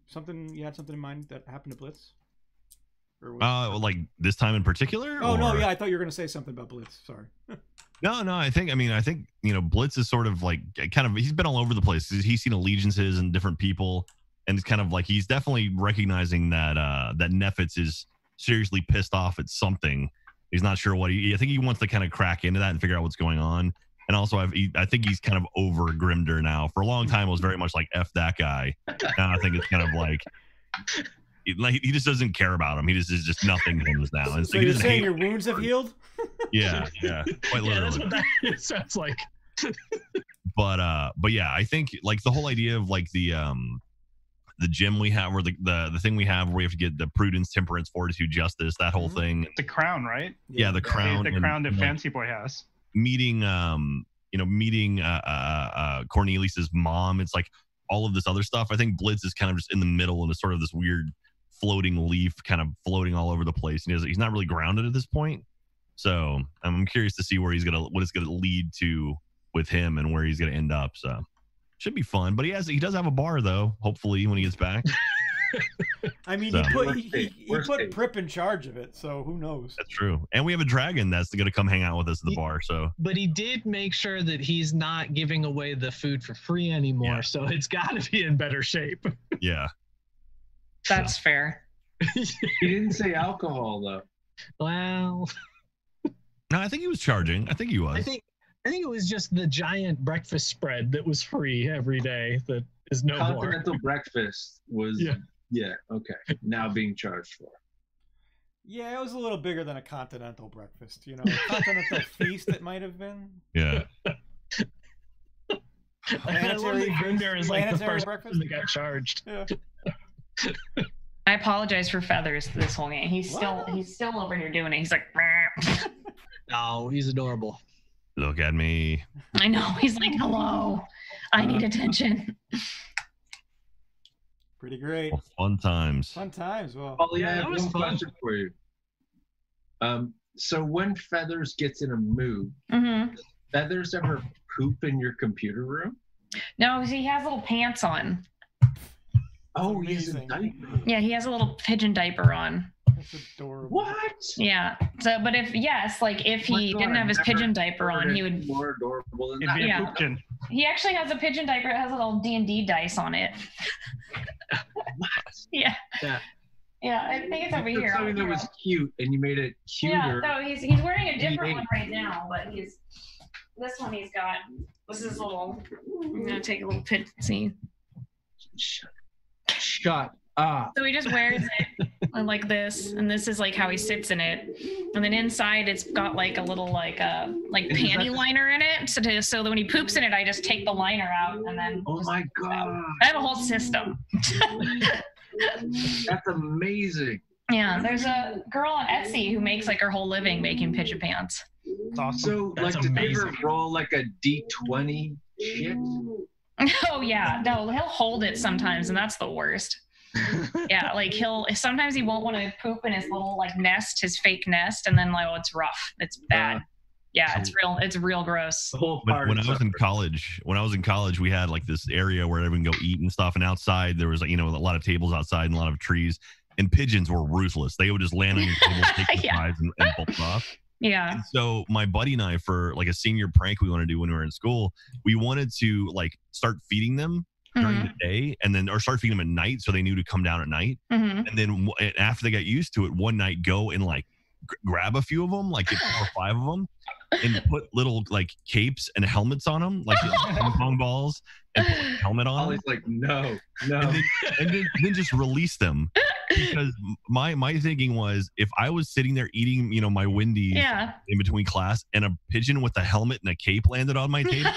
something in mind that happened to Blitz? Like this time in particular? Oh, no, yeah, I thought you were going to say something about Blitz. Sorry. No, I think Blitz is sort of like he's been all over the place. He's seen allegiances and different people, and it's kind of like he's definitely recognizing that that Nefitz is seriously pissed off at something. He's not sure what I think he wants to kind of crack into that and figure out what's going on. And also, I think he's kind of over Grimder now. For a long time, it was very much like F that guy. Now I think it's kind of like he just doesn't care about him. He just is just nothing to him now. And so you're saying your wounds have healed? Yeah, quite literally. Yeah, that's what that sounds like. But yeah, I think like the whole idea of like the gym we have, or the thing we have where we have to get the prudence, temperance, fortitude, justice, that whole thing. The crown, right? Yeah, the crown. The crown that Fancy Boy has. Meeting Cornelius's mom. It's like all of this other stuff. I think Blitz is kind of just in the middle and is sort of this weird floating leaf kind of floating all over the place. And he's not really grounded at this point. So I'm curious to see what it's gonna lead to with him and where he's gonna end up. So should be fun. But he does have a bar though, hopefully when he gets back. I mean, he put Prip in charge of it, so who knows? That's true. And we have a dragon that's going to come hang out with us at the bar. So, but he did make sure that he's not giving away the food for free anymore. Yeah. So it's got to be in better shape. Yeah, that's fair. He didn't say alcohol though. Well, no, I think he was charging. I think he was. I think it was just the giant breakfast spread that was free every day. That is no more. Continental breakfast was. Yeah, okay. Now being charged for. Yeah, it was a little bigger than a continental breakfast. A continental feast it might have been. Yeah. Planetary Grimder is like the first breakfast that got charged. Yeah. I apologize for Feathers this whole game. He's still over here doing it. He's like, no, he's adorable. Look at me. I know. He's like, hello. I need attention. Pretty great. Well, fun times. Well, yeah, that was fun for you. So when Feathers gets in a mood, does Feathers ever poop in your computer room? No, he has little pants on. Oh, he has a diaper. Yeah, he has a little pigeon diaper on. That's adorable. What? Yeah. So, but if he didn't have his pigeon diper on, he would more adorable than that. Yeah. He actually has a pigeon diaper. It has a little D&D dice on it. What? Yeah. Yeah, I think it's over here. Something that was cute, and you made it cuter. Yeah, no, he's wearing a different one right now, but this one he's got. This is a little. I'm gonna take a little pit. See. Shut up. So he just wears it like this, and this is like how he sits in it, and then inside it's got like a little like panty liner in it. So that when he poops in it, I just take the liner out, and then. Oh my god! I have a whole system. That's amazing. Yeah, there's a girl on Etsy who makes like her whole living making pigeon pants. Awesome. So That's like, did they amazing. ever roll like a D20 shit? Oh yeah, no, he'll hold it sometimes, and that's the worst. Yeah, like sometimes he won't want to poop in his little like nest, his fake nest, and then like, oh, it's rough, it's bad. Yeah, it's real gross. The whole When party I was in college, we had like this area where everyone go eat and stuff. And outside there was like, a lot of tables outside and a lot of trees. And pigeons were ruthless. They would just land on your table, take your pies, and bolt off. Yeah. And so my buddy and I, for like a senior prank we want to do when we were in school, we wanted to like start feeding them during the day, and then or start feeding them at night so they knew to come down at night. And then after they got used to it, one night go and like grab a few of them, like get 4 or 5 of them, and put little like capes and helmets on them, like ping pong balls, and put a helmet on. Ollie's like, no. And then just release them. Because my thinking was, if I was sitting there eating, my Wendy's in between class, and a pigeon with a helmet and a cape landed on my table,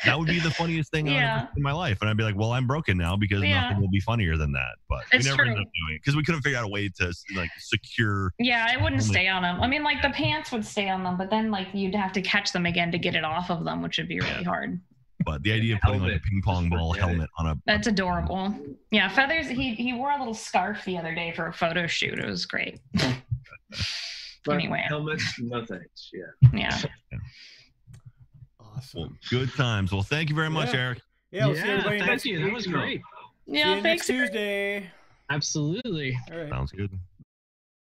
that would be the funniest thing I've ever seen in my life. And I'd be like, well, I'm broken now because nothing will be funnier than that. But we never ended up doing it because we couldn't figure out a way to like secure. Yeah, it wouldn't stay on them. I mean, like the pants would stay on them, but then like you'd have to catch them again to get it off of them, which would be really hard. But the idea of putting like a ping pong ball helmet on that's adorable. Yeah, Feathers, he wore a little scarf the other day for a photo shoot. It was great. Anyway. Helmets, no thanks. Yeah. Awesome. Well, good times. Well, thank you very much, Eric. Yeah, we'll see everybody thank you. That was great. Yeah, see you next thanks. Tuesday. Absolutely. All right. Sounds good.